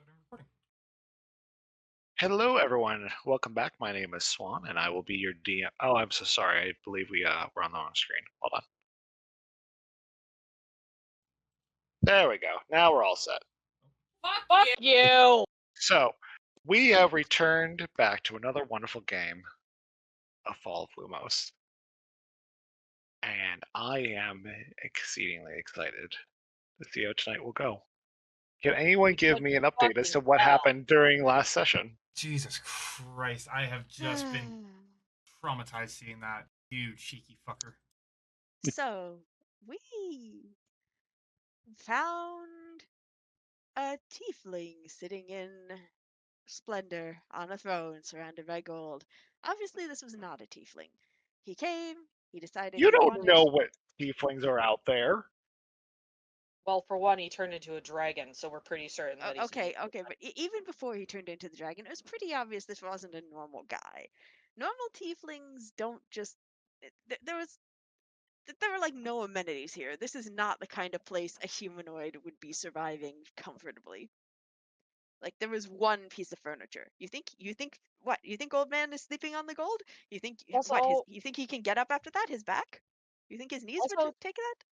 starting recording. Hello, everyone. Welcome back. My name is Swan, and I will be your DM. Oh, I'm so sorry. I believe we're on the wrong screen. Hold on. There we go. Now we're all set. Fuck you! So, we have returned back to another wonderful game of Fall of Lumos, and I am exceedingly excited to see how tonight will go. Can anyone give me an update as to what happened during last session? Jesus Christ, I have just been traumatized seeing that. You cheeky fucker. So, we found a tiefling sitting in splendor on a throne surrounded by gold. Obviously, this was not a tiefling. He came, he decided You he don't wanted. know what tieflings are out there. Well, for one, he turned into a dragon, so we're pretty certain that he's Okay, not. okay, but even before he turned into the dragon, it was pretty obvious this wasn't a normal guy. Normal tieflings don't just. There was. There were like no amenities here. This is not the kind of place a humanoid would be surviving comfortably. Like there was one piece of furniture. You think what? You think old man is sleeping on the gold? You think what? Also, You think he can get up after that? His back? You think his knees would also, take that?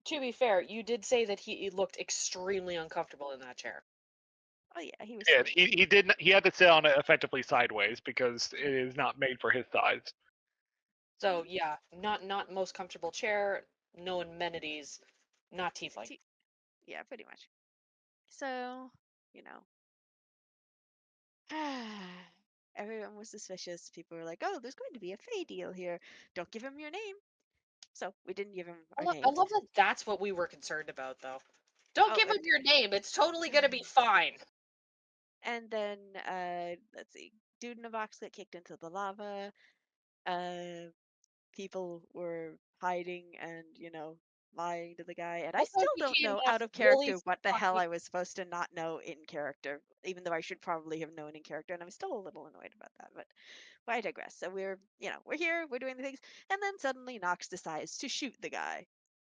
to be fair, you did say that he looked extremely uncomfortable in that chair. Oh yeah, he was. Yeah, he didn't. He had to sit on it effectively sideways because it is not made for his size. So yeah, not most comfortable chair, no amenities, not tiefling. Yeah, pretty much. So, you know, everyone was suspicious. People were like, "Oh, there's going to be a Fey deal here. Don't give him your name." So we didn't give him our I names. love that that's what we were concerned about, though. Don't Oh, give him your name. It's totally gonna be fine. and then let's see, dude in a box got kicked into the lava. People were hiding and lying to the guy, and I Also, still he don't came know off out of really character what the hell fucking. I was supposed to not know in character, even though I should probably have known in character, and I'm still a little annoyed about that, but I digress. So we're here, we're doing the things, and then suddenly Nox decides to shoot the guy. I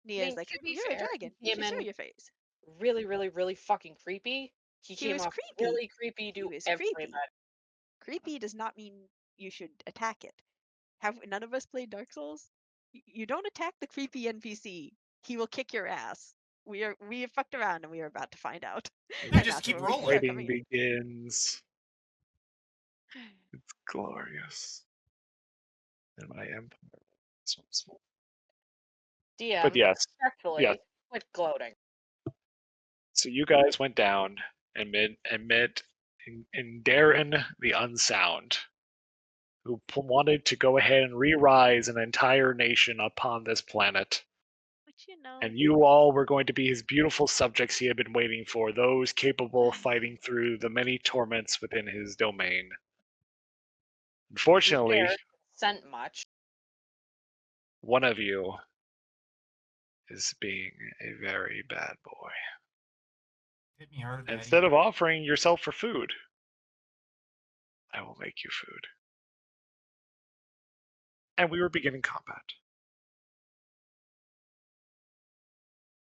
Nia's mean, like, to be you're a fair, dragon, he you came should show in your face. really, really, really fucking creepy. He He came was off creepy. really creepy He to was creepy. everybody. Creepy does not mean you should attack it. Have none of us played Dark Souls? You don't attack the creepy NPC. He will kick your ass. We have fucked around and we are about to find out. You And just that's keep where we rolling. start Fighting coming in. begins. It's glorious. And my empire. But DM, yes, yes. respectfully, quit gloating. So you guys went down and met in Darren the Unsound, who wanted to go ahead and re-rise an entire nation upon this planet. But And you all were going to be his beautiful subjects he had been waiting for, those capable of fighting through the many torments within his domain. To be Unfortunately, fair, sent much. one of you is being a very bad boy. Hit me harder, Daddy. Instead of offering yourself for food, I will make you food. And we were beginning combat.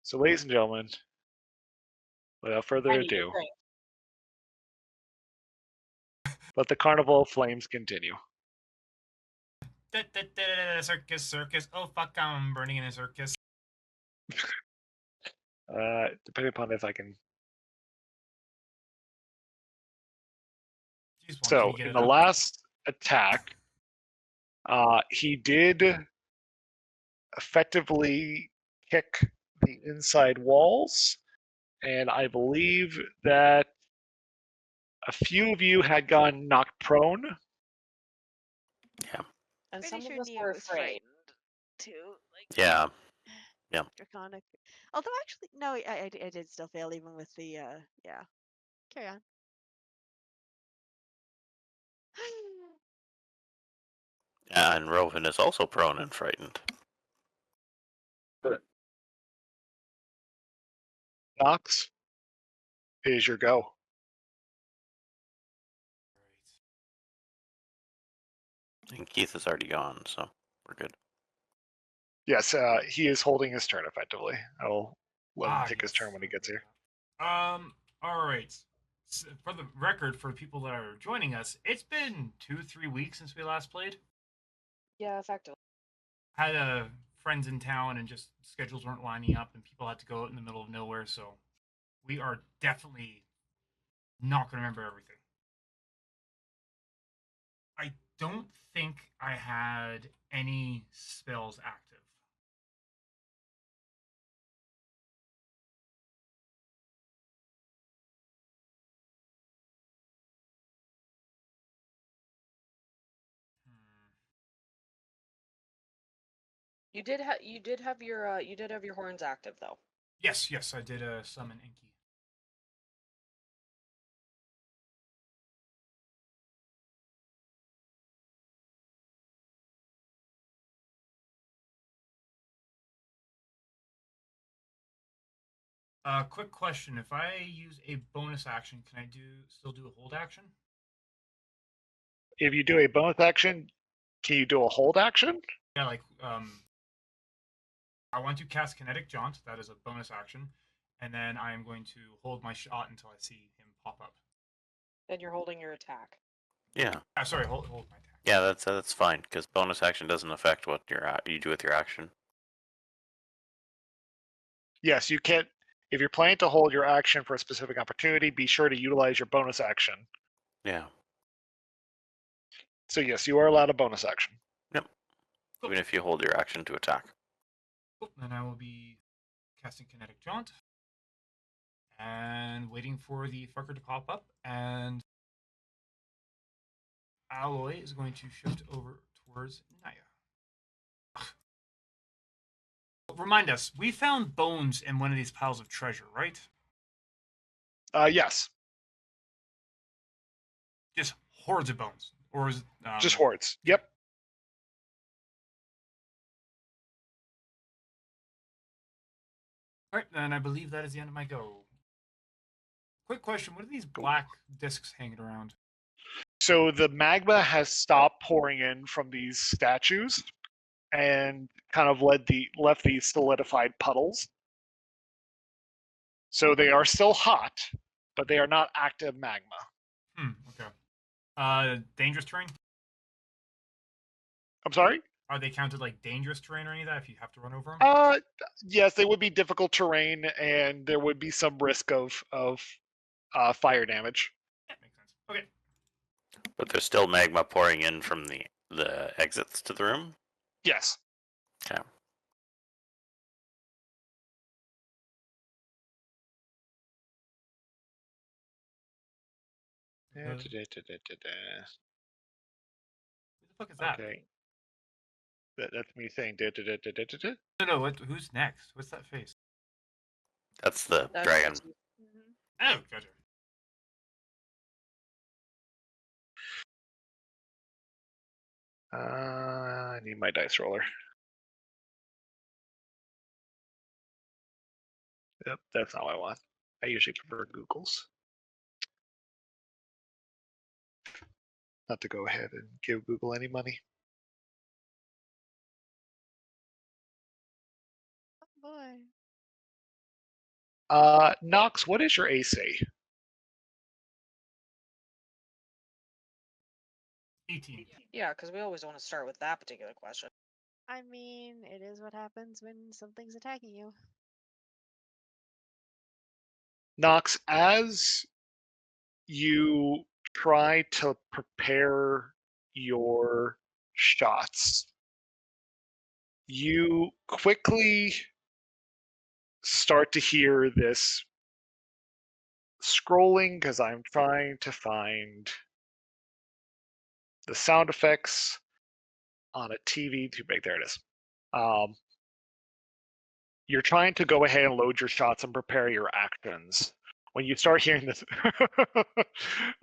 So, ladies and gentlemen, without further I need a ado, drink. let the carnival of flames continue. Circus, circus. Oh fuck, I'm burning in a circus. Depending upon if I can. Jeez, can So, you get in it the up? last attack, he did effectively kick the inside walls, and I believe that a few of you had gotten knocked prone. Yeah. And pretty some sure of us Nia were was afraid. frightened too. Like Yeah. Yeah. draconic. Although actually, no, I did still fail even with the yeah. Carry on. And Rovan is also prone and frightened. Knox, it is your go. And Keith is already gone, so we're good. Yes, he is holding his turn effectively. I'll let him take his yes. turn when he gets here. All right. For the record, for people that are joining us, it's been 2-3 weeks since we last played. Yeah, effectively. Had friends in town and just schedules weren't lining up and people had to go out in the middle of nowhere, so we are definitely not going to remember everything. I don't think I had any spells active. You did have your horns active though. Yes, I did summon Inky. Quick question: if I use a bonus action, can I still do a hold action? If you do a bonus action, can you do a hold action? Yeah, like I want to cast Kinetic Jaunt. That is a bonus action, and then I am going to hold my shot until I see him pop up. Then you're holding your attack. Yeah. Sorry, hold my attack. Yeah, that's fine because bonus action doesn't affect what you do with your action. Yes, you can't. If you're planning to hold your action for a specific opportunity, be sure to utilize your bonus action. Yeah. So yes, you are allowed a bonus action. Yep. Even if you hold your action to attack. Cool. Then I will be casting Kinetic Jaunt and waiting for the fucker to pop up. And Alloy is going to shift over towards Naya. Remind us, we found bones in one of these piles of treasure, right? Yes. Just hordes of bones, or is Just hordes. Yep. All right, then I believe that is the end of my go. Quick question: what are these black discs hanging around? So the magma has stopped pouring in from these statues and kind of left these solidified puddles. So they are still hot, but they are not active magma. Okay. Dangerous terrain? I'm sorry? Are they counted like dangerous terrain or any of that if you have to run over them? Yes, they would be difficult terrain, and there would be some risk of fire damage. Yeah, makes sense. Okay. But there's still magma pouring in from the exits to the room? Yes. Okay. Who the fuck is that? Okay. That's me saying. No, who's next? What's that face? That's the That's dragon. Mhm. Oh, gotcha. I need my dice roller. Yep, that's not what I want. I usually prefer Google's. Not to go ahead and give Google any money. Oh boy. Nox, what is your AC? 18. Yeah, because we always want to start with that particular question. I mean, it is what happens when something's attacking you. Nox, as you try to prepare your shots, you quickly start to hear this scrolling because I'm trying to find the sound effects on a TV too big. There it is. You're trying to go ahead and load your shots and prepare your actions. When you start hearing this,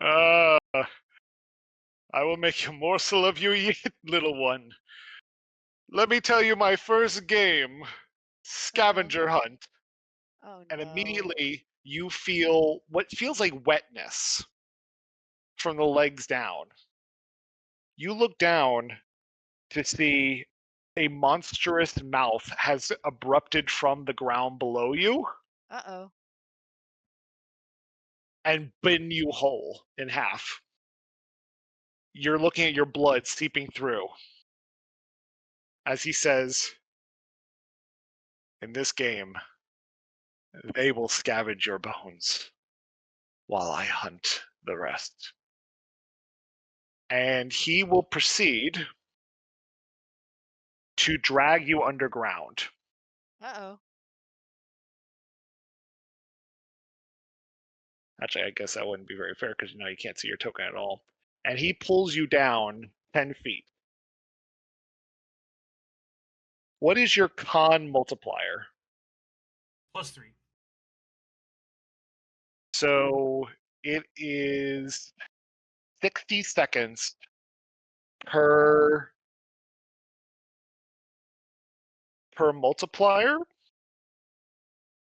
I will make a morsel of you yet, little one. Let me tell you my first game, scavenger hunt. Oh And no. immediately you feel what feels like wetness from the legs down. You look down to see a monstrous mouth has abrupted from the ground below you, Uh-oh. and bend you whole in half. You're looking at your blood seeping through as he says, in this game, they will scavenge your bones while I hunt the rest. And he will proceed to drag you underground. Uh-oh. Actually, I guess that wouldn't be very fair because you can't see your token at all. And he pulls you down 10 feet. What is your con multiplier? +3. So it is 60 seconds per multiplier.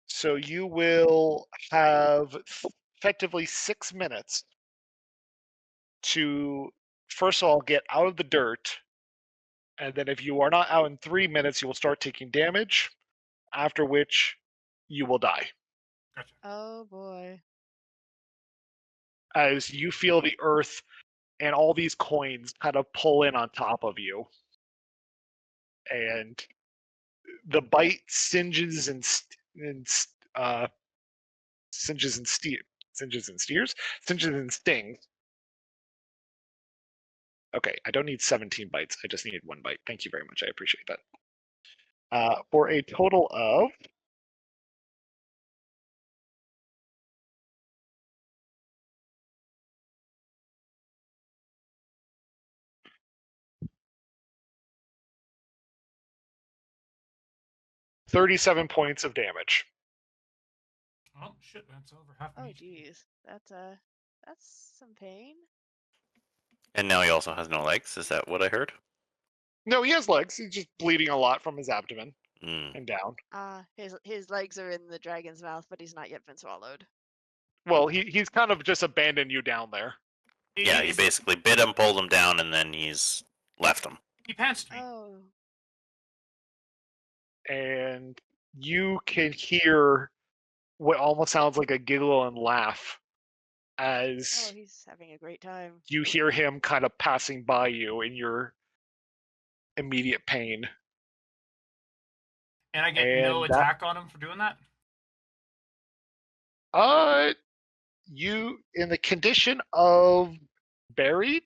So you will have effectively 6 minutes to, first of all, get out of the dirt. And then if you are not out in 3 minutes, you will start taking damage, after which you will die. Gotcha. Oh boy. As you feel the earth and all these coins kind of pull in on top of you. And the bite singes and stings. Okay, I don't need 17 bites. I just needed 1 bite. Thank you very much. I appreciate that. For a total of 37 points of damage. Oh shit, that's over half Oh an HP. geez. That's some pain. And now he also has no legs. Is that what I heard? No, he has legs. He's just bleeding a lot from his abdomen Mm. and down. His legs are in the dragon's mouth, but he's not yet been swallowed. Well, he's kind of just abandoned you down there. Yeah, he basically bit him, pulled him down, and then he's left him. He pantsed me. Oh. And you can hear what almost sounds like a giggle and laugh Oh, as he's having a great time. you hear him kind of passing by you in your immediate pain. And I get And no that- attack on him for doing that? You, in the condition of buried,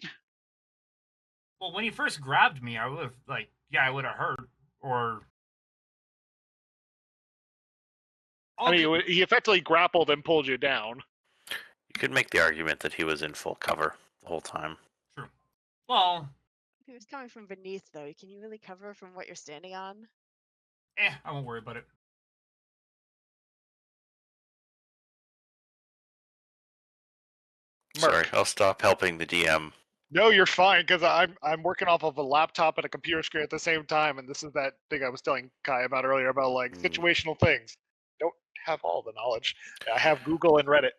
Well, when he first grabbed me, I would have, I would have hurt. Or. I mean, he effectively grappled and pulled you down. You could make the argument that he was in full cover the whole time. True. Well, If he was coming from beneath, though, can you really cover from what you're standing on? I won't worry about it. Merc. Sorry, I'll stop helping the DM. No, you're fine because I'm working off of a laptop and a computer screen at the same time, and this is that thing I was telling Kai about earlier about situational things. Don't have all the knowledge. I have Google and Reddit.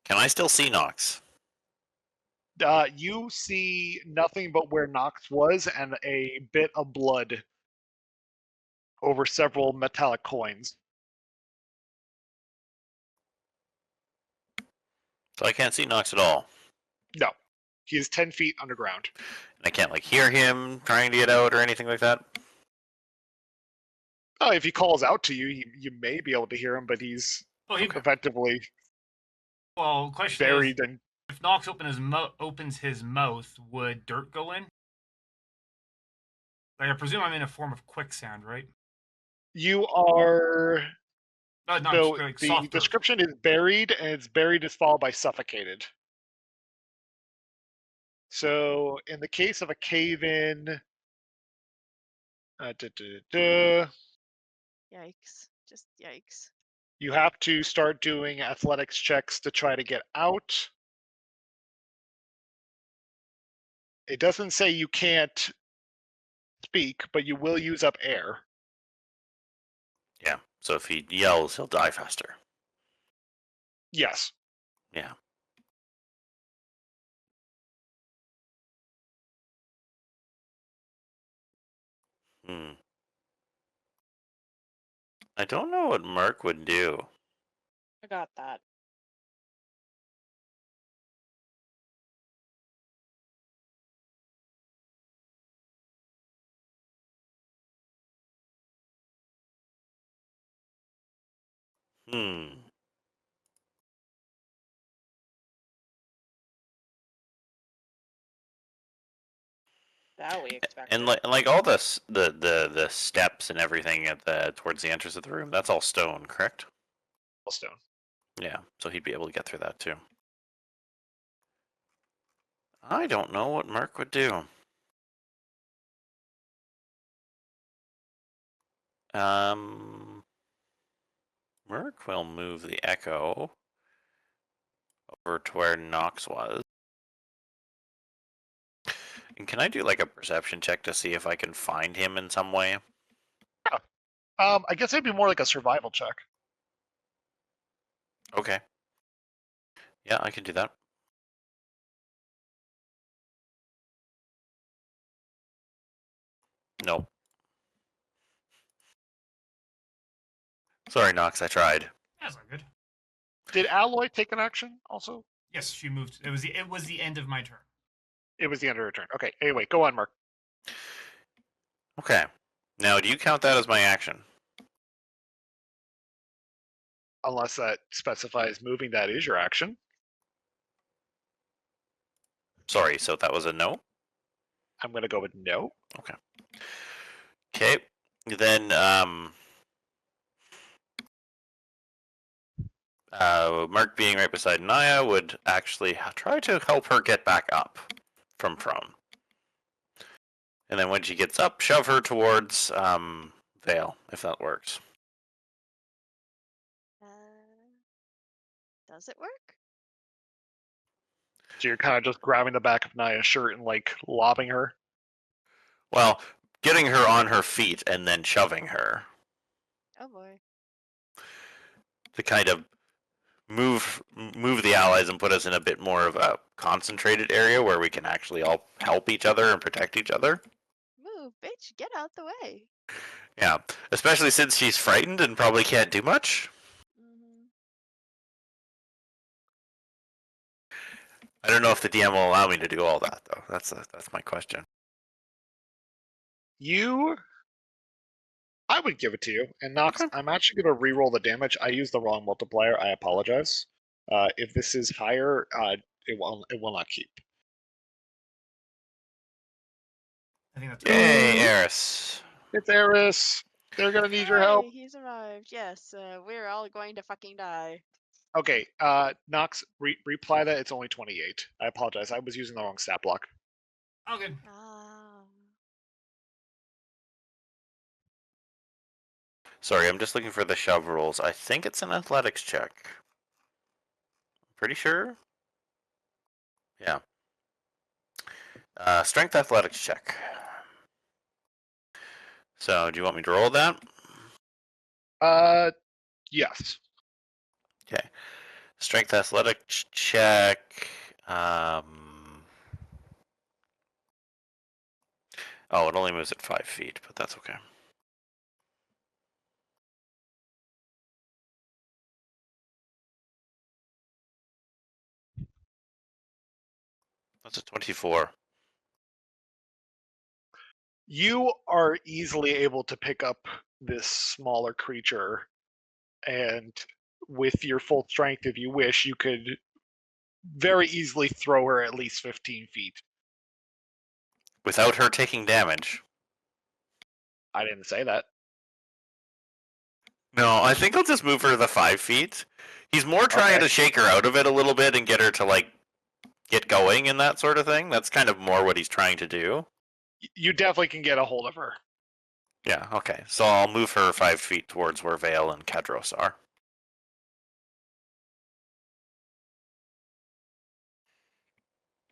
Can I still see Nox? You see nothing but where Nox was and a bit of blood over several metallic coins. So I can't see Nox at all. No, he is 10 feet underground. And I can't hear him trying to get out or anything like that. Oh, if he calls out to you, you may be able to hear him, but he's effectively question buried is, and. If Nox opens his mouth, would dirt go in? I presume I'm in a form of quicksand, right? You are. So the description is buried, and it's buried is followed by suffocated. So in the case of a cave-in, Yikes! Just yikes! You have to start doing athletics checks to try to get out. It doesn't say you can't speak, but you will use up air. Yeah, so if he yells, he'll die faster. Yes. Yeah. I don't know what Merc would do. I got that. Hmm. That we expected. And like all the steps and everything at the towards the entrance of the room, that's all stone, correct? Stone. Yeah, so he'd be able to get through that too. I don't know what Merc would do. Merc will move the echo over to where Nox was. And can I do like a perception check to see if I can find him in some way? I guess it'd be more like a survival check. Okay. Yeah, I can do that. No. Sorry, Nox, I tried. That's not good. Did Alloy take an action also? Yes, she moved. It was the end of my turn. It was the end of her turn. Okay. Anyway, go on, Mark. Okay. Now, do you count that as my action? Unless that specifies moving, that is your action. Sorry, so that was a no? I'm going to go with no. Okay. Then, Mark being right beside Naya would actually try to help her get back up from prone. And then when she gets up, shove her towards Vale, if that works. Does it work? So you're kind of just grabbing the back of Naya's shirt and like lobbing her. Well, getting her on her feet and then shoving her Oh boy. to kind of move the allies and put us in a bit more of a concentrated area where we can actually all help each other and protect each other. Move, bitch, get out the way. Yeah, especially since she's frightened and probably can't do much. Mm-hmm. I don't know if the DM will allow me to do all that though. That's my question. I would give it to you. And Nox, Okay. I'm actually going to re-roll the damage. I used the wrong multiplier. I apologize. If this is higher, it will not keep. I think that's Yay, Eris. It's Eris. They're going to need your help. Hooray, he's arrived. Yes, we're all going to fucking die. Okay, Nox, reply that it's only 28. I apologize. I was using the wrong stat block. all good. Ah. Sorry, I'm just looking for the shove rules. I think it's an athletics check. Pretty sure? Yeah. Strength athletics check. So, do you want me to roll that? Yes. Okay. Strength athletics check. Oh, it only moves at 5 feet, but that's okay. That's a 24. You are easily able to pick up this smaller creature, and with your full strength, if you wish, you could very easily throw her at least 15 feet. Without her taking damage. I didn't say that. No, I think I'll just move her the 5 feet. He's more trying Okay. to shake her out of it a little bit and get her to, like, get going and that sort of thing. That's kind of more what he's trying to do. You definitely can get a hold of her. Yeah, okay. So I'll move her 5 feet towards where Vale and Kadros are.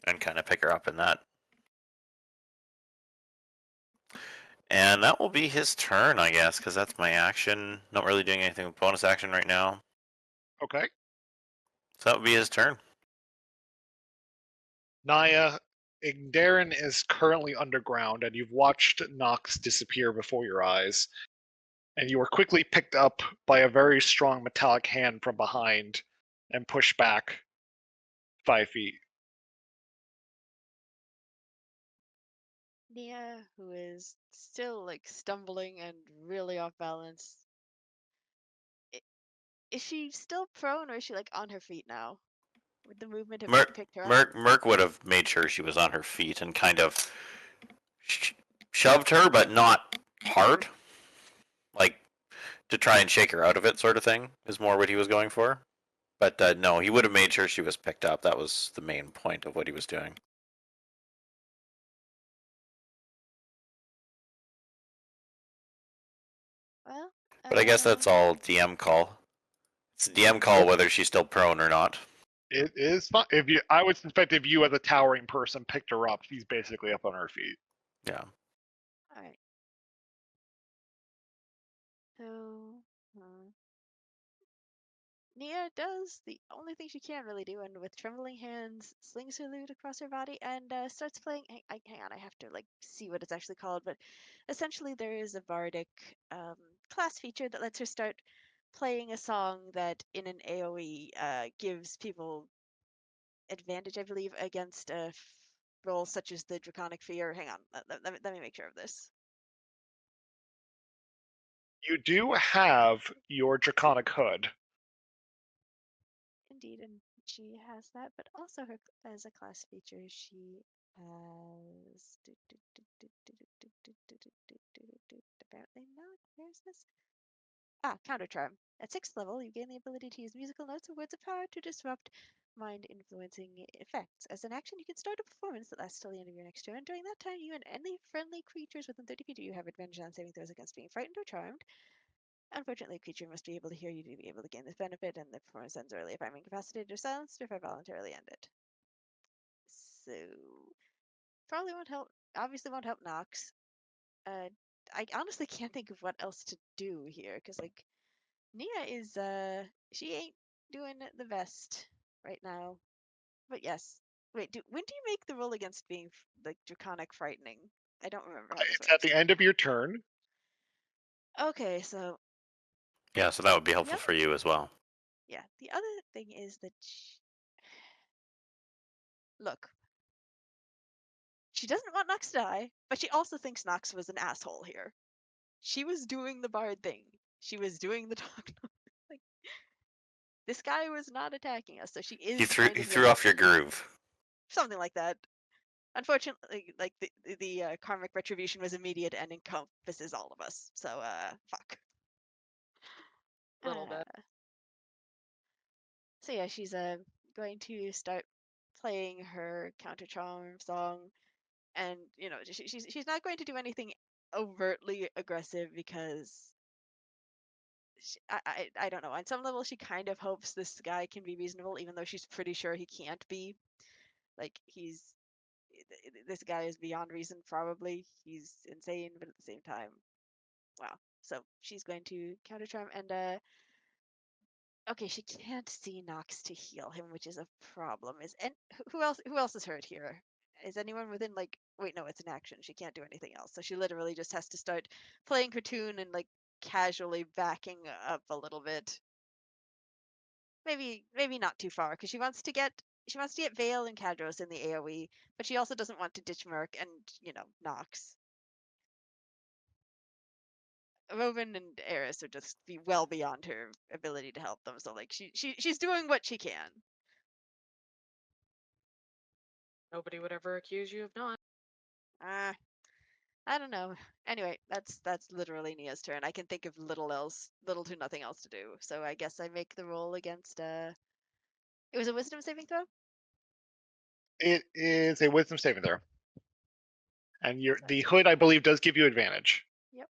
And kind of pick her up in that. And that will be his turn, I guess, because that's my action. Not really doing anything with bonus action right now. Okay. So that would be his turn. Naya, Darren is currently underground, and you've watched Nox disappear before your eyes. and you were quickly picked up by a very strong metallic hand from behind and pushed back 5 feet. Nia, who is still like stumbling and really off balance, is she still prone or is she like on her feet now? Would the movement have picked her up? Merc would have made sure she was on her feet and kind of shoved her, but not hard. Like to try and shake her out of it, sort of thing, is more what he was going for. But no, he would have made sure she was picked up. That was the main point of what he was doing. Well, But I guess that's all DM call. It's a DM call whether she's still prone or not. It is fine. I would suspect if you as a towering person picked her up, she's basically up on her feet. Yeah. All right. So, Nia does the only thing she can really do, and with trembling hands, slings her lute across her body and starts playing. Hang on, I have to like see what it's actually called, but essentially there is a bardic class feature that lets her start playing a song that in an AOE gives people advantage, I believe, against rolls such as the Draconic Fear. Hang on, let me make sure of this. You do have your Draconic Hood. Indeed, and she has that, but also her as a class feature, she has apparently not. Where's this? Counter charm. At 6th level, you gain the ability to use musical notes or words of power to disrupt mind-influencing effects. As an action, you can start a performance that lasts till the end of your next turn. During that time, you and any friendly creatures within 30 feet of you have advantage on saving throws against being frightened or charmed. Unfortunately, a creature must be able to hear you to be able to gain this benefit, and the performance ends early if I'm incapacitated or silenced, or if I voluntarily end it. So, probably won't help. Obviously, won't help Nox. I honestly can't think of what else to do here, because like Nia is she ain't doing the best right now. But yes, wait, when do you make the roll against being like draconic frightening? I don't remember how this It's at works. the end of your turn. Okay, so Yeah, so that would be the helpful other, for you as well. yeah, the other thing is that look, she doesn't want Nox to die, but she also thinks Nox was an asshole here. She was doing the bard thing. She was doing the talk. Like this guy was not attacking us, so she is kind He of threw off your groove. something like that. Unfortunately, like the karmic retribution was immediate and encompasses all of us. So fuck. Little bit. So yeah, she's going to start playing her counter charm song, and you know she's not going to do anything overtly aggressive because I don't know. On some level, she kind of hopes this guy can be reasonable, even though she's pretty sure he can't be. Like this guy is beyond reason. Probably he's insane, but at the same time, wow. So she's going to counter charm and okay, she can't see Nox to heal him, which is a problem. Who else is hurt here? Is anyone within like wait, no, it's an action. She can't do anything else. So she literally just has to start playing her tune and like casually backing up a little bit. Maybe not too far, because she wants to get Vale and Kadros in the AoE, but she also doesn't want to ditch Merc and, Nox. Roven and Eris are just well beyond her ability to help them. So like she's doing what she can. Nobody would ever accuse you of not. Ah, I don't know. Anyway, that's literally Nia's turn. I can think of little to nothing else to do. So I guess I make the roll against it was a wisdom saving throw? It is a wisdom saving throw. And So the that's hood, I believe, does give you advantage. Yep.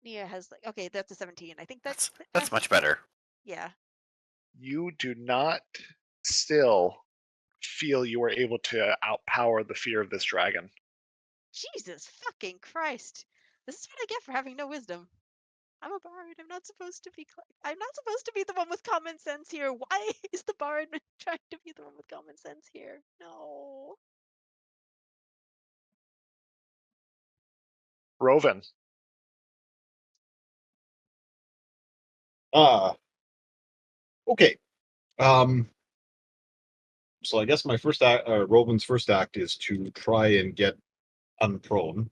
Nia has like okay, that's a 17. I think That's much better. yeah. You do not still feel you are able to outpower the fear of this dragon. Jesus fucking Christ. This is what I get for having no wisdom. I'm a bard. I'm not supposed to be. I'm not supposed to be the one with common sense here. Why is the bard trying to be the one with common sense here? No. Roven. Okay. So I guess my first act, Rovin's first act is to try and get unprone.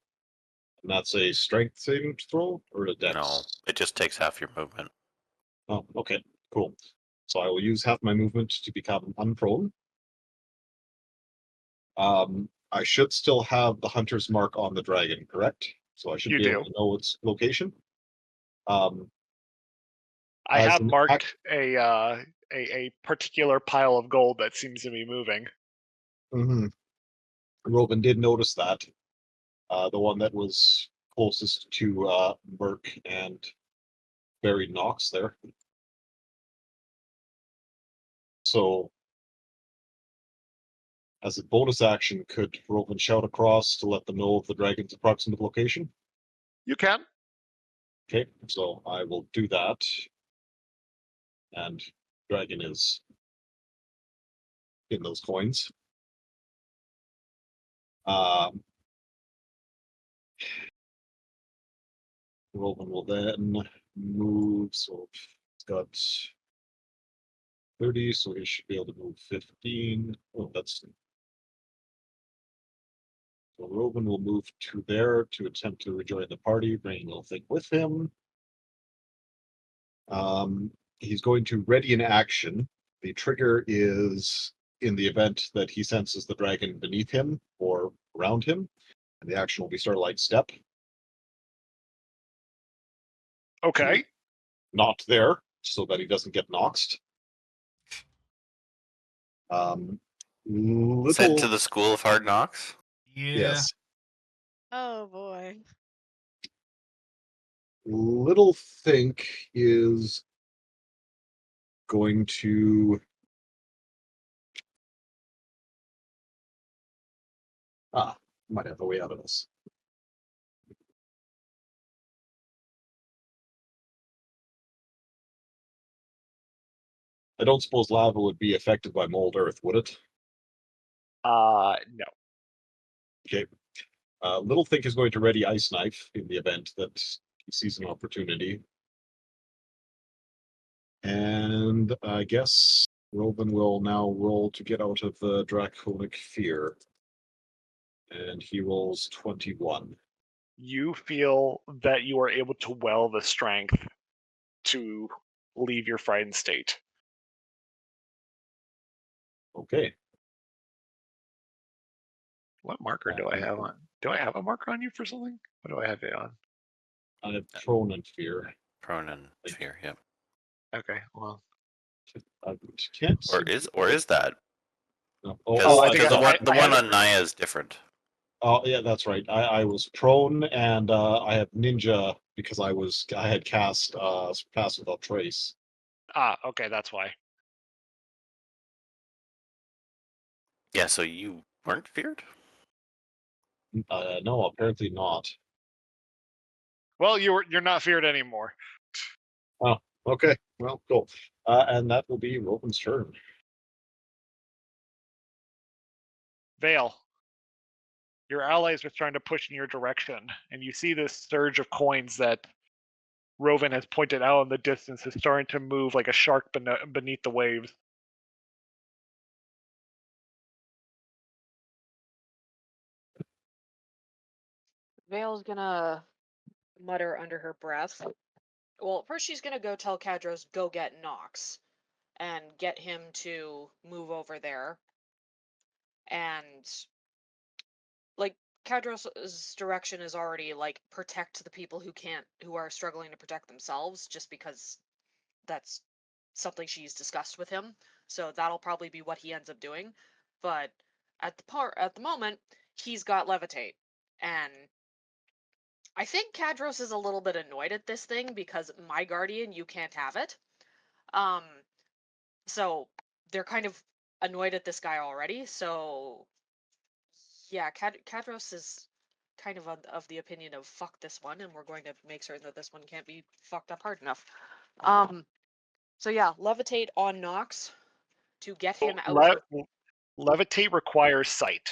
And that's a strength saving throw or a dex? No, it just takes half your movement. Oh, okay, cool. So I will use half my movement to become unprone. I should still have the hunter's mark on the dragon, correct? So I should You be able do. to know its location. I As have an marked a particular pile of gold that seems to be moving. Mhm. Robin did notice that. The one that was closest to Merc and buried Nox there. So, as a bonus action, could Robin shout across to let them know of the dragon's approximate location? You can. Okay, so I will do that. And dragon is in those coins. Robin will then move, so it's got 30, so he should be able to move 15. Oh, that's so Robin will move to there to attempt to rejoin the party, bringing little thing with him. He's going to ready an action. The trigger is in the event that he senses the dragon beneath him or around him, and the action will be Starlight Step. Okay. Not there, so that he doesn't get noxed. Sent to the School of Hard Knocks? Yeah. Yes. Oh boy. Little Think is going to might have a way out of this. I don't suppose lava would be affected by mold earth, would it? No. Okay. Little Think is going to ready Ice Knife in the event that he sees an opportunity. And I guess Robin will now roll to get out of the Draconic Fear. And he rolls 21. You feel that you are able to well the strength to leave your frightened state. Okay. What marker do I have on? Do I have a marker on you for something? What do I have it on? I have Prone and Fear. Prone and Fear, yep. Okay, well. I can't Or is that? No. Because the one on Naya is different. Oh yeah, that's right. I was prone and I have ninja because I had cast pass without trace. Okay, that's why. Yeah, so you weren't feared? No, apparently not. Well, you're not feared anymore. Oh, okay. Well, cool. And that will be Robin's turn. Vale. Your allies are trying to push in your direction, and you see this surge of coins that Rovin has pointed out in the distance is starting to move like a shark beneath the waves. Vale's gonna mutter under her breath. Well, first she's gonna go tell Kadros go get Nox and get him to move over there. And like Kadros' direction is already like protect the people who are struggling to protect themselves, just because that's something she's discussed with him. So that'll probably be what he ends up doing. But at the moment, he's got levitate, and I think Kadros is a little bit annoyed at this thing because my guardian, you can't have it. So they're kind of annoyed at this guy already. So yeah, Kadros is kind of the opinion of fuck this one, and we're going to make certain that this one can't be fucked up hard enough. So yeah, levitate on Nox to get him out. Levitate requires sight.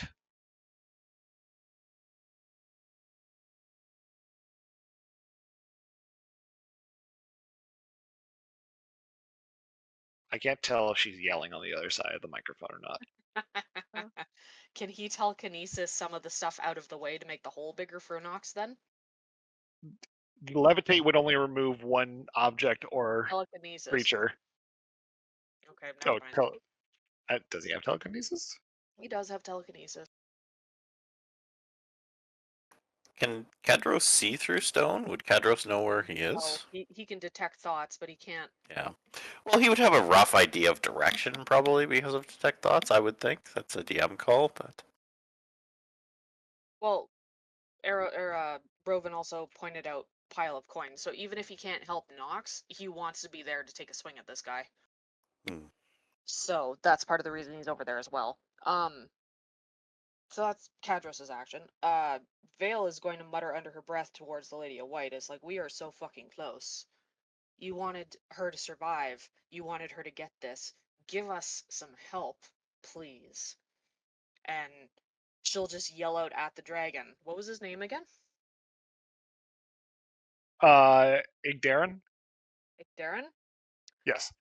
I can't tell if she's yelling on the other side of the microphone or not. Can he telekinesis some of the stuff out of the way to make the hole bigger for Nox then? Levitate would only remove one object or Telekinesis. creature. Okay, never mind. Does he have telekinesis? He does have telekinesis. Can Kadros see through stone? Would Kadros know where he is? Oh, he can detect thoughts, but he can't. Yeah. Well, he would have a rough idea of direction, probably, because of detect thoughts, I would think. That's a DM call, but... Well, Broven also pointed out pile of coins, so even if he can't help Nox, he wants to be there to take a swing at this guy. Hmm. So that's part of the reason he's over there as well. So that's Kadros' action. Vale is going to mutter under her breath towards the Lady of White. It's like, we are so fucking close. You wanted her to survive. You wanted her to get this. Give us some help, please. And she'll just yell out at the dragon. What was his name again? Igdarin? Darren? Yes.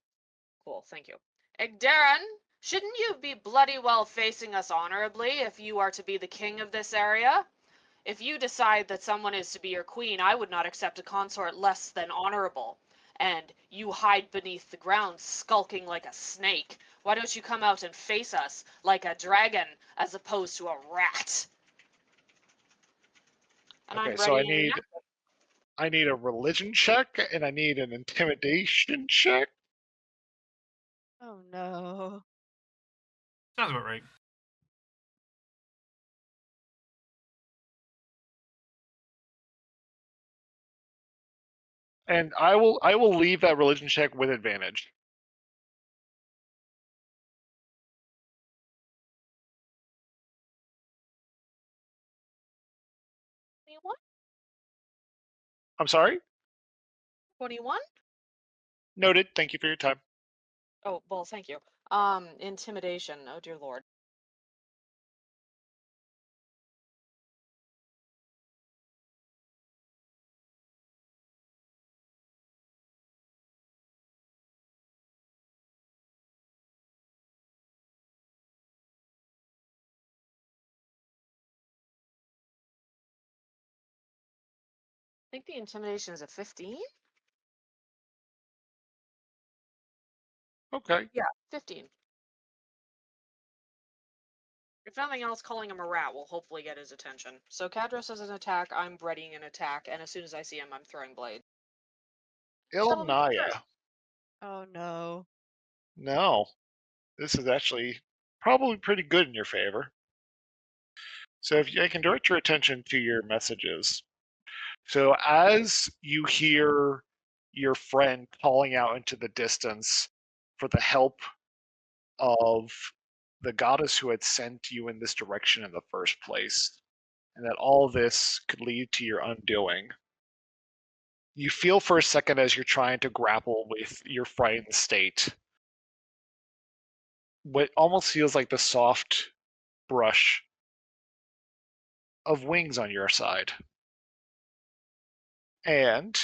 Cool, thank you. Darren, shouldn't you be bloody well facing us honorably if you are to be the king of this area? If you decide that someone is to be your queen, I would not accept a consort less than honorable. And you hide beneath the ground, skulking like a snake. Why don't you come out and face us like a dragon as opposed to a rat? And Okay, I'm so ready. I need a religion check and I need an intimidation check. Oh no. Sounds about right. And I will leave that religion check with advantage. I'm sorry? 21? Noted. Thank you for your time. Oh, well, thank you. Intimidation. Oh, dear Lord. I think the intimidation is a 15? Okay. Yeah, 15. If nothing else, calling him a rat will hopefully get his attention. So Kadros has an attack, I'm readying an attack, and as soon as I see him, I'm throwing blade. Ilnaya. Oh no. No. This is actually probably pretty good in your favor. So if I can direct your attention to your messages. So as you hear your friend calling out into the distance for the help of the goddess who had sent you in this direction in the first place, and that all this could lead to your undoing, you feel for a second as you're trying to grapple with your frightened state what almost feels like the soft brush of wings on your side. And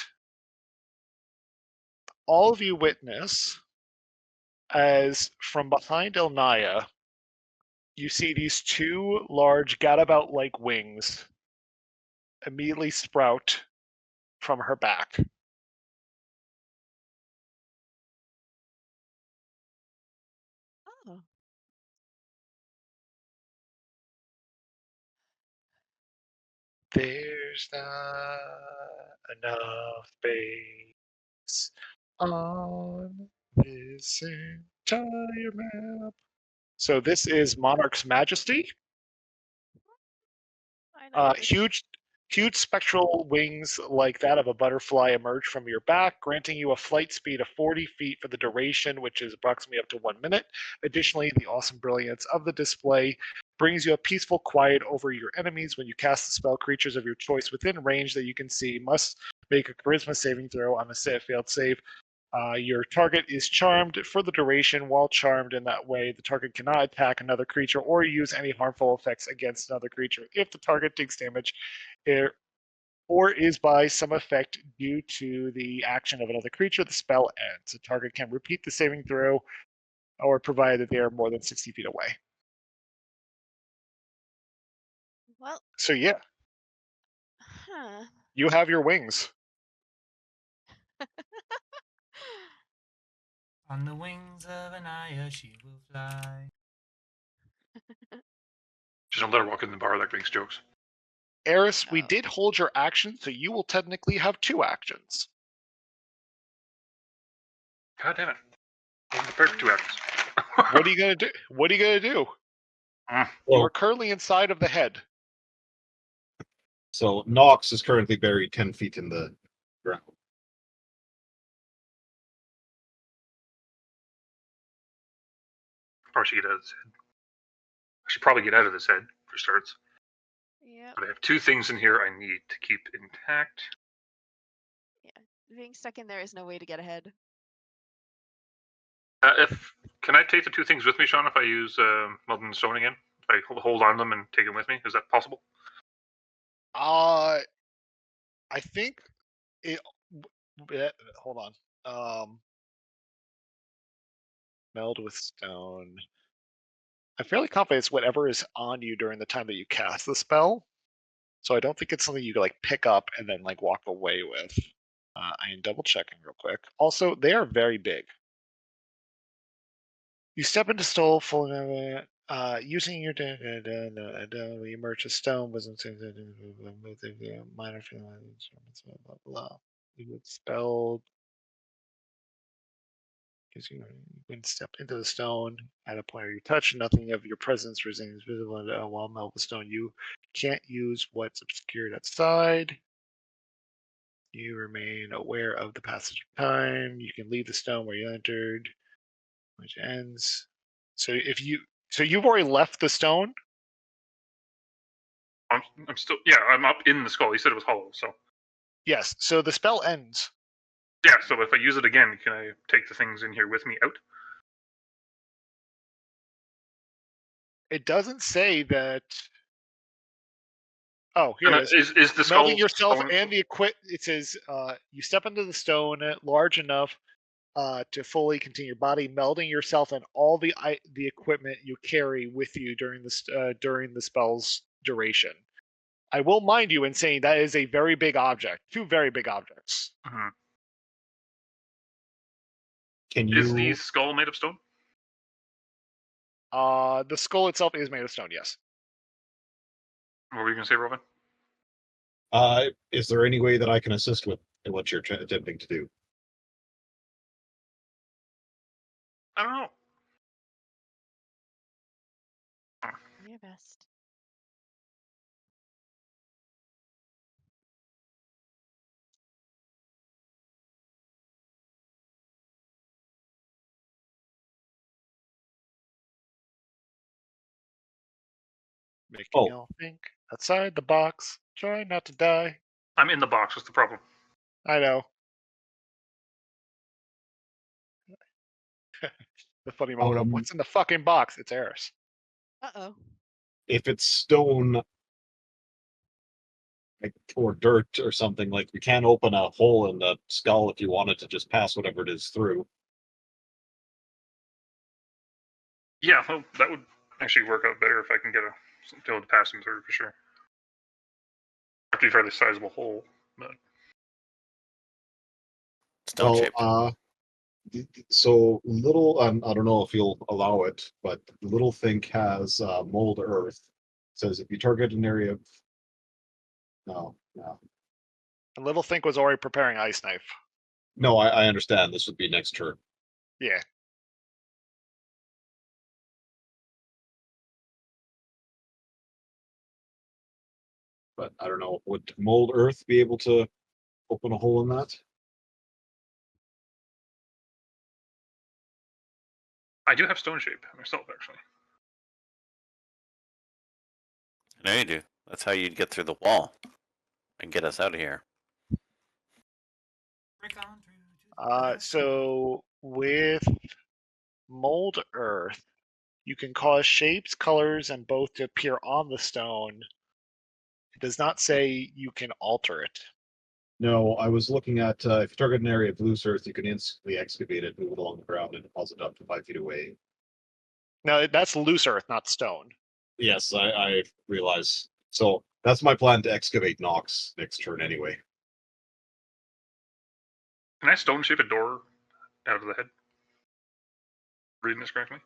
all of you witness as from behind Elnaya, you see these two large gadabout-like wings immediately sprout from her back. Oh. There's not enough space on this entire map. So this is Monarch's Majesty. I like this. Huge spectral wings like that of a butterfly emerge from your back, granting you a flight speed of 40 feet for the duration, which is approximately up to 1 minute. Additionally, the awesome brilliance of the display brings you a peaceful quiet over your enemies. When you cast the spell, creatures of your choice within range that you can see must make a charisma saving throw on a failed save. Your target is charmed for the duration. While charmed in that way, the target cannot attack another creature or use any harmful effects against another creature. If the target takes damage, or is by some effect due to the action of another creature, the spell ends. The target can repeat the saving throw, or provided that they are more than 60 feet away. Well, So yeah, huh. you have your wings. On the wings of Anaya, she will fly. Just don't let her walk in the bar that makes jokes. Eris, we Oh. did hold your action, so you will technically have 2 actions. God damn it. I'm prepared for 2 actions. What are you gonna do? What are you gonna do? You Well, are currently inside of the head. so Nox is currently buried 10 feet in the ground. Probably should get out of this head. I should probably get out of this head for starts. Yep. But I have 2 things in here I need to keep intact. Being stuck in there is no way to get ahead. Can I take the 2 things with me, Sean, if I use Melton Stone again? If I hold on to them and take them with me? Is that possible? I think it. Hold on. Meld with stone. I'm fairly confident it's whatever is on you during the time that you cast the spell. So I don't think it's something you can like pick up and then like walk away with. I am double checking real quick. Also, they are very big. You step into stone full of using your you emerge a stone wasn't minor blah blah. You would spell because you can step into the stone at a point where you touch, nothing of your presence remains visible while melt the stone. You can't use what's obscured outside. You remain aware of the passage of time. You can leave the stone where you entered, which ends. So you've already left the stone. I'm still, yeah, I'm up in the skull. You said it was hollow, so. Yes. So the spell ends. Yeah, so if I use it again, can I take the things in here with me out? It doesn't say that. Oh, here it is. Is the skull Melding yourself stone? and the it says you step into the stone large enough to fully contain your body, melding yourself and all the equipment you carry with you during the spell's duration. I will mind you in saying that is a very big object, 2 very big objects. Mhm. Can Is the you? skull made of stone? The skull itself is made of stone, yes. What were you going to say, Robin? Is there any way that I can assist with what you're attempting to do? I don't know. Do your best. Making y'all think outside the box. Try not to die. I'm in the box. What's the problem? I know. The funny moment of what's in the fucking box? It's Eris. Uh-oh. If it's stone, like, or dirt or something, like we can open a hole in the skull if you wanted to just pass whatever it is through. Yeah, well, that would actually work out better if I can get be able to pass them through for sure. Have to be a fairly sizable hole, but Stone Well, shaped. so little. I don't know if you'll allow it, but Little Think has mold earth. Says if you target an area of no. And Little Think was already preparing Ice Knife. No, I understand. This would be next turn. Yeah. But I don't know. Would mold earth be able to open a hole in that? I do have stone shape myself, actually. I know you do. That's how you'd get through the wall and get us out of here. Break on through to the past. So with mold earth, you can cause shapes, colors, and both to appear on the stone It does not say you can alter it. No, I was looking at if you target an area of loose earth, you can instantly excavate it, move it along the ground, and deposit it up to 5 feet away. No, that's loose earth, not stone. Yes, I realize. So that's my plan to excavate Nox next turn anyway. Can I stone shape a door out of the head? Reading this correctly?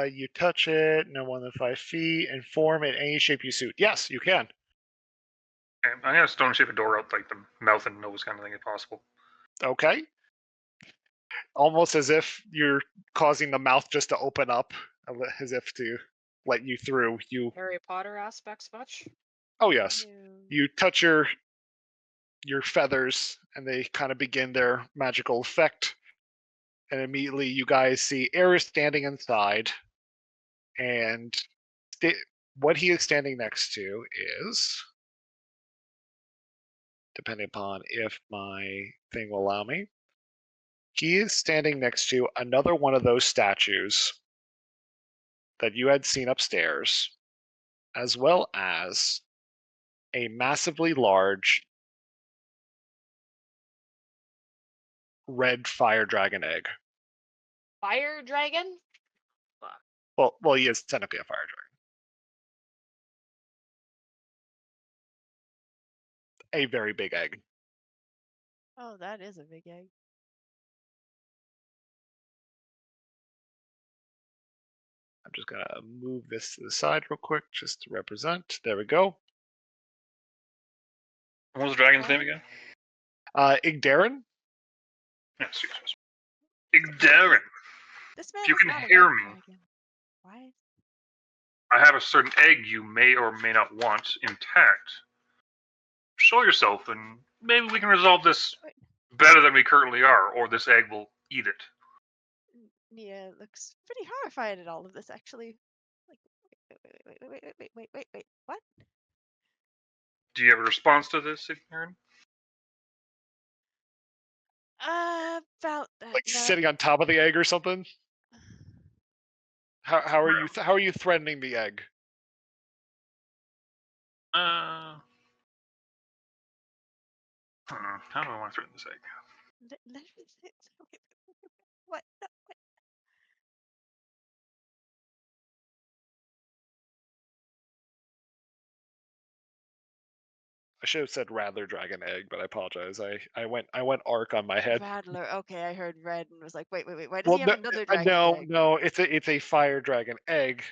You touch it, no more than 5 feet, and form in any shape you suit. Yes, you can. Okay, I'm gonna stone shape a door out like the mouth and nose kind of thing if possible. Okay. Almost as if you're causing the mouth just to open up, as if to let you through. You. Harry Potter aspects much? Oh yes. No. You touch your feathers, and they kind of begin their magical effect. And immediately, you guys see Eris standing inside, and what he is standing next to is, depending upon if my thing will allow me, he is standing next to another one of those statues that you had seen upstairs, as well as a massively large red fire dragon egg. Fire dragon? Well, he is technically a fire dragon. A very big egg. Oh, that is a big egg. I'm just gonna move this to the side real quick, just to represent. There we go. What was the dragon's name again? Igdarin. Yes, yes. Igdarin. This man If you is can not a hear red me. dragon. Why? I have a certain egg you may or may not want intact. Show yourself, and maybe we can resolve this better than we currently are, or this egg will eat it. Nia looks pretty horrified at all of this, actually. Like, wait, what? Do you have a response to this, Igdarin? About that. Like No. sitting on top of the egg or something. How are you? How are you threatening the egg? How do I want to threaten this egg? Let me say what? No, what? I should have said rather dragon egg, but I apologize. I went arc on my head. Rattler. Okay, I heard red and was like, wait. Why does Well, he have another dragon egg? no, it's a fire dragon egg.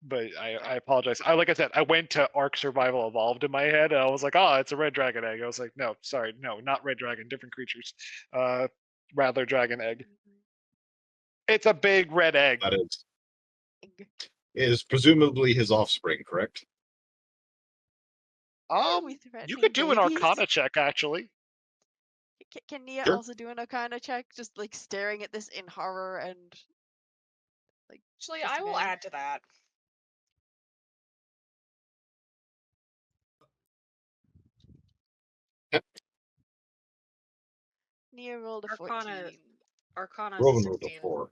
But I apologize. Like I said, I went to Ark Survival Evolved in my head, and I was like, oh, it's a red dragon egg. I was like, no, sorry, no, not red dragon, different creatures. Rather dragon egg. It's a big red egg. That is presumably his offspring, correct? You could do an Arcana check, actually. Can Nia Sure. also do an Arcana check? Just like staring at this in horror and like. Actually, I will add to that. Nia rolled a Arcana. 14. Arcana Rowan rolled a 16. 4.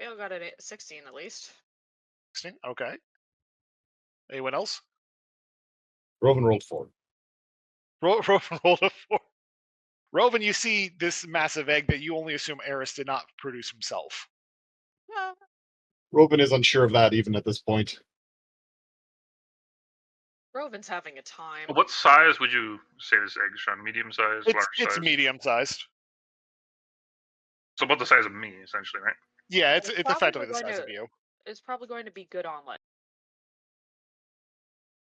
We all got a 16 at least. 16? Okay. Anyone else? Rowan rolled 4. Rovan rolled a 4. Rovan, you see this massive egg that you only assume Eris did not produce himself. Rowan is unsure of that even at this point. Rovan's having a time. What size would you say this egg is, Sean? Medium size, large size? It's medium sized. So about the size of me, essentially, right? Yeah, it's probably effectively the going size to- of you. It's probably going to be good omelet.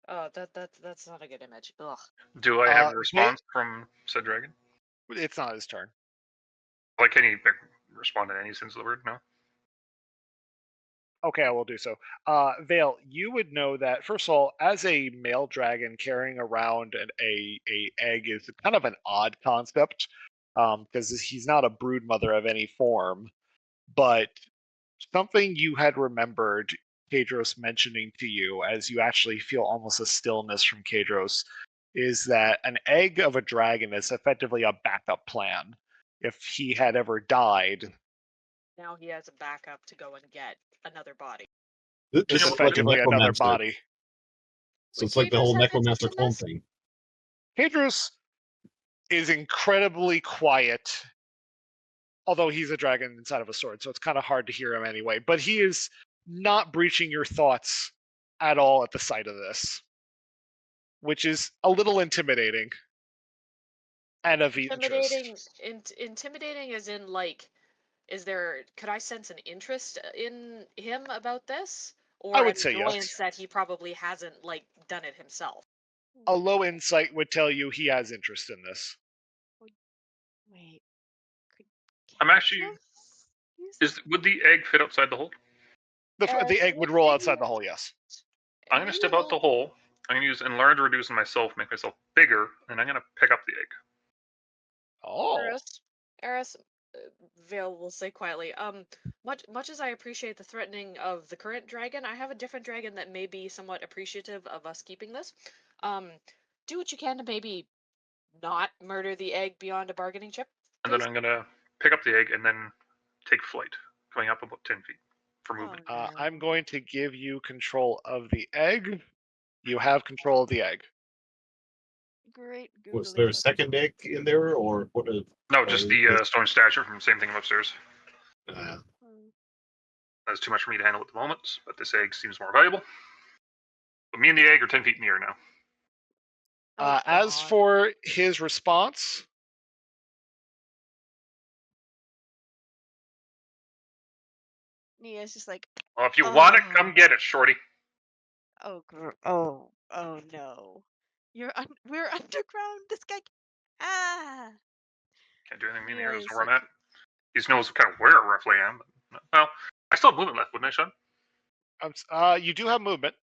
Oh, that's not a good image. Ugh. Do I have a response from said dragon? It's not his turn. Like, can he respond in any sense of the word? No. Okay, I will do so. Vale, you would know that, first of all, as a male dragon, carrying around a egg is kind of an odd concept, because he's not a brood mother of any form. But something you had remembered Kadros mentioning to you, as you actually feel almost a stillness from Kadros, is that an egg of a dragon is effectively a backup plan. if he had ever died. Now he has a backup to go and get another body. This Just is like a effectively another necromancer. body. So it's Would like the Kadros whole have interest necromancer in clone this? thing. Kadros is incredibly quiet, although he's a dragon inside of a sword, so it's kind of hard to hear him anyway. But he is not breaching your thoughts at all at the sight of this, which is a little intimidating and of Intimidating, interest. intimidating as in like, could I sense an interest in him about this? I Or would an say yes. annoyance that he probably hasn't like done it himself? A low insight would tell you he has interest in this. Wait. Could I'm actually- Kadros use Would the egg fit outside the hole? The egg would roll outside the hole, yes. I'm going to step out the hole. I'm going to use enlarge or reduce on myself, make myself bigger, and I'm going to pick up the egg. Oh. Eris, Vale will say quietly, much as I appreciate the threatening of the current dragon, I have a different dragon that may be somewhat appreciative of us keeping this. Do what you can to maybe not murder the egg beyond a bargaining chip. And then please? I'm going to pick up the egg and then take flight, going up about 10 feet for movement. Oh, no. I'm going to give you control of the egg. You have control of the egg. Great. Was googly there a fucking- second egg in there, or what? No, just the stone statue from the same thing upstairs. Hmm. That's too much for me to handle at the moment, but this egg seems more valuable. But me and the egg are 10 feet in the air now. Oh, As God. for his response, Nia's just like, Well, if you want it, Oh. come get it, shorty. oh no. We're underground. This guy. Ah. Can't do anything. Me in the Yeah, air doesn't it's know where I'm like- at. He just knows kind of where roughly I am. But, well, I still have movement left, wouldn't I, Sean? you do have movement.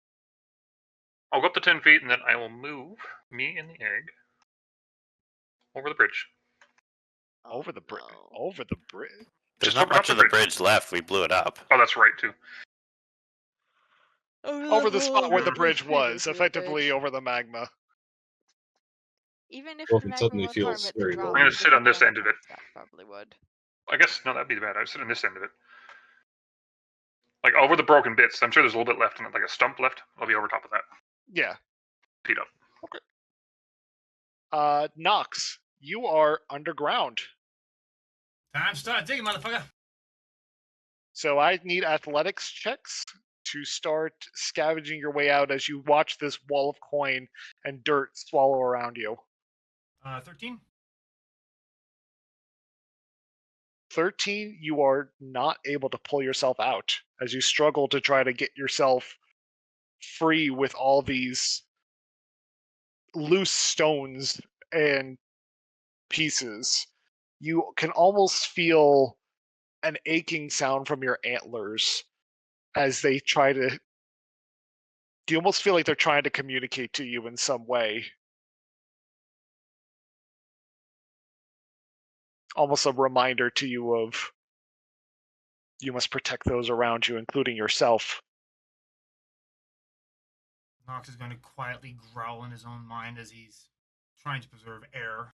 I'll go up to 10 feet, and then I will move me and the egg over the bridge. Oh, Over the bridge. no. Over the bridge. There's Just not open up much the of the bridge. bridge left. We blew it up. Oh, that's right, too. Over the spot where the Mhm. bridge was, Over the effectively bridge. over the magma. Even if Or if the it magma suddenly won't feels harm it, very the drop low. I'm gonna of sit on this the end of it. That probably would. I guess, no, that'd be bad. I would sit on this end of it. Like, over the broken bits. I'm sure there's a little bit left in it, like a stump left. I'll be over top of that. Yeah. Feet up. Nox, you are underground. Time to start digging, motherfucker. So I need athletics checks to start scavenging your way out as you watch this wall of coin and dirt swallow around you. 13. 13, you are not able to pull yourself out as you struggle to try to get yourself free with all these loose stones and pieces. You can almost feel an aching sound from your antlers as they try to. You almost feel like they're trying to communicate to you in some way. Almost a reminder to you of you must protect those around you, including yourself. Nox is going to quietly growl in his own mind as he's trying to preserve air.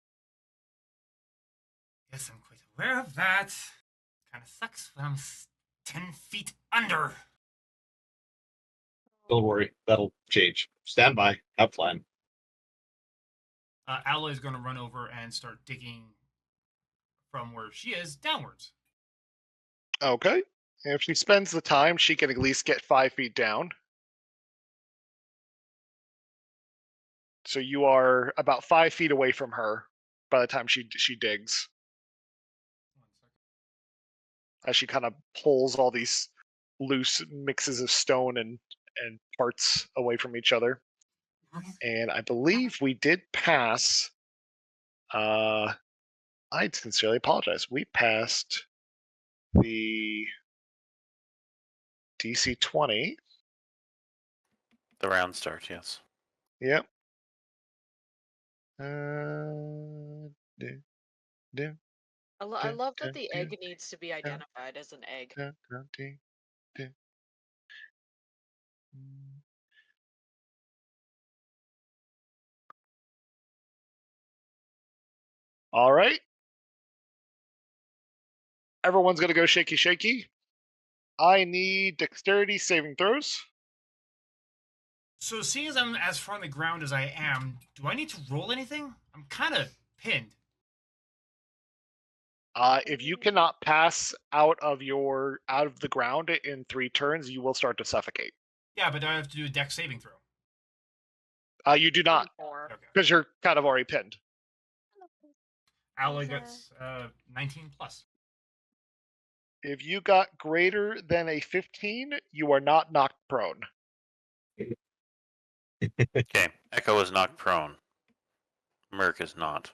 Yes, I'm quite aware of that. Kind of sucks when I'm 10 feet under. Don't worry, that'll change. Stand by. Have plan. Alloy is going to run over and start digging from where she is downwards. Okay. If she spends the time, she can at least get 5 feet down. So you are about 5 feet away from her by the time she digs. 1 second. As she kind of pulls all these loose mixes of stone and parts away from each other. And I believe we did pass. I sincerely apologize. We passed the DC 20. The round start, yes. Yep. I love that the egg needs to be identified as an egg. All right. everyone's going to go shaky shaky. I need dexterity saving throws. So, seeing as I'm as far on the ground as I am, do I need to roll anything? I'm kind of pinned. If you cannot pass out of the ground in 3 turns, you will start to suffocate. Yeah, but do I have to do a dex saving throw? You do not, 24. Okay. because you're kind of already pinned. Alloy There's, gets 19 plus. If you got greater than a 15, you are not knocked prone. Okay, Echo is knocked prone. Merc is not.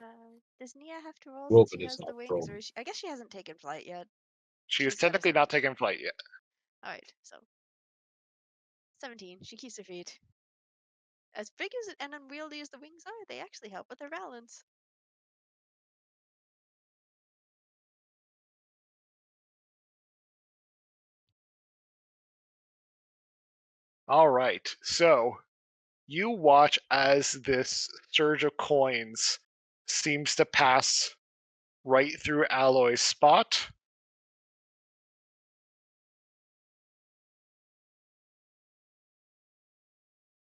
does Nia have to roll Wolfen since she is has the not wings? prone. Or I guess she hasn't taken flight yet. She is She's got a technically not 17. taking flight yet. Alright, so 17. She keeps her feet. As big as and unwieldy as the wings are, they actually help with their balance. All right, so you watch as this surge of coins seems to pass right through Alloy's spot.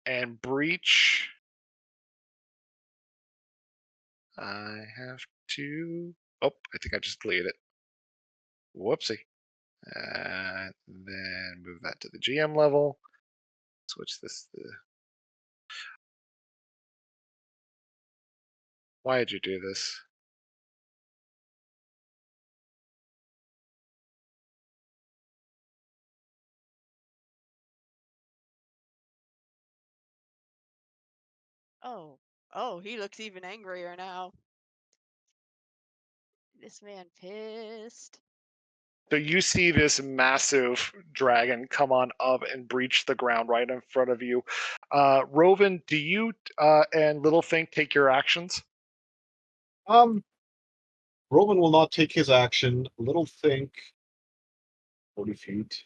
And breach. I have to. Oh, I think I just deleted it. Whoopsie. Then move that to the GM level. Switch this to. Why did you do this? Oh, he looks even angrier now. This man pissed. So you see this massive dragon come on up and breach the ground right in front of you. Rovan, do you and Littlethink take your actions? Roman will not take his action. Little think 40 feet.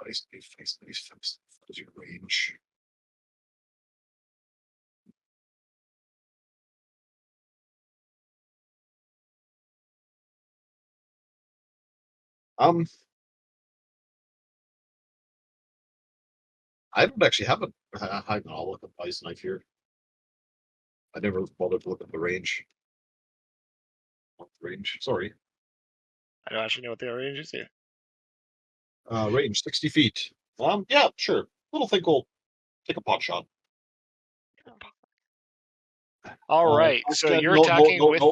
Nice. What is your range? I don't actually have a. Hang on, I'll look at ice knife here. I never bothered to look at the range. Range, sorry. I don't actually know what the range is here. Range 60 feet. Yeah, sure. Little think will take a pot shot. All right, so you're no, attacking no, with.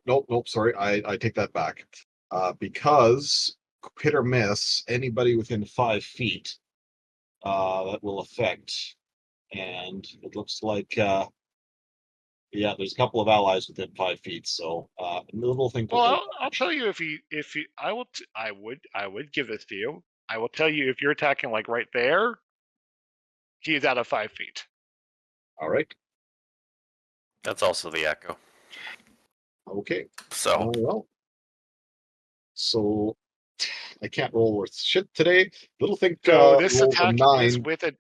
No. Sorry, I take that back. Because hit or miss, anybody within 5 feet, that will affect. And it looks like, yeah, there's a couple of allies within 5 feet. So, little thing. Well, I'll tell you I would give this to you. I will tell you if you're attacking like right there, he's out of 5 feet. All right. That's also the Echo. Okay. So Well, so I can't roll worth shit today. Little think. So this rolled a attack 9. is with it.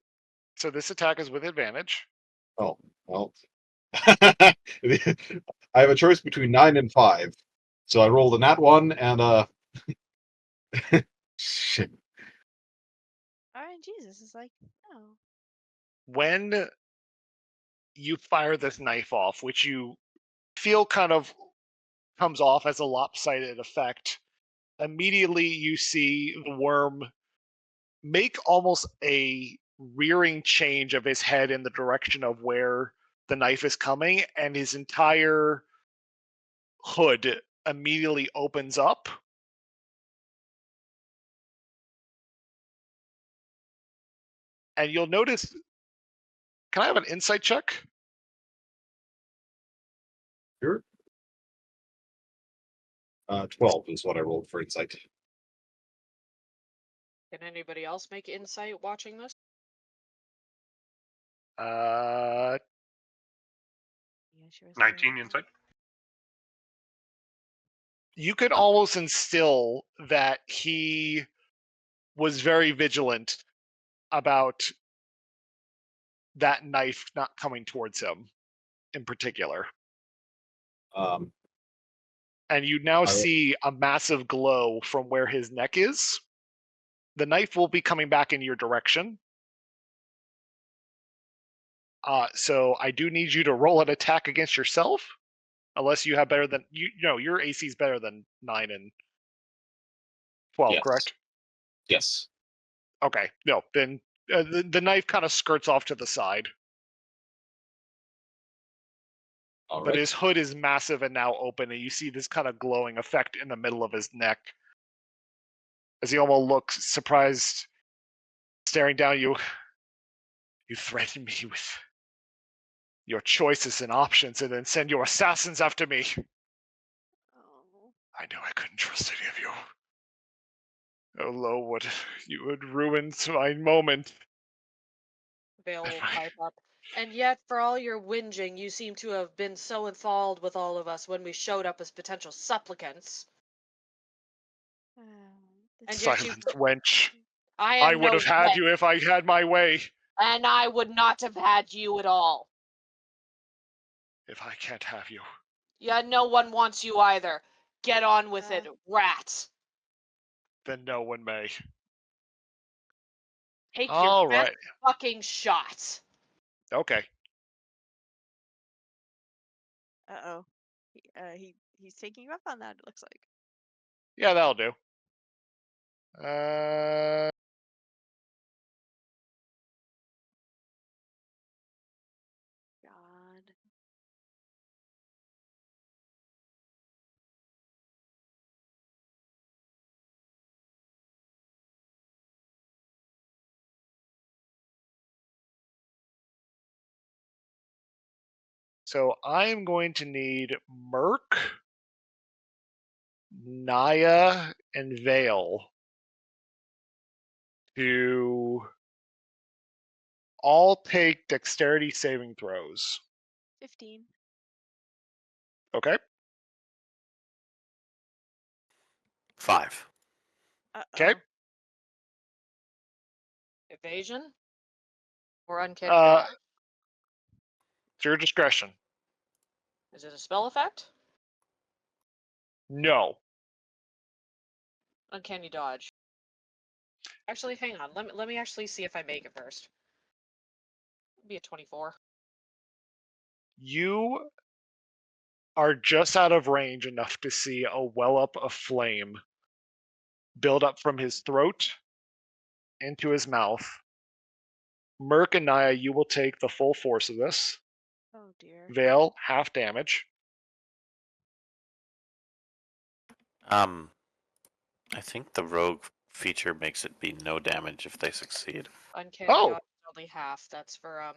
So this attack is with advantage. Oh well. I have a choice between 9 and 5, so I rolled a nat 1 and shit. RNGesus is like, no. When you fire this knife off, which you feel kind of comes off as a lopsided effect, immediately you see the worm make almost a rearing change of his head in the direction of where the knife is coming, and his entire hood immediately opens up. And you'll notice. Can I have an insight check? Sure. 12 is what I rolled for insight. Can anybody else make insight watching this? Uh, Yeah, sure is 19 there. insight. you could almost instill that he was very vigilant about that knife not coming towards him in particular. And you now I- see a massive glow from where his neck is. The knife will be coming back in your direction. So I do need you to roll an attack against yourself, unless you have better than your AC is better than 9 and 12, Yes. correct? Yes. Okay, no, then the knife kind of skirts off to the side, All but right. his hood is massive and now open, and you see this kind of glowing effect in the middle of his neck as he almost looks surprised, staring down you. You threaten me with your choices and options, and then send your assassins after me. Oh. I knew I couldn't trust any of you. Oh, lo, you had ruined my moment. Vale will Right. pipe up. And yet, for all your whinging, you seem to have been so enthralled with all of us when we showed up as potential supplicants. And yet you... Silence, wench. I I am would no have had wench, you if I had my way. and I would not have had you at all. If I can't have you, Yeah, no one wants you either. Get on with it, rat. then no one may. Take your All best right. fucking shot. Okay. Uh-oh. He's taking you up on that, it looks like. Yeah, that'll do. God. So I'm going to need Merc, Naya, and Vale to all take dexterity saving throws. 15. Okay? 5. Uh-oh. Okay. Evasion? Or uncanny dodge? It's your discretion. Is it a spell effect? No. Uncanny dodge. Actually, hang on. Let me actually see if I make it first. It'll be a 24. You are just out of range enough to see a well up of flame build up from his throat into his mouth. Merc and Naya, you will take the full force of this. Oh dear. Vale, half damage. I think the rogue feature makes it be no damage if they succeed. Uncanny Oh. dodge is only half. That's for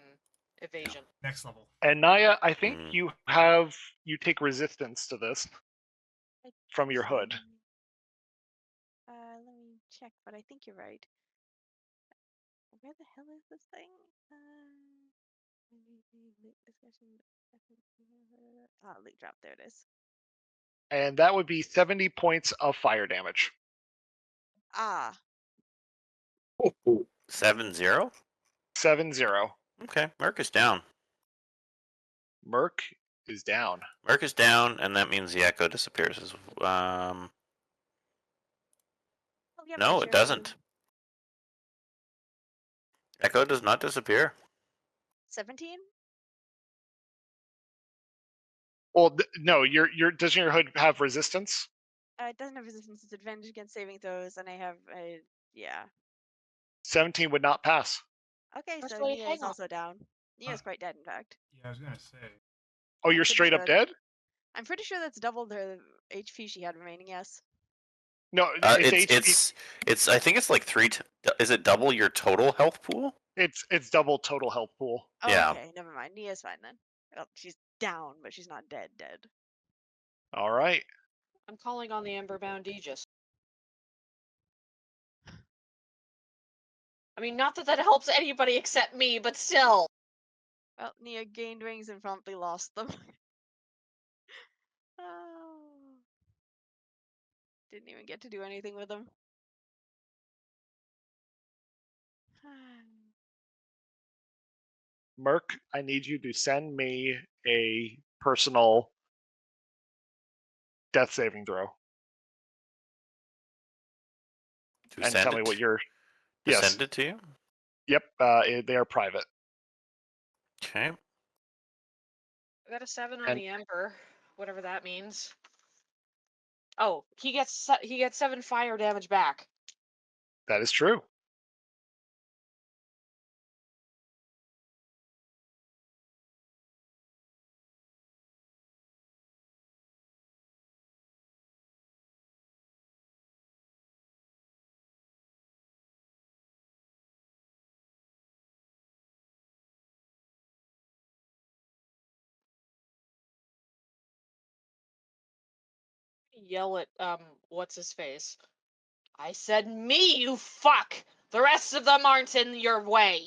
evasion. Next level. And Naya, I think Mm. you take resistance to this I from your hood. think- let me check, but I think you're right. Where the hell is this thing? Loot drop. There it is. And that would be 70 points of fire damage. Ah. Oh, 7-0? 7-0. Okay, Merc is down. Merc is down. Merc is down, and that means the echo disappears. I'll get my No, share it of doesn't. Echo does not disappear. 17? Well, no, doesn't your hood have resistance? It doesn't have resistance. It's advantage against saving throws, and I have yeah. 17 would not pass. Okay, so Actually, Nia hang is on. also down. Nia's quite dead, in fact. Yeah, I was gonna say. Oh, I'm you're pretty straight up sure dead? I'm pretty sure that's doubled her HP she had remaining. Yes. No, it's HP. It's. I think it's like is it double your total health pool? It's double total health pool. Oh, Yeah. okay. Never mind. Nia's fine then. Well, she's down, but she's not dead. Dead. All right. I'm calling on the Emberbound Aegis. I mean, not that that helps anybody except me, but still. Well, Nia gained wings and promptly lost them. Oh. Didn't even get to do anything with them. Merc, I need you to send me a personal death saving throw. To And send tell it, me what your... to Yes. send it to you? Yep, they are private. Okay. I got a 7 on And- the Emperor, whatever that means. Oh, he gets 7 fire damage back. That is true. Yell at what's his face? I said me, you fuck. The rest of them aren't in your way.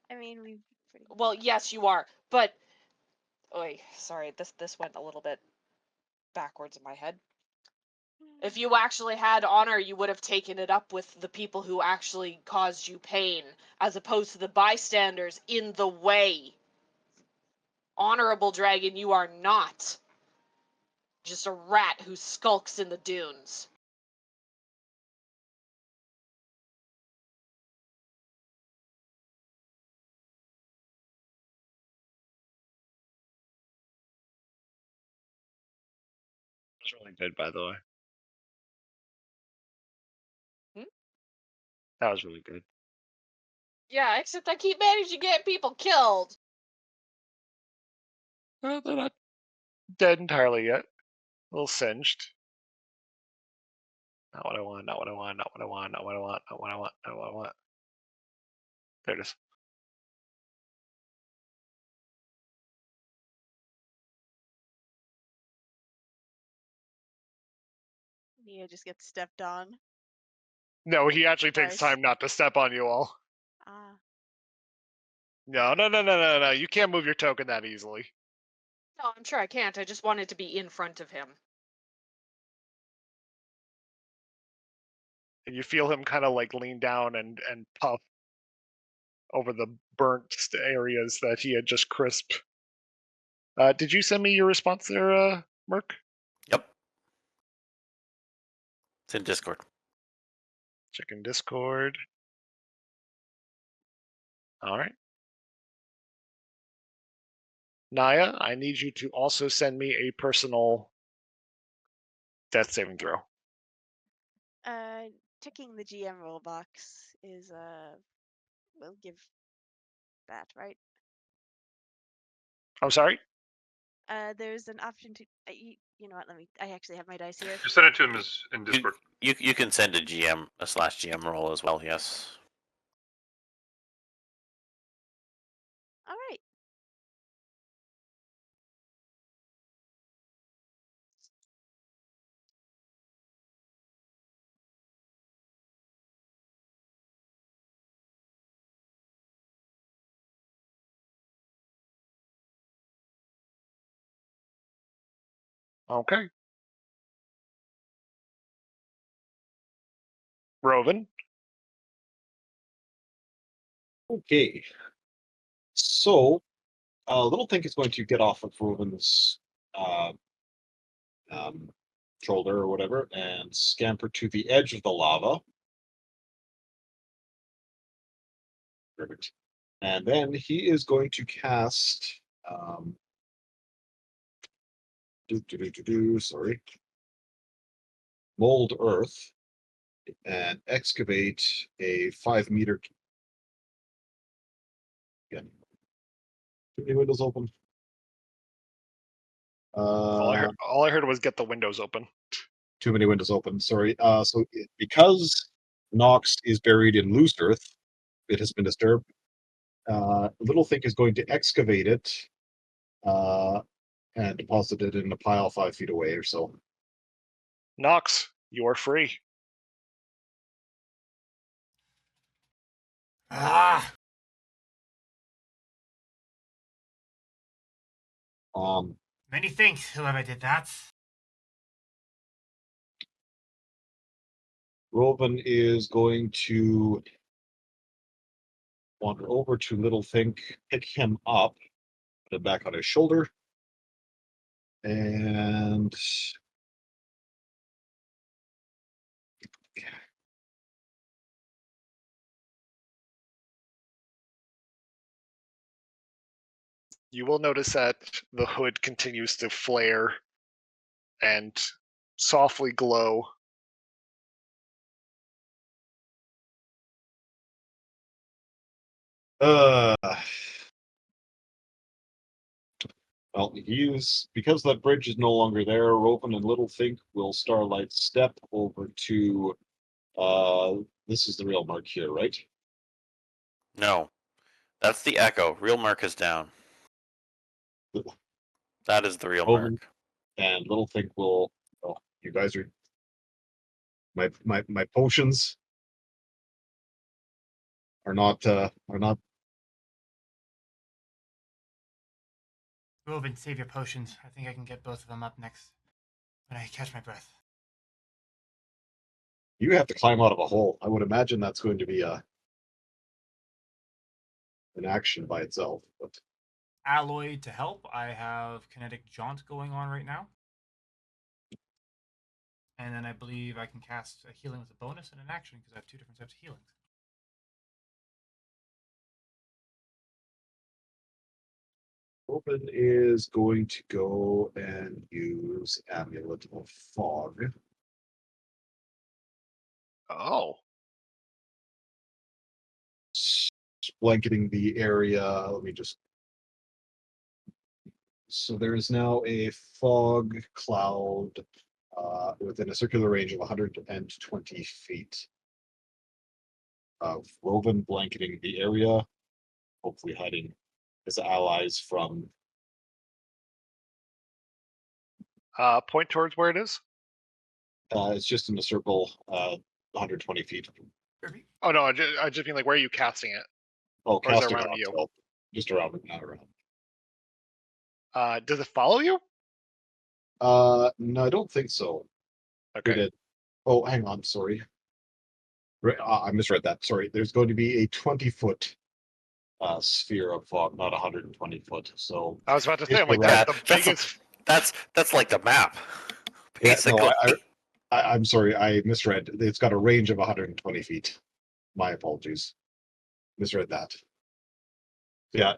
I mean, we pretty. Well, yes, you are, but sorry, this went a little bit backwards in my head. If you actually had honor, you would have taken it up with the people who actually caused you pain, as opposed to the bystanders in the way. Honorable dragon, you are not. Just a rat who skulks in the dunes. That was really good, by the way. That was really good. Yeah, except I keep managing to get people killed. Well, they're not dead entirely yet. A little singed. Not what I want, not what I want, not what I want, not what I want, not what I want, not what I want. There it is. Nia just gets stepped on. No, he actually takes Twice. time not to step on you all. Ah. No. You can't move your token that easily. No, I'm sure I can't. I just wanted to be in front of him. And you feel him kind of like lean down and puff over the burnt areas that he had just crisped. Did you send me your response there, Merc? Yep. It's in Discord. Checking Discord. All right. Naya, I need you to also send me a personal death saving throw. Ticking the GM roll box is will give that, right? I'm sorry? There's an option to you know what, I actually have my dice here. Just send it to him in You, Discord. you can send a /GM roll as well, yes. All right. Okay. Roven. Okay. So, Little Think is going to get off of Roven's shoulder or whatever and scamper to the edge of the lava. Perfect. And then he is going to cast. Sorry. Mold Earth and excavate a 5-meter. Again. Too many windows open. All I heard was get the windows open. Too many windows open. Sorry. So because Nox is buried in loose earth, it has been disturbed. Little Think is going to excavate it and deposit it in a pile 5 feet away or so. Nox, you are free. Ah! Many thanks, whoever did that. Roven is going to wander over to Little Think, pick him up, put it back on his shoulder, and You will notice that the hood continues to flare and softly glow. Well, because that bridge is no longer there. Roven and Littlethink will Starlight step over to. This is the real mark here, right? No, that's the Echo. Real mark is down. That is the real Roven mark. and Littlethink will. Oh, you guys are. My potions are not. Roven, save your potions. I think I can get both of them up next when I catch my breath. You have to climb out of a hole. I would imagine that's going to be an action by itself. But Alloy to help. I have Kinetic Jaunt going on right now. And then I believe I can cast a healing with a bonus and an action because I have 2 different types of healings. Roven is going to go and use Amulet of Fog. Oh. Blanketing the area. Let me just. So there is now a fog cloud within a circular range of 120 feet of Roven blanketing the area, hopefully hiding his allies from. Point towards where it is. It's just in a circle, 120 feet. Kirby? Oh no, I just mean like where are you casting it? Oh, Or is it casting around around you? itself. Just around it, not around. Does it follow you? No, I don't think so. Okay. Did it? Oh, hang on. Sorry. I misread that. Sorry. There's going to be a 20-foot sphere of fog, not 120 foot. So I was about to say, just I'm like, around- that's the biggest. That's like the map. Yeah, Basically. no, I'm sorry. I misread. It's got a range of 120 feet. My apologies. Misread that. Yeah.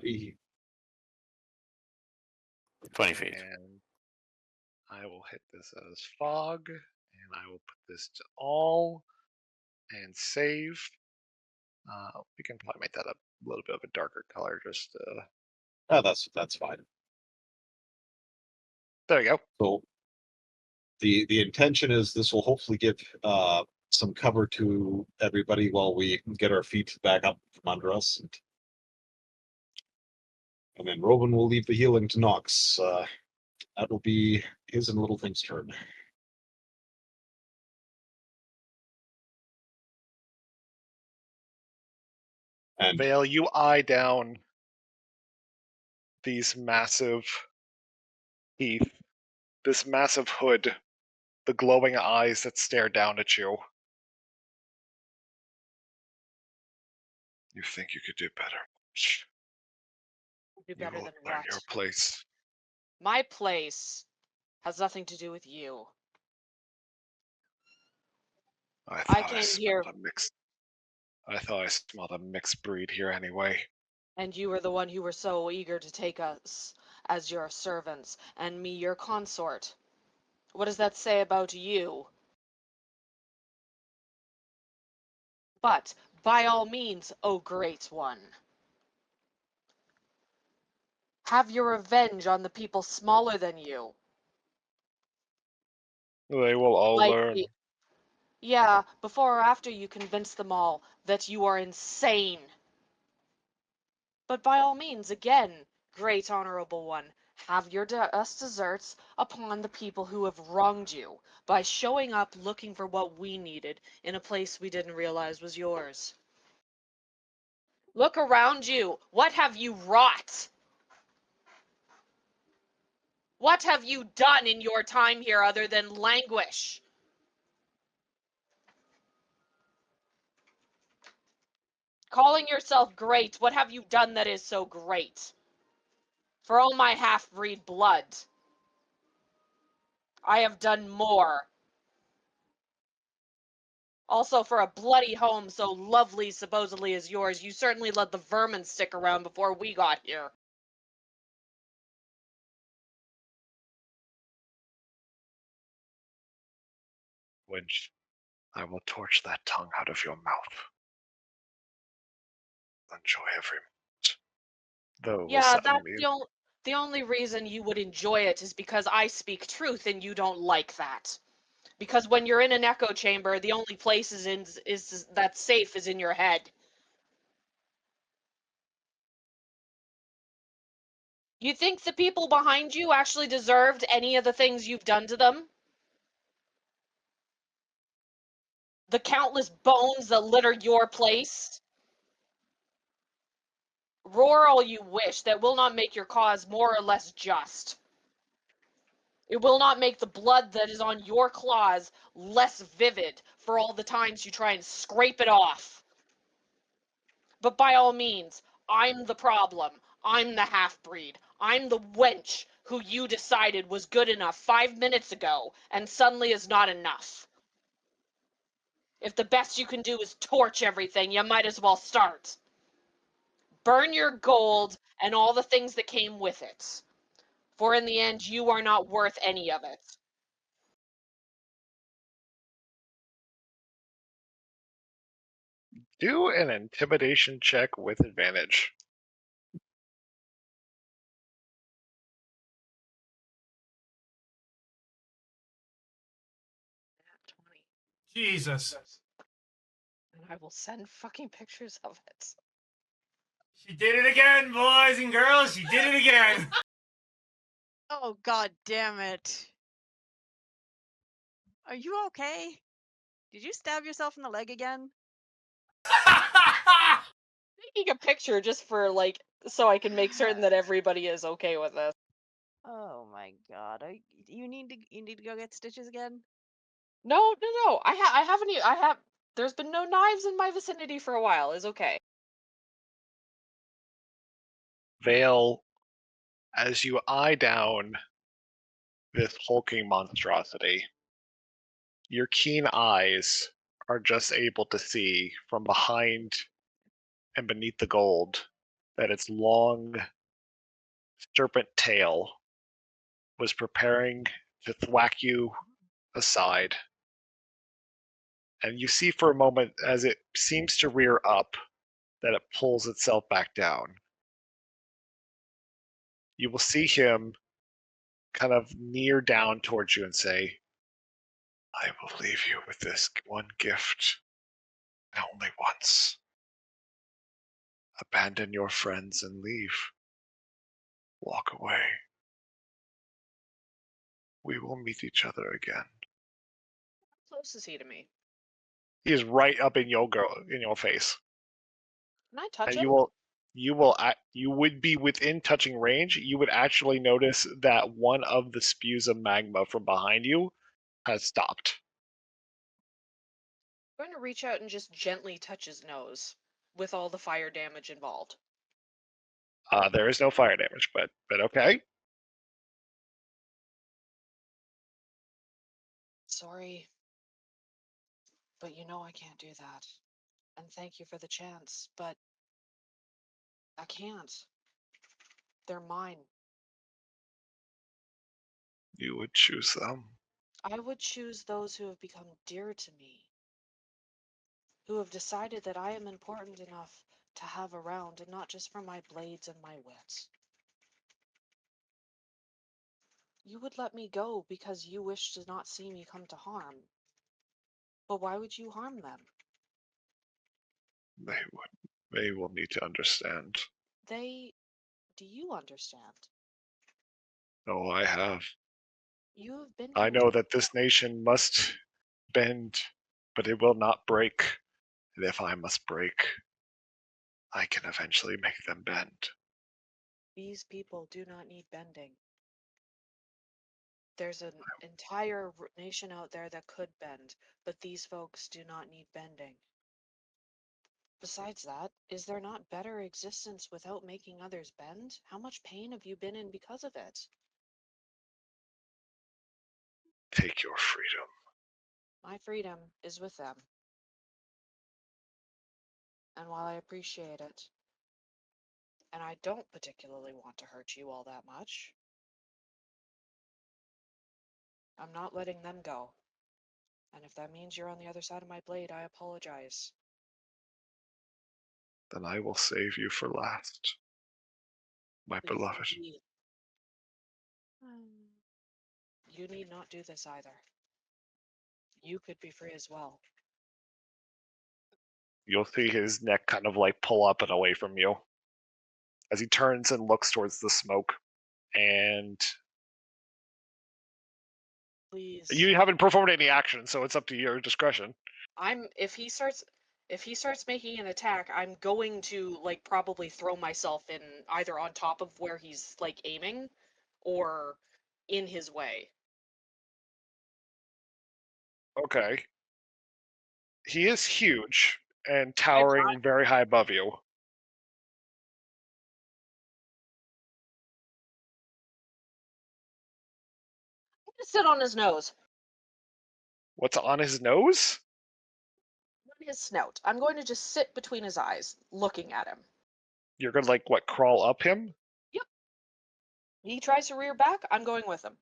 20 feet. And I will hit this as fog, and I will put this to all, and save. We can probably make that a little bit of a darker color. Just That's fine. there you go. So the intention is this will hopefully give some cover to everybody while we get our feet back up from under us. And then Roven will leave the healing to Nox. That will be his and Littlething's turn. And Vale, you eye down these massive teeth, this massive hood, the glowing eyes that stare down at you. You think you could do better? Shh. Do You better will than learn what? your place. My place has nothing to do with you. I I thought came here, I thought I smelled a mixed breed here anyway. and you were the one who were so eager to take us as your servants, and me your consort. What does that say about you? But, by all means, O great one, have your revenge on the people smaller than you. They will all Like learn. Yeah, before or after you convince them all that you are insane. But by all means, again, great honorable one, have your us desserts upon the people who have wronged you by showing up looking for what we needed in a place we didn't realize was yours. Look around you. What have you wrought? What have you done in your time here other than languish? Calling yourself great, what have you done that is so great? For all my half-breed blood, I have done more. Also, for a bloody home so lovely supposedly as yours, you certainly let the vermin stick around before we got here. Winch, I will torch that tongue out of your mouth. Enjoy every moment. Though it will Yeah, sadden that's me. the only reason you would enjoy it is because I speak truth and you don't like that. Because when you're in an echo chamber, the only place is that's safe is in your head. You think the people behind you actually deserved any of the things you've done to them? The countless bones that litter your place? Roar all you wish, that will not make your cause more or less just. It will not make the blood that is on your claws less vivid for all the times you try and scrape it off. But by all means, I'm the problem. I'm the half-breed. I'm the wench who you decided was good enough 5 minutes ago and suddenly is not enough. If the best you can do is torch everything, you might as well start. Burn your gold and all the things that came with it. For in the end, you are not worth any of it. Do an intimidation check with advantage. Nat 20. Jesus. And I will send fucking pictures of it. She did it again, boys and girls. She did it again. Oh, god damn it. Are you okay? Did you stab yourself in the leg again? Taking a picture just for, like, so I can make certain that everybody is okay with this. Oh my god. You need to go get stitches again? No, no, no. I haven't. I have. There's been no knives in my vicinity for a while. Is okay. Vale, as you eye down this hulking monstrosity, your keen eyes are just able to see from behind and beneath the gold that its long serpent tail was preparing to thwack you aside. And you see for a moment as it seems to rear up that it pulls itself back down. You will see him kind of near down towards you and say, I will leave you with this one gift, and only once. Abandon your friends and leave. Walk away. We will meet each other again. How close is he to me? He is right up in your face. Can I touch And him? you would be within touching range. You would actually notice that one of the spews of magma from behind you has stopped. I'm going to reach out and just gently touch his nose, with all the fire damage involved. There is no fire damage, but okay. Sorry, but you know I can't do that. And thank you for the chance, but I can't. They're mine. You would choose them. I would choose those who have become dear to me, who have decided that I am important enough to have around, and not just for my blades and my wit. You would let me go because you wish to not see me come to harm. But why would you harm them? They will need to understand. Do you understand? Oh, I have. You have been I here know that this nation must bend, but it will not break. And if I must break, I can eventually make them bend. These people do not need bending. There's an entire nation out there that could bend, but these folks do not need bending. Besides that, is there not better existence without making others bend? How much pain have you been in because of it? Take your freedom. My freedom is with them. And while I appreciate it, and I don't particularly want to hurt you all that much, I'm not letting them go. And if that means you're on the other side of my blade, I apologize. Then I will save you for last, my Please, beloved. indeed. You need not do this either. You could be free as well. You'll see his neck kind of like pull up and away from you as he turns and looks towards the smoke. And Please. you haven't performed any action, so it's up to your discretion. If he starts making an attack, I'm going to like probably throw myself in either on top of where he's like aiming or in his way. Okay. He is huge and towering very high above you. I'm gonna sit on his nose. What's on his nose? On his snout. I'm going to just sit between his eyes, looking at him. You're gonna like what, crawl up him? Yep. He tries to rear back, I'm going with him.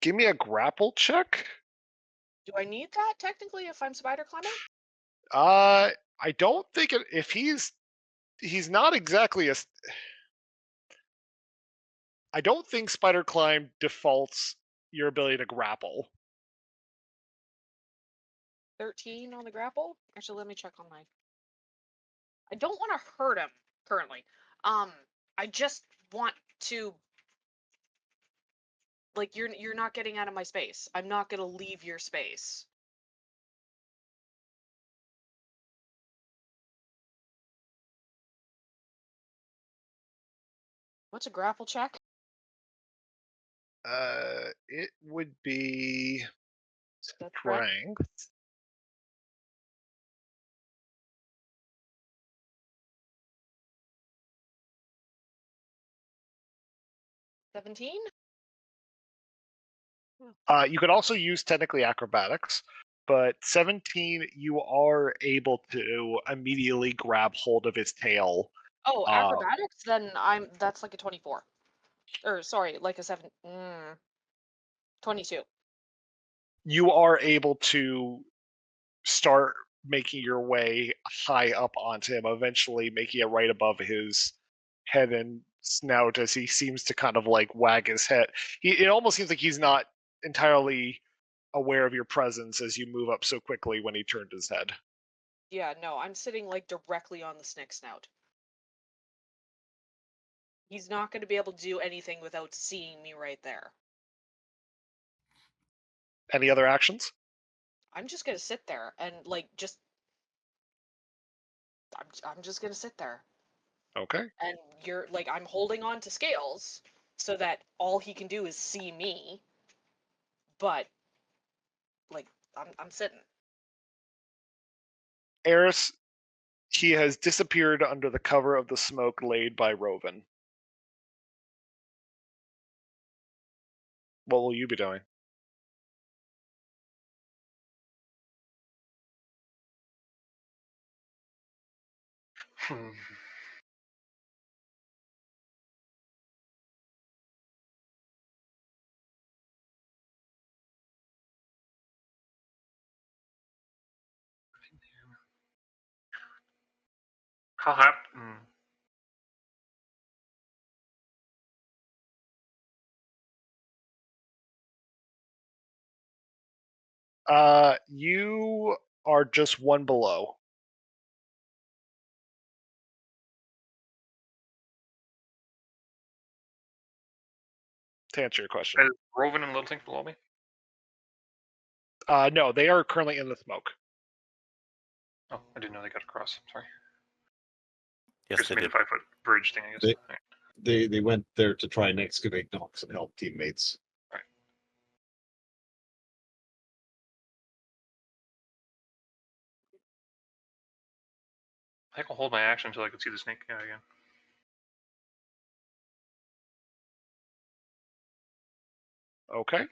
Give me a grapple check. Do I need that technically if I'm spider climbing? I don't think it, if he's not exactly a. I don't think spider climb defaults your ability to grapple. 13 on the grapple? Actually, let me check on my. I don't want to hurt him currently. I just want to. Like you're not getting out of my space. I'm not gonna leave your space. What's a grapple check? It would be That's correct. strength. $17? You could also use technically acrobatics, but 17 you are able to immediately grab hold of his tail. Oh, acrobatics? Then that's like a 24. Or sorry, like a 22. You are able to start making your way high up onto him, eventually making it right above his head and snout as he seems to kind of like wag his head. It almost seems like he's not entirely aware of your presence as you move up so quickly when he turned his head. Yeah, no, I'm sitting like directly on the snick snout. He's not going to be able to do anything without seeing me right there. Any other actions? I'm just going to sit there and like just I'm just going to sit there. Okay. And you're like I'm holding on to Scales so that all he can do is see me. But like I'm sitting. Eris, he has disappeared under the cover of the smoke laid by Roven. What will you be doing? How happen? You are just one below. To answer your question. Is Roven and Littleton below me? No, they are currently in the smoke. Oh, I didn't know they got across. Sorry. Yes, Just they made a did. 5-foot bridge thing, I guess. They went there to try and excavate Nox and help teammates. Right. I think I'll hold my action until I can see the snake guy again. Okay.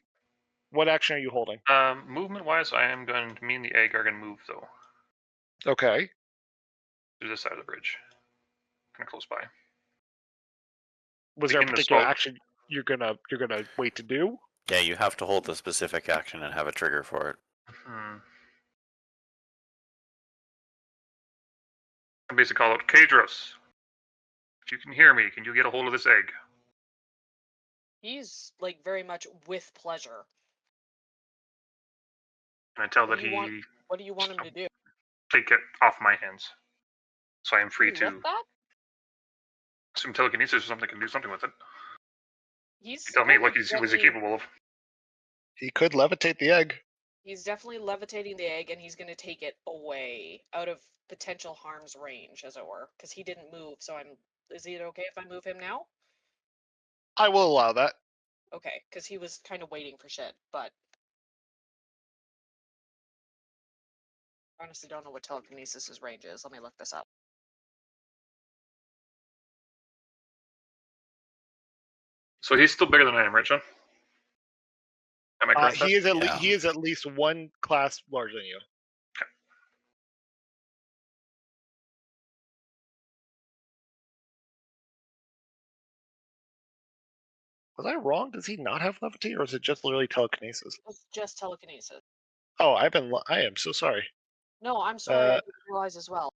What action are you holding? Movement-wise, I am going to. Me and the egg are going to move though. Okay. To this side of the bridge, kind of close by. Was Like there a in the particular smoke. action? you're gonna wait to do? Yeah, you have to hold the specific action and have a trigger for it. I basically call out, Kadros, if you can hear me, can you get a hold of this egg? He's like very much with pleasure. And I tell What that do you want? What do you want him to do? take it off my hands. So I am free Can he to lift that? assume telekinesis or something can do something with it. He's Tell me, kind what of was he gently- capable of? He could levitate the egg. He's definitely levitating the egg, and he's going to take it away, out of potential harm's range, as it were, because he didn't move. So I'm. Is it okay if I move him now? I will allow that. Okay, because he was kind of waiting for shit, but I honestly don't know what telekinesis' range is. Let me look this up. So he's still bigger than I am, right, John? Am I correct? He is Yeah. he is at least one class larger than you. Was I wrong? Does he not have levitate, or is it just literally telekinesis? It's just telekinesis. Oh, I am so sorry. No, I'm sorry. I didn't realize as well.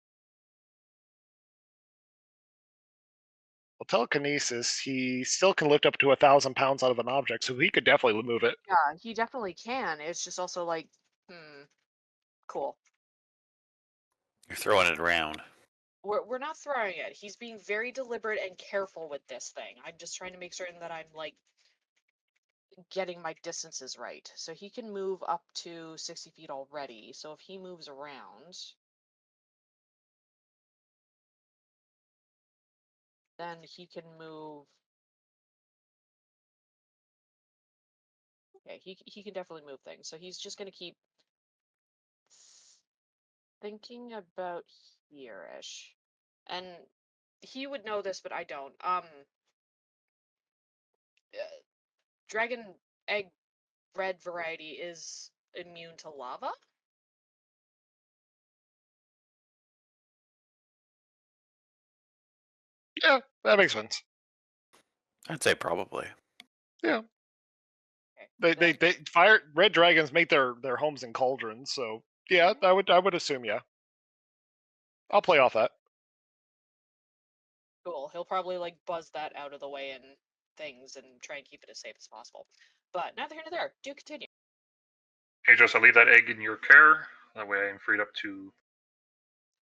Well, telekinesis, he still can lift up to 1,000 pounds out of an object, so he could definitely move it. Yeah, he definitely can. It's just also like, cool. You're throwing it around. We're not throwing it. He's being very deliberate and careful with this thing. I'm just trying to make certain that I'm like getting my distances right. So he can move up to 60 feet already. So if he moves around, then he can move. Okay, he can definitely move things. So he's just gonna keep thinking about here-ish. And he would know this, but I don't. Dragon egg bread variety is immune to lava? Yeah, that makes sense. I'd say probably. Yeah. Okay, They fire red dragons make their homes in cauldrons, so yeah, I would assume yeah. I'll play off that. cool. He'll probably like buzz that out of the way and things and try and keep it as safe as possible. But neither here nor there. Do continue. Kadros, I'll leave that egg in your care. That way I am freed up to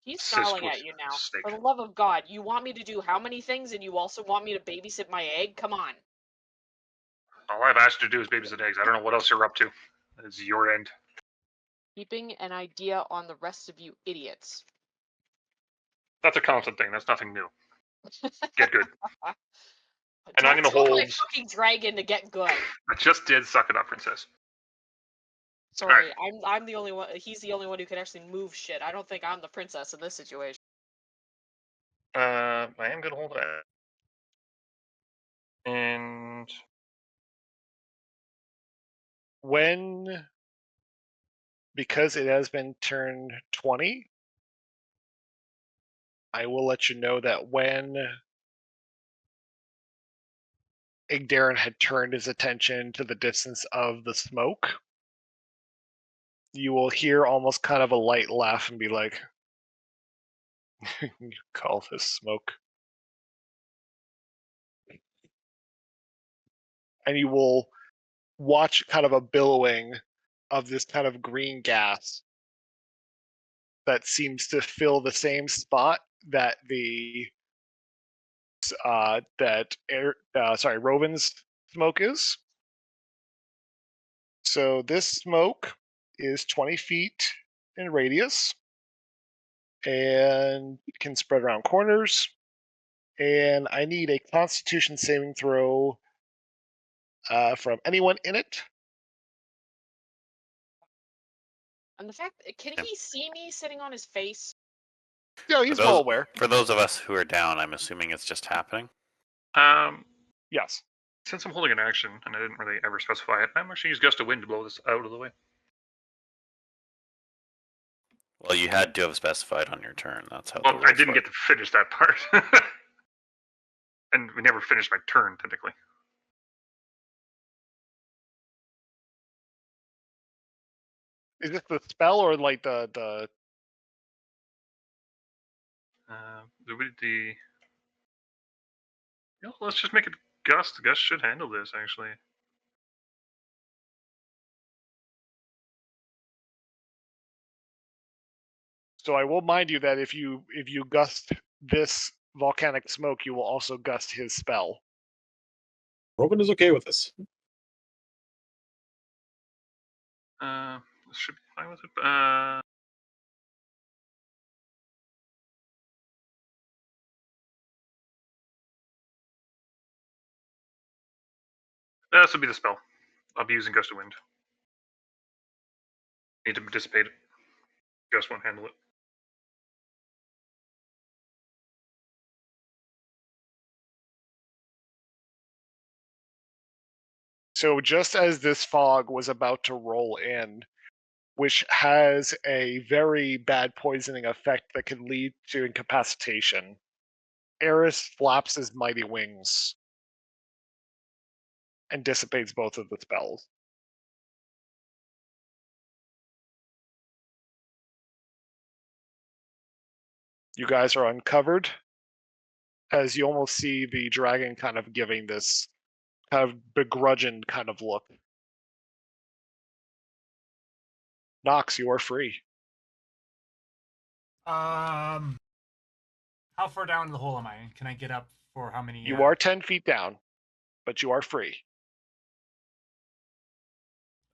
He's assist snarling with at you now. steak. For the love of God, you want me to do how many things and you also want me to babysit my egg? Come on. All I've asked you to do is babysit eggs. I don't know what else you're up to. It's your end. Keeping an idea on the rest of you idiots. That's a constant thing. That's nothing new. Get good. And I'm gonna tell my hold- fucking dragon to get good. I just did suck it up, princess. Sorry, I'm the only one. He's the only one who can actually move shit. I don't think I'm the princess in this situation. I am gonna hold it. And When, because it has been turned 20, I will let you know that when Igdarin had turned his attention to the distance of the smoke, you will hear almost kind of a light laugh and be like, you call this smoke? And you will watch kind of a billowing of this kind of green gas that seems to fill the same spot that Rovin's smoke is. So this smoke is 20 feet in radius and can spread around corners. And I need a Constitution saving throw from anyone in it. And the fact, can he see me sitting on his face? No, he's well aware. For those of us who are down, I'm assuming it's just happening. Yes. Since I'm holding an action and I didn't really ever specify it, I'm actually use gust of wind to blow this out of the way. Well, you had to have specified on your turn. That's how. Well, I didn't get to finish that part. And we never finished my turn, technically. Is this the spell or like the? The let's just make it Gust. Gust should handle this actually. So I will mind you that if you gust this volcanic smoke, you will also gust his spell. Robin is okay with this. This should be fine with it. This will be the spell. I'll be using Gust of Wind. Need to dissipate it. Gust won't handle it. So just as this fog was about to roll in, which has a very bad poisoning effect that can lead to incapacitation, Eris flaps his mighty wings and dissipates both of the spells. You guys are uncovered as you almost see the dragon kind of giving this kind of begrudging kind of look. Nox, you are free. How far down in the hole am I? Can I get up for how many? You are 10 feet down, but you are free.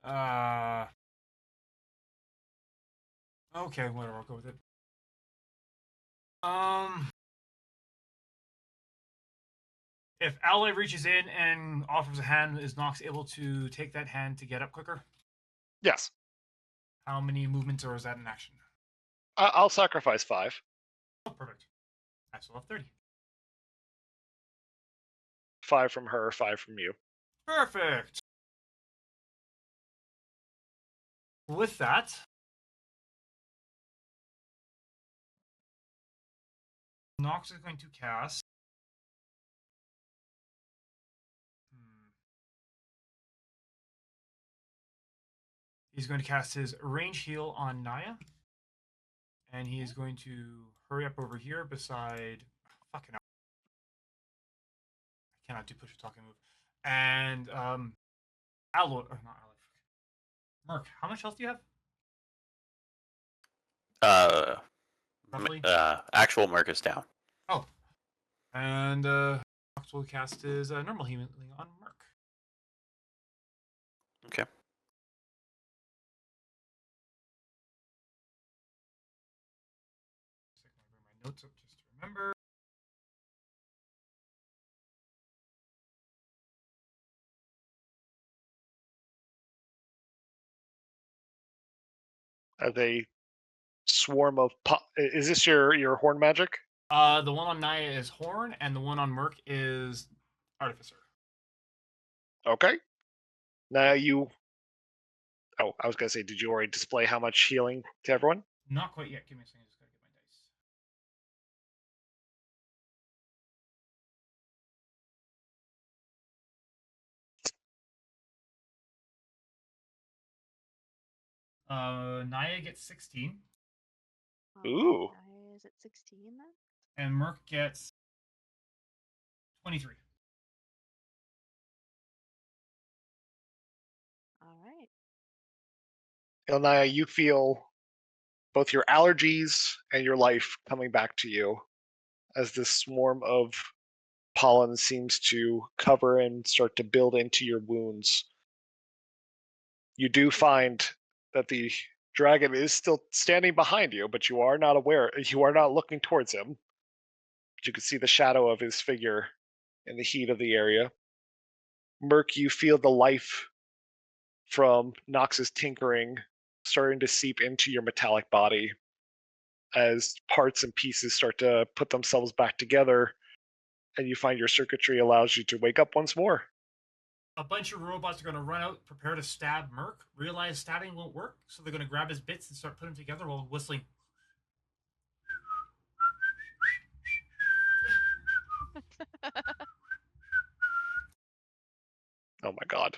Okay, whatever. I'll go with it. If Ally reaches in and offers a hand, is Nox able to take that hand to get up quicker? Yes. How many movements, or is that an action? I'll sacrifice 5. Oh, perfect. I still have 30. 5 from her, 5 from you. Perfect. With that, Nox is going to cast. He's going to cast his range heal on Naya. And he is going to hurry up over here beside. Fucking hell. I cannot do push a talking move. And Alloy, or not Alloy. Merc, how much health do you have? Roughly? Actual Merc is down. Oh. And Nox will cast his normal healing on Merc. Okay. Bring my notes up just to remember. As a swarm of is this your horn magic? The one on Naya is Horn, and the one on Merc is Artificer. Okay. Now you. Oh, I was gonna say, did you already display how much healing to everyone? Not quite yet. Give me a second. I just gotta get my dice. Naya gets 16. Ooh. Naya is at 16 then? And Merc gets 23. All right. Ilnaya, you feel both your allergies and your life coming back to you as this swarm of pollen seems to cover and start to build into your wounds. You do find that the dragon is still standing behind you, but you are not looking towards him. But you can see the shadow of his figure in the heat of the area. Merc, you feel the life from Nox's tinkering starting to seep into your metallic body as parts and pieces start to put themselves back together, and you find your circuitry allows you to wake up once more. A bunch of robots are going to run out, prepare to stab Merc, realize stabbing won't work, so they're going to grab his bits and start putting them together while whistling. Oh my god.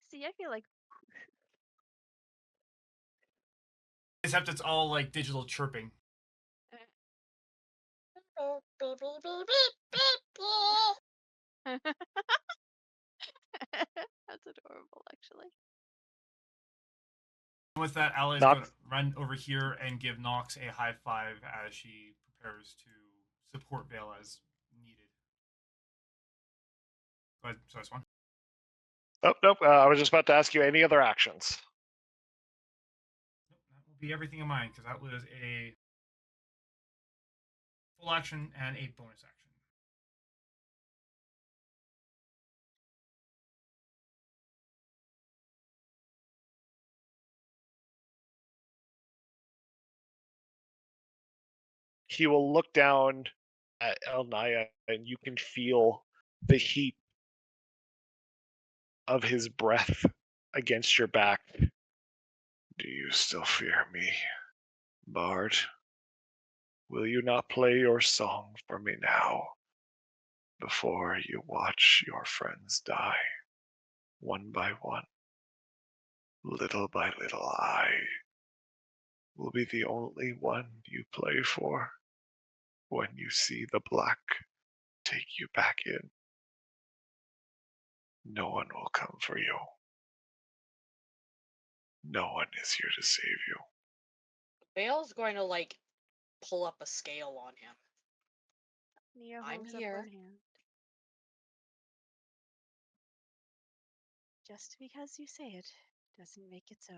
See, I feel like except it's all like digital chirping. That's adorable, actually. With that, Ally is Not- going to run over here and give Nox a high five as she prepares to support Vale as needed. Go ahead, so that's one. Oh, nope. I was just about to ask you any other actions. Nope, that will be everything in mine because that was a full action and a bonus action. He will look down at Elnaya, and you can feel the heat of his breath against your back. Do you still fear me, Bard? Will you not play your song for me now, before you watch your friends die, one by one? Little by little, I will be the only one you play for when you see the black take you back in. No one will come for you. No one is here to save you. Vale's going to like pull up a scale on him. Nia I'm holds up here. one hand. Just because you say it doesn't make it so.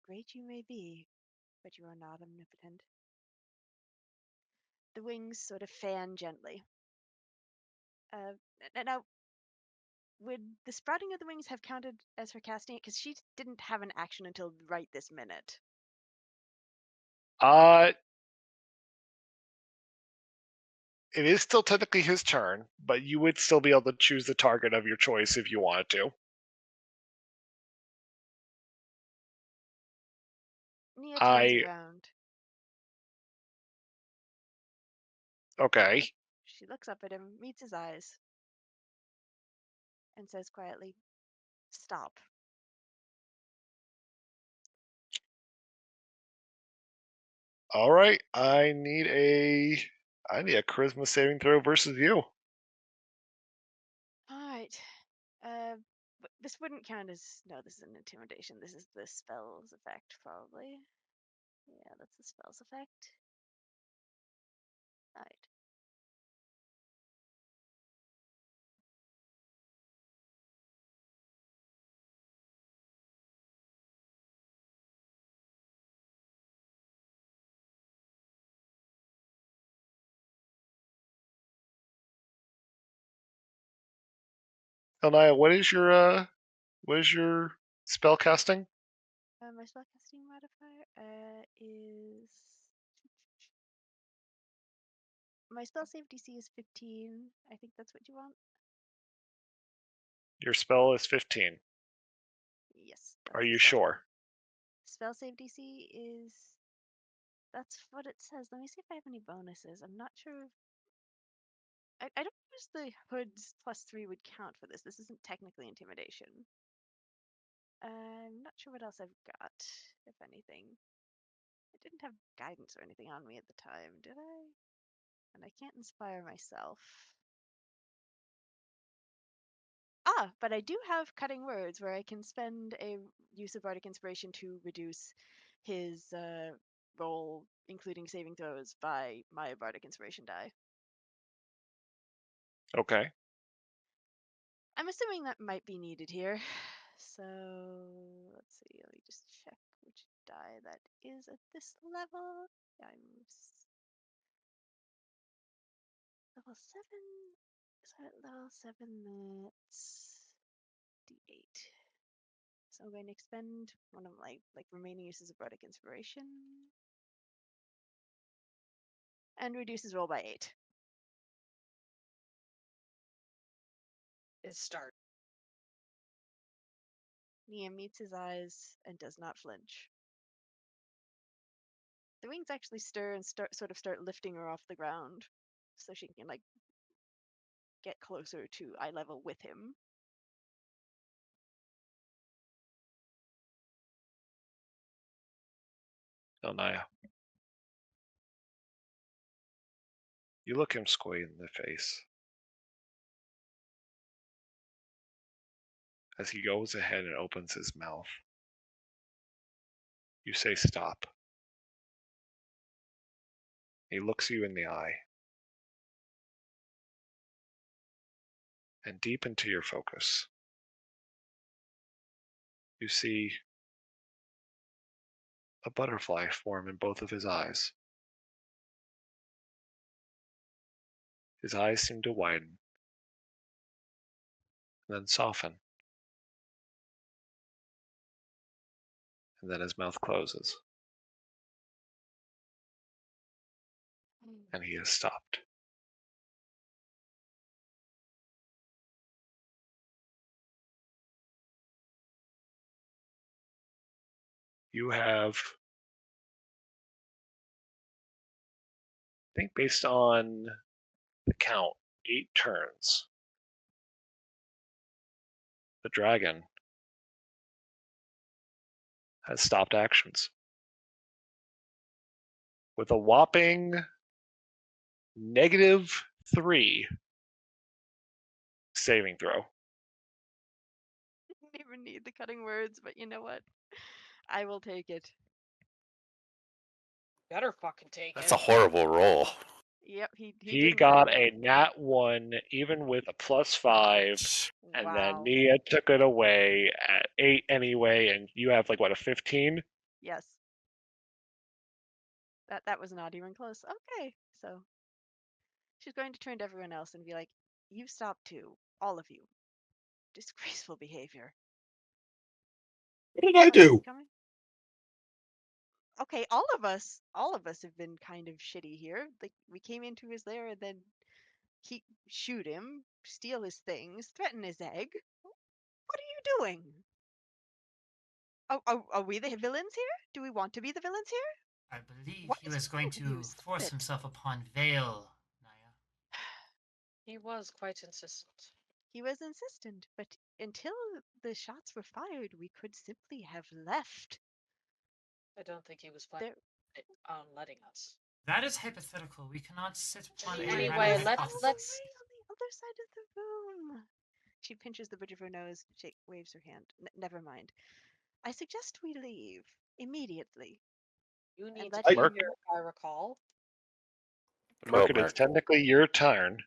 Great you may be, but you are not omnipotent. The wings sort of fan gently. Now, would the sprouting of the wings have counted as her casting it? Because she didn't have an action until right this minute. It is still technically his turn, but you would still be able to choose the target of your choice if you wanted to. Nia turns around. Okay. She looks up at him, meets his eyes, and says quietly, "Stop." All right. I need a charisma saving throw versus you. All right. This wouldn't count as... No, this is an intimidation. This is the spell's effect, probably. Yeah, that's the spell's effect. All right. Elnaya, what is your spell casting? My spellcasting modifier is... My spell save DC is 15. I think that's what you want. Your spell is 15. Yes. Are that's you the spell. sure? Spell save DC is... That's what it says. Let me see if I have any bonuses. I'm not sure. I don't know if the hoods +3 would count for this. This isn't technically intimidation. I'm not sure what else I've got, if anything. I didn't have guidance or anything on me at the time, did I? And I can't inspire myself. Ah, but I do have cutting words where I can spend a use of bardic inspiration to reduce his roll, including saving throws, by my bardic inspiration die. Okay. I'm assuming that might be needed here. So let's see. Let me just check which die that is at this level. I'm level 7. So at level 7, that's D8. So I'm going to expend one of my remaining uses of bardic inspiration and reduce his roll by 8. It starts. Nia meets his eyes and does not flinch. The wings actually stir and start lifting her off the ground, so she can get closer to eye level with him. No, Naya. You look him square in the face as he goes ahead and opens his mouth. You say stop. He looks you in the eye. And deep into your focus, you see a butterfly form in both of his eyes. His eyes seem to widen, and then soften, and then his mouth closes, and he has stopped. You have, I think based on the count, 8 turns. The dragon has stopped actions with a whopping -3 saving throw. Didn't even need the cutting words, but you know what? I will take it. Better fucking take That's it. a horrible roll. Yep, he He didn't got roll. a nat 1, even with a +5, and then Wow. Nia took it away at 8 anyway, and you have like what, a 15? Yes. That was not even close. Okay, so she's going to turn to everyone else and be like, "You stop too, all of you. Disgraceful behavior." What did I Someone else do? is coming. Okay, all of us have been kind of shitty here. Like we came into his lair and then shoot him, steal his things, threaten his egg. What are you doing? Are we the villains here? Do we want to be the villains here? I believe What he is was going wrong with you? to Stop force it. himself upon Vale, Naya. He was quite insistent. He was insistent, but until the shots were fired, we could simply have left. I don't think he was planning on letting us. That is hypothetical. We cannot sit upon a Anyway, random let's hypothesis. On the other side of the room. She pinches the bridge of her nose, waves her hand. Never mind. I suggest we leave immediately. You need let to be him- here, if I recall. Go, Mark, it is Mark. technically your turn.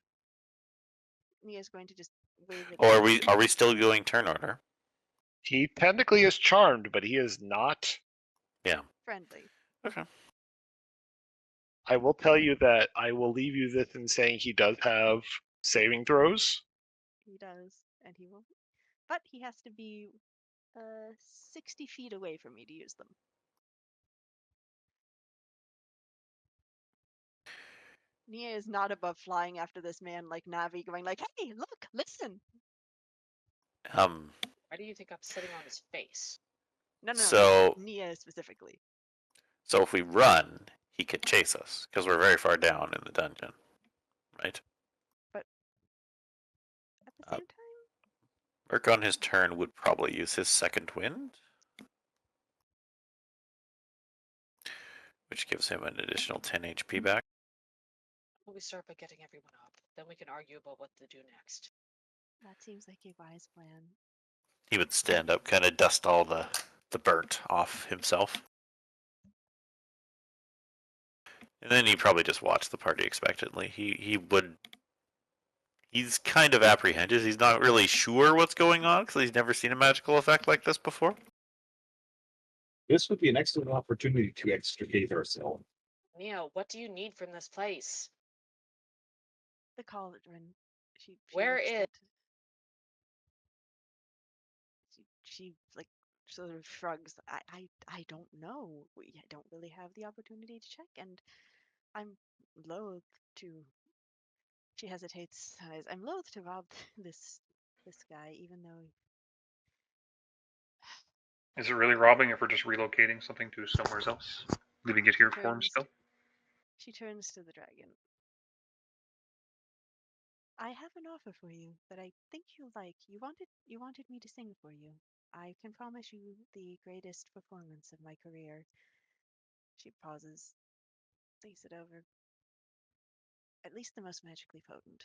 Nia's going to just wave it. Or are we still doing turn order? He technically is charmed, but he is not. Friendly. Okay. I will tell you that I will leave you this in saying he does have saving throws. He does, and he will. But he has to be 60 feet away from me to use them. Nia is not above flying after this man like Navi, going like, "Hey, look, listen." Why do you think I'm sitting on his face? No, So- Nia specifically. So if we run, he could chase us because we're very far down in the dungeon, right? At the same time, Merc on his turn would probably use his second wind, which gives him an additional 10 HP back. Well, we start by getting everyone up. Then we can argue about what to do next. that seems like a wise plan. He would stand up, kind of dust all the burnt off himself. And then he'd probably just watch the party expectantly. He's kind of apprehensive. He's not really sure what's going on because he's never seen a magical effect like this before. This would be an excellent opportunity to extricate ourselves. Nia, what do you need from this place? The cauldron. She Where looks is- at- She like sort of shrugs. I don't know. We don't really have the opportunity to check, and I'm loath to. She hesitates. Sighs. I'm loath to rob this guy, even though Is it really robbing if we're just relocating something to somewhere else? Leaving it here for him Turns- still? she turns to the dragon. I have an offer for you that I think you'll like. You wanted me to sing for you. I can promise you the greatest performance of my career. She pauses, thinks it over. At least the most magically potent.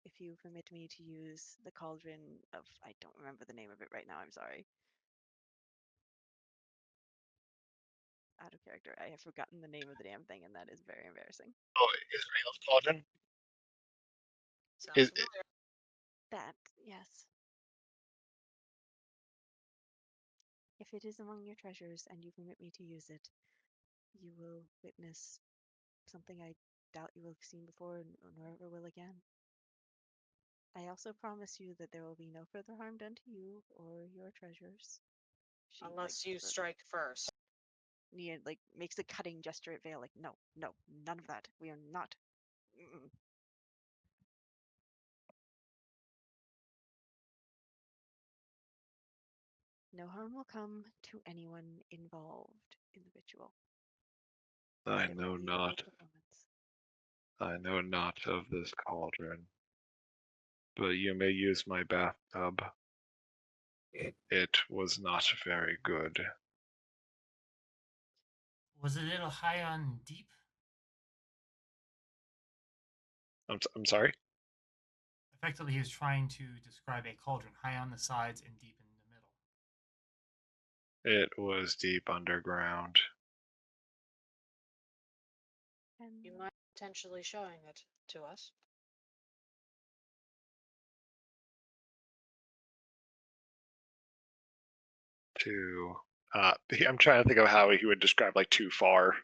If you permit me to use the cauldron of... I don't remember the name of it right now, I'm sorry. Out of character. I have forgotten the name of the damn thing, and that is very embarrassing. Oh, Israel's cauldron. Sounds Is familiar. That, yes. If it is among your treasures and you permit me to use it, you will witness something I doubt you will have seen before nor ever will again. I also promise you that there will be no further harm done to you or your treasures. She, Unless you strike first. Nia makes a cutting gesture at Vale, no, none of that. We are not. Mm-mm. No harm will come to anyone involved in the ritual. I There know will be a not. couple moments. I know not of this cauldron, but you may use my bathtub. It was not very good. Was it a little high on deep? I'm sorry? Effectively, he was trying to describe a cauldron, high on the sides and deep in the middle. It was deep underground. And You mind potentially showing it to us? I'm trying to think of how he would describe too far.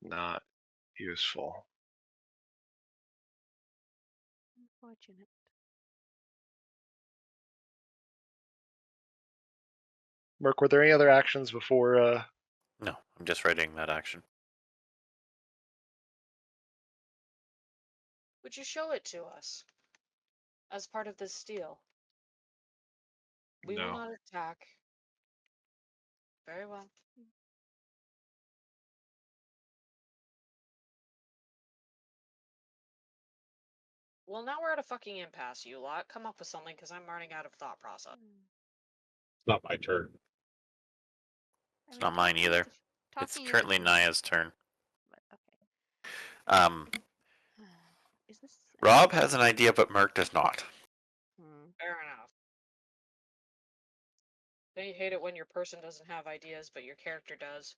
Not useful. unfortunate. Merc, were there any other actions before? No, I'm just writing that action. Would you show it to us as part of this deal? We will No. not attack. Very well. Well, now we're at a fucking impasse, you lot. Come up with something, because I'm running out of thought process. It's not my turn. It's not mine either. It's currently Naya's turn. Okay. Is this Rob has an idea, but Merc does not. Fair enough. Don't you hate it when your person doesn't have ideas, but your character does?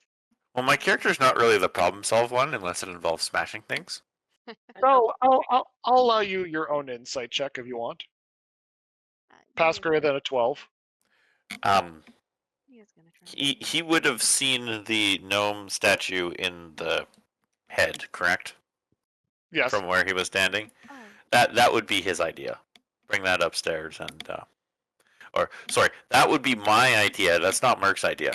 Well, my character's not really the problem solve one unless it involves smashing things. No, I'll allow you your own insight check if you want. Pass greater than a 12. He would have seen the gnome statue in the head, correct? Yes. From where he was standing. Oh. That would be his idea. Bring that upstairs and or sorry, that would be my idea. That's not Merc's idea.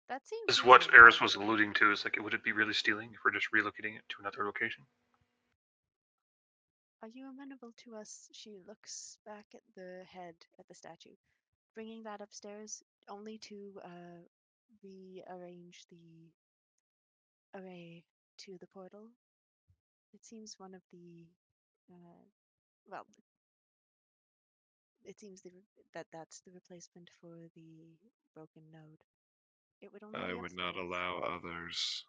That seems. This is what Eris was alluding to. Is would it be really stealing if we're just relocating it to another location? Are you amenable to us? She looks back at the head at the statue, bringing that upstairs only to rearrange the array to the portal. It seems one of the well, it seems that's the replacement for the broken node. It would only. I would not allow others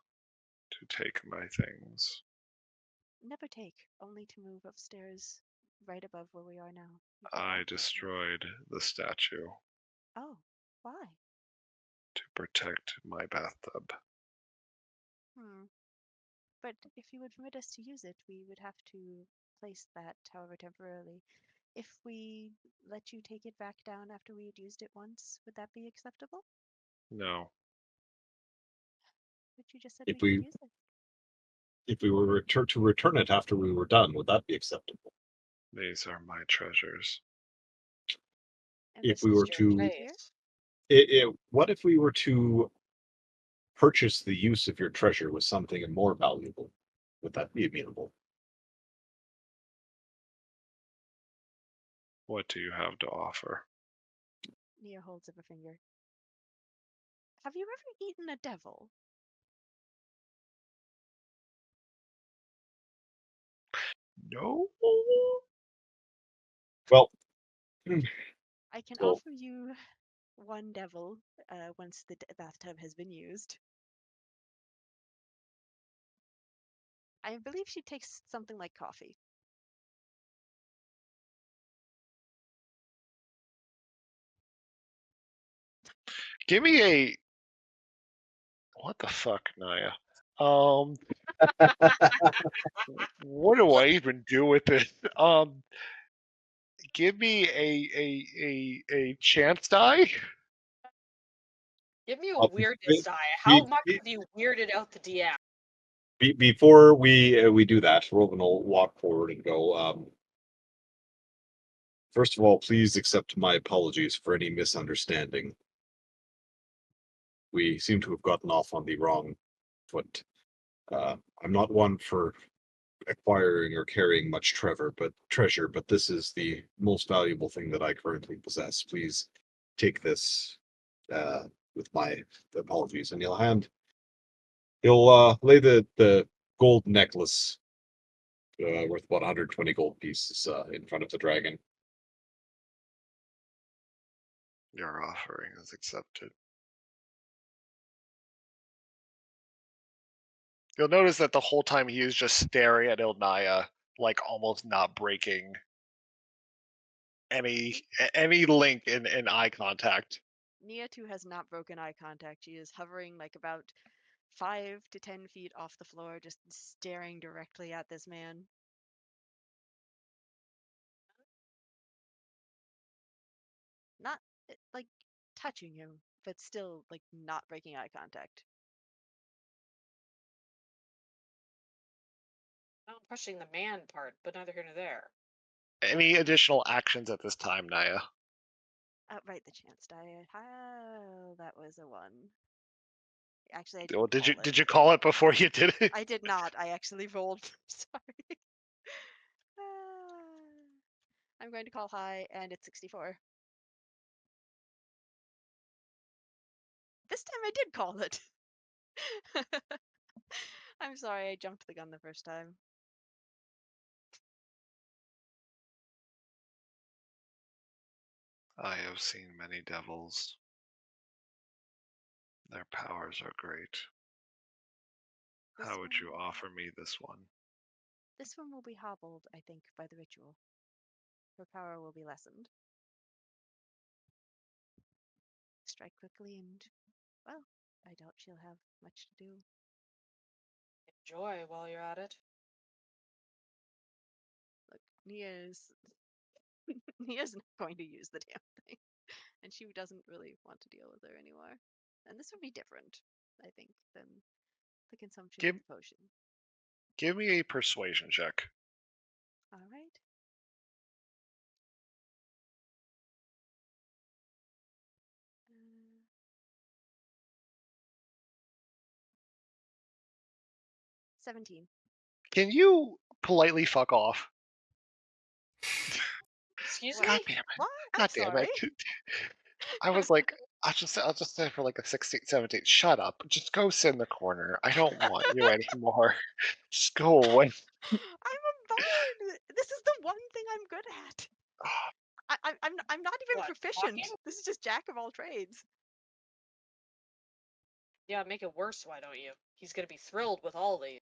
to take my things. Never take, only to move upstairs right above where we are now. I destroyed the statue. Oh, why? To protect my bathtub. But if you would permit us to use it, we would have to place that, however temporarily. If we let you take it back down after we had used it once, would that be acceptable? No. But you just said If we could use it. If we were to return it after we were done, would that be acceptable? These are my treasures. And If we were to, what if we were to purchase the use of your treasure with something more valuable? Would that be amenable? What do you have to offer? Nia holds up a finger. Have you ever eaten a devil? No. Well, I can So- offer you one devil once the bathtub has been used. I believe she takes something like coffee. Give me a. What the fuck, Naya? What do I even do with this? Give me a chance die. Give me a Uh, weirdness die. How be- much be- have you weirded out the DM? Before we do that, Rovan will walk forward and go. First of all, please accept my apologies for any misunderstanding. We seem to have gotten off on the wrong foot. I'm not one for acquiring or carrying much treasure, but this is the most valuable thing that I currently possess. Please take this with my apologies, and he'll lay the gold necklace worth about 120 gold pieces in front of the dragon. Your offering is accepted. You'll notice that the whole time he is just staring at Ilnaya, like almost not breaking any link in eye contact. Nia too has not broken eye contact. She is hovering like about 5 to 10 feet off the floor, just staring directly at this man. Not like touching him, but still like not breaking eye contact. Not pushing the man part, but neither here nor there. Any additional actions at this time, Naya? Outright the chance die. That was a 1. Actually, I Well, didn't call it. did you call it before you did it? I did not. I actually rolled. Sorry. I'm going to call high, and it's 64. This time I did call it. I'm sorry, I jumped the gun the first time. I have seen many devils. Their powers are great. This How would you one- offer me this one? This one will be hobbled, I think, by the ritual. Her power will be lessened. Strike quickly and, well, I doubt she'll have much to do. Enjoy while you're at it. Look, Nia's Nia's not going to use the damn thing. And she doesn't really want to deal with her anymore. And this would be different, I think, than the consumption Give- of the potion. Give me a persuasion check. All right. Uh, 17. Can you politely fuck off? Excuse What? God me? damn it. What? I'm God damn sorry. it. I was like, I'll just say for like a 16, 17. Shut up. Just go sit in the corner. I don't want you anymore. Just go away. I'm a bard. This is the one thing I'm good at. I'm not even What, proficient. talking? This is just jack of all trades. Yeah, make it worse, why don't you? He's gonna be thrilled with all these.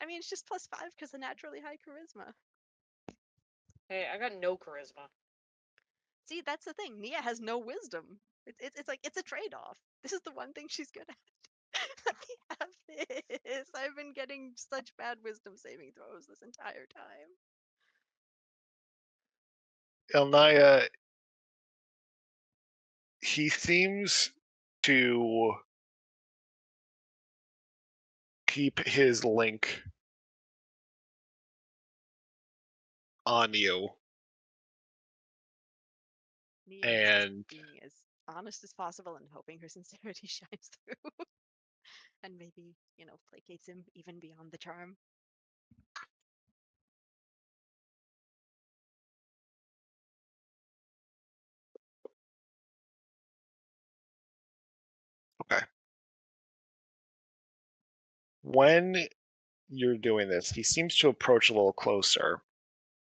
I mean, it's just +5 because of naturally high charisma. Hey, I got no charisma. See, that's the thing. Nia has no wisdom. It's like it's a trade-off. This is the one thing she's good at. Let me have this. I've been getting such bad wisdom saving throws this entire time. Elnaya, he seems to keep his link on you. Nia is And being as honest as possible and hoping her sincerity shines through. And maybe, placates him even beyond the charm. when you're doing this, he seems to approach a little closer.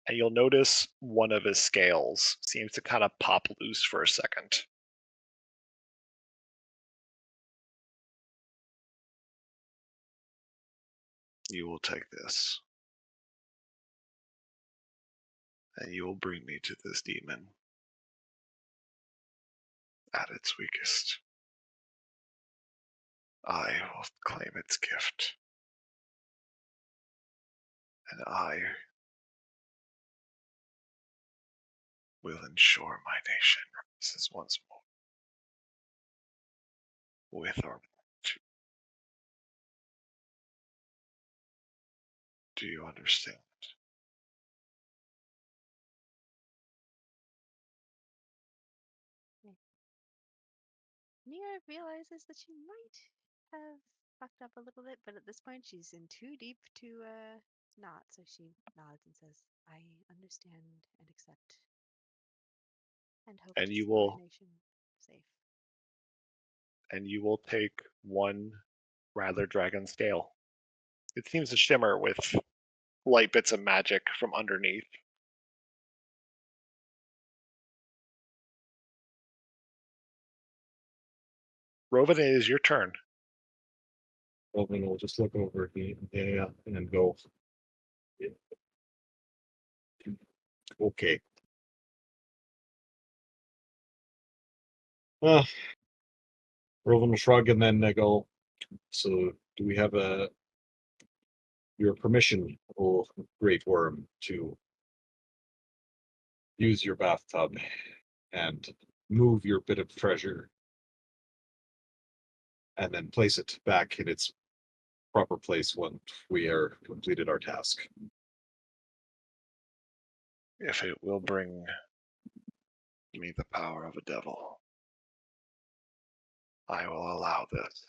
and you'll notice one of his scales seems to kind of pop loose for a second. You will take this, and you will bring me to this demon at its weakest. I will claim its gift, and I will ensure my nation rises once more, with or without you. Do you understand? Nia realizes that she might have fucked up a little bit, but at this point she's in too deep to not. So she nods and says, "I understand and accept, and hope And to you see my will nation safe." take one Rattler Dragon scale. It seems to shimmer with light bits of magic from underneath. Rovan, it is your turn. Rovan will just look over and go. Yeah. Okay. Rovan will shrug and then go. So, do we have your permission, oh great worm, to use your bathtub and move your bit of treasure and then place it back in its proper place once we are completed our task? If it will bring me the power of a devil, I will allow this.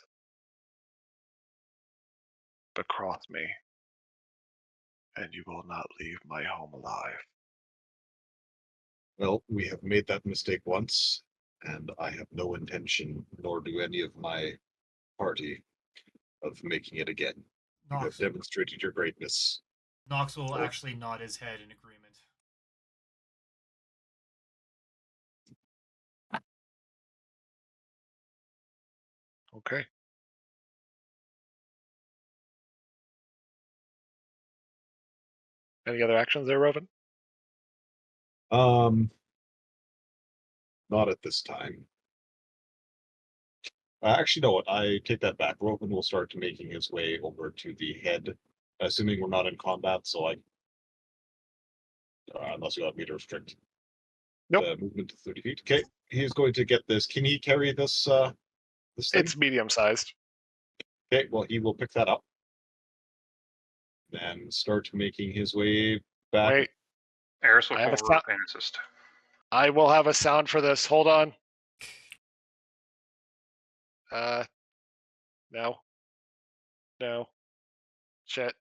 But cross me, and you will not leave my home alive. Well, we have made that mistake once, and I have no intention, nor do any of my party, of making it again. You have Nox, demonstrated your greatness. Nox will Oh. actually nod his head in agreement. Okay. Any other actions there, Rovan? Not at this time. Actually, no, I take that back. Rovan will start making his way over to the head, assuming we're not in combat, so unless you want me to restrict Nope. the movement to 30 feet. Okay, he's going to get this. Can he carry this, this thing? It's medium-sized. Okay, well, he will pick that up and start making his way back. Wait, Eris will I have come a over sound. and assist. I will have a sound for this. Hold on. No. No. Shit.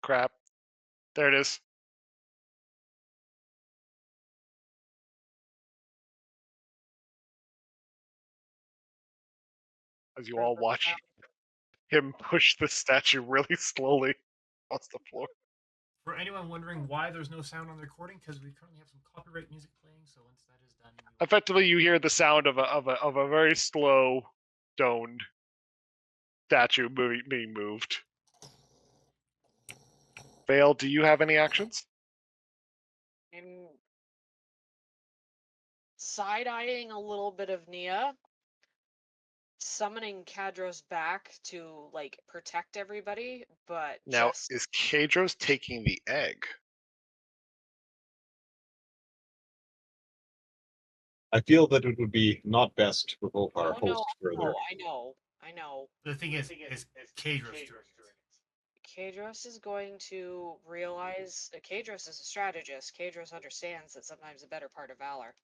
Crap. There it is. As you all watch him push the statue really slowly across the floor. For anyone wondering why there's no sound on the recording, because we currently have some copyright music playing. So once that is done, Effectively, you hear the sound of a very slow, stoned statue being moved. Vale, do you have any actions? I'm side-eyeing a little bit of Nia, summoning Kadros back to like protect everybody, but Now, just is Kadros taking the egg? I feel that it would be not best to provoke our host further. I know. the thing is Kadros doing it. Kadros is going to realize Kadros is a strategist. Kadros understands that sometimes the better part of valor.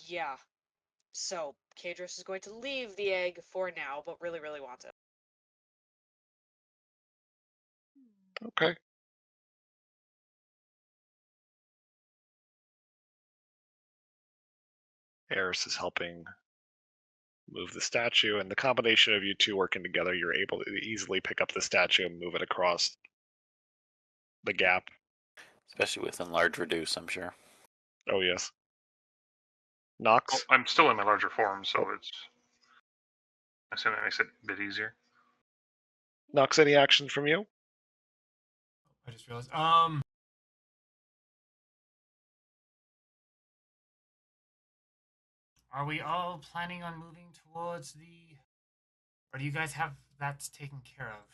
Yeah. So Kadros is going to leave the egg for now, but really, really wants it. Okay. Eris is helping move the statue, and the combination of you two working together, you're able to easily pick up the statue and move it across. the gap. Especially with enlarge reduce, I'm sure. Oh yes. Oh, Nox. I'm still in my larger form, so it's. I assume that makes it a bit easier. Nox, any action from you? I just realized. Are we all planning on moving towards the, or do you guys have that taken care of?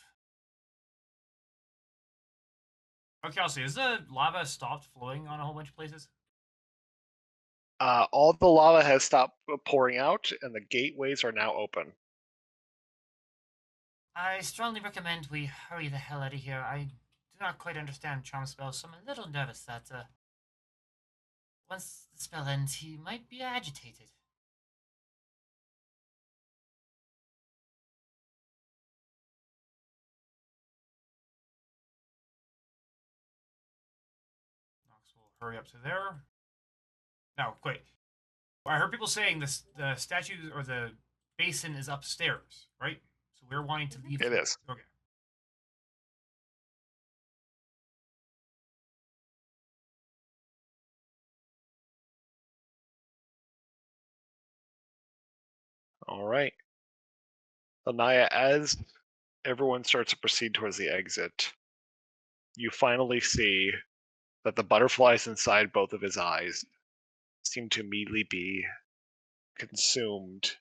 Okay, I'll see. Is the lava stopped flowing on a whole bunch of places? All the lava has stopped pouring out, and the gateways are now open. I strongly recommend we hurry the hell out of here. I do not quite understand charm spells, so I'm a little nervous that once the spell ends, he might be agitated. Nox will hurry up to there. No, wait. I heard people saying this: the statue or the basin is upstairs, right? So we're wanting to leave. It is. Okay. All right. Anaya, as everyone starts to proceed towards the exit, you finally see that the butterflies inside both of his eyes seem to immediately be consumed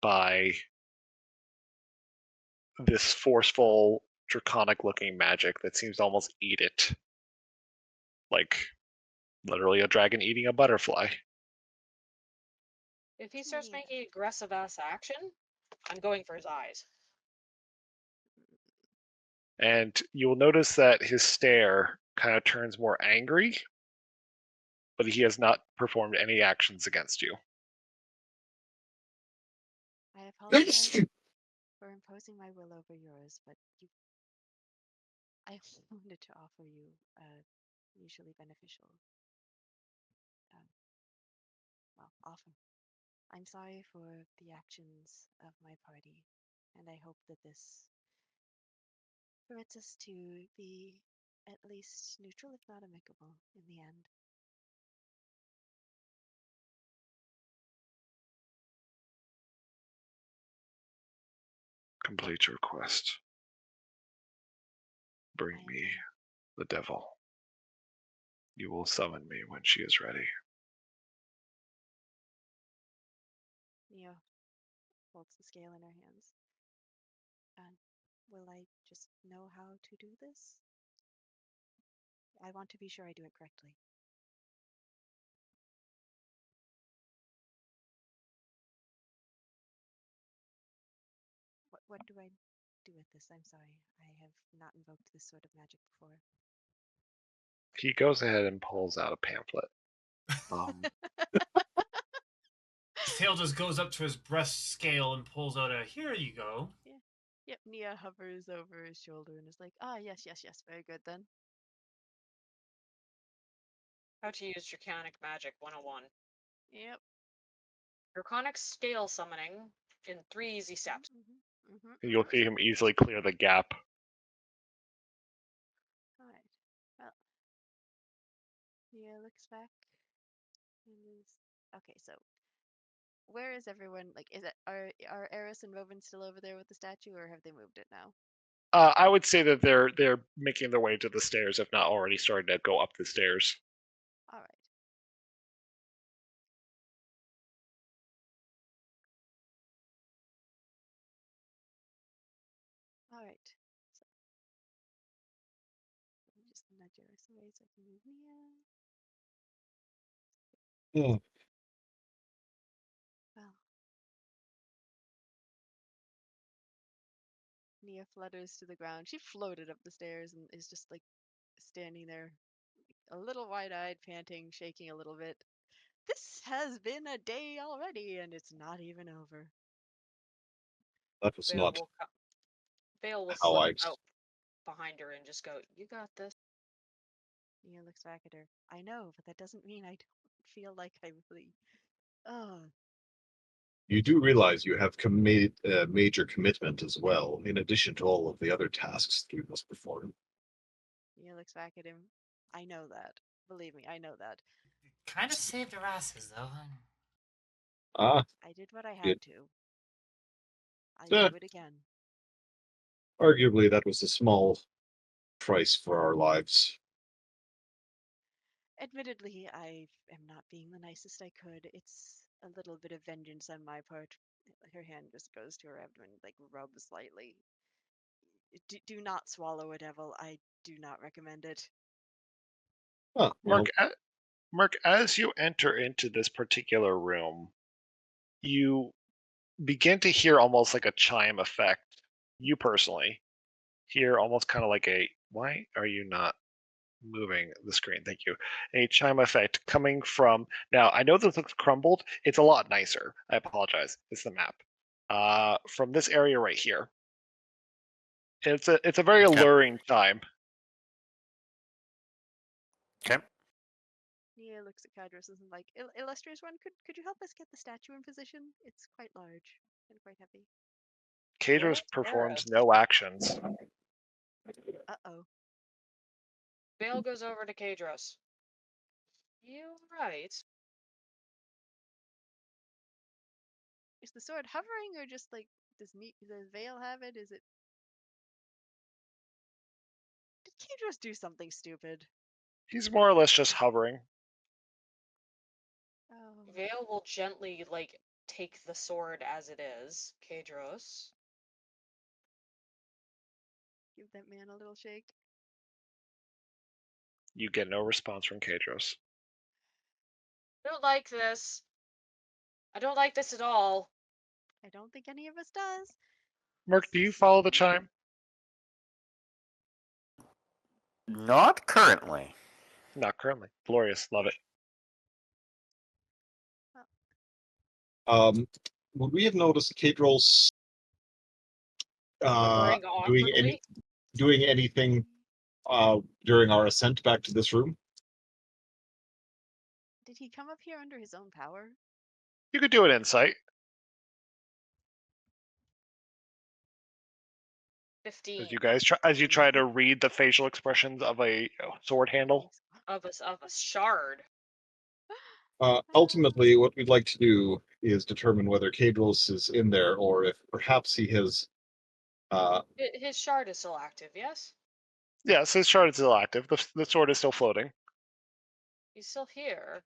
by this forceful, draconic looking magic that seems to almost eat it. Like literally a dragon eating a butterfly. If he starts Neat. making aggressive ass action, I'm going for his eyes. And you will notice that his stare kind of turns more angry, but he has not performed any actions against you. I apologize for imposing my will over yours, but I wanted to offer you a mutually beneficial, offer. I'm sorry for the actions of my party, and I hope that this permits us to be at least neutral, if not amicable, in the end. Complete your quest. Bring I me intend. the devil. You will summon me when she is ready. Neo holds the scale in her hands. Will I just know how to do this? I want to be sure I do it correctly. What do I do with this? I'm sorry. I have not invoked this sort of magic before. He goes ahead and pulls out a pamphlet. His tail just goes up to his breast scale and pulls out a, here you go. Yeah. Yep, Nia hovers over his shoulder and is like, ah, yes, very good then. How to use Draconic Magic 101. Yep. Draconic scale summoning in 3 easy steps. You'll see him easily clear the gap. Alright. Well, Nia looks back and is okay. So, where is everyone? Like, is it are Eris and Rovan still over there with the statue, or have they moved it now? I would say that they're making their way to the stairs, if not already started to go up the stairs. All right. All right. So, let me just nudge Eris away so I can move Nia. Yeah. Well, Nia flutters to the ground. She floated up the stairs and is just like standing there, a little wide-eyed, panting, shaking a little bit. This has been a day already, and it's not even over. That was not Vale will how slip I. out behind her and just go, you got this. Nia looks back at her. I know, but that doesn't mean I don't feel like I really. Oh. You do realize you have made a major commitment as well, in addition to all of the other tasks that you must perform. Nia looks back at him. I know that. Believe me, I know that. Kind of saved our asses, though. Ah, I did what I Good. had to. I Eh. do it again. Arguably, that was a small price for our lives. Admittedly, I am not being the nicest I could. It's a little bit of vengeance on my part. Her hand just goes to her abdomen, like rubs slightly. Do not swallow a devil. I do not recommend it. Ah, well, Mark, as you enter into this particular room, you begin to hear almost like a chime effect. You personally hear almost kind of like a, why are you not moving the screen? Thank you. A chime effect coming from, now I know this looks crumbled. It's a lot nicer. I apologize. It's the map. From this area right here. It's a very Okay. alluring chime. Okay. Nia looks at Cadros and is like, Illustrious one, could you help us get the statue in position? It's quite large and quite heavy. Kadros performs no actions. Uh-oh. Vale goes over to Kadros. You right. Is the sword hovering or just like, does Vale have it? Is it... Did Cadros do something stupid? He's more or less just hovering. Oh. Vale will gently, like, take the sword as it is. Kadros. Give that man a little shake. You get no response from Kadros. I don't like this. I don't like this at all. I don't think any of us does. Mark, do you follow the chime? Not currently. Not currently. Glorious. Love it. Would we have noticed Kadrol's Hovering doing anything during our ascent back to this room? Did he come up here under his own power? You could do an insight. 15 As you try to read the facial expressions of a sword handle. of a shard. Ultimately, what we'd like to do is determine whether Kadros is in there, or if perhaps he has. His shard is still active, yes? Yes, his shard is still active. The sword is still floating. He's still here.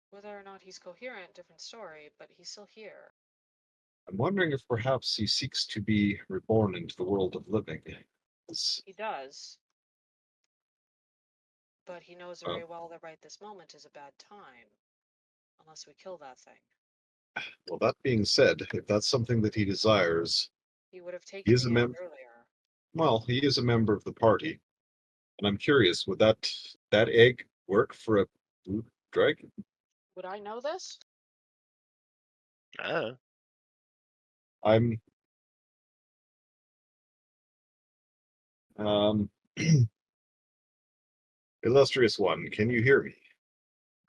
Whether or not he's coherent, different story, but he's still here. I'm wondering if perhaps he seeks to be reborn into the world of living. He does. But he knows very well that right this moment is a bad time. Unless we kill that thing. Well, that being said, if that's something that he desires, He would have he taken is a me out member. earlier. Well, he is a member of the party, and I'm curious, would that egg work for a blue dragon? Would I know this? I'm um illustrious one, can you hear me?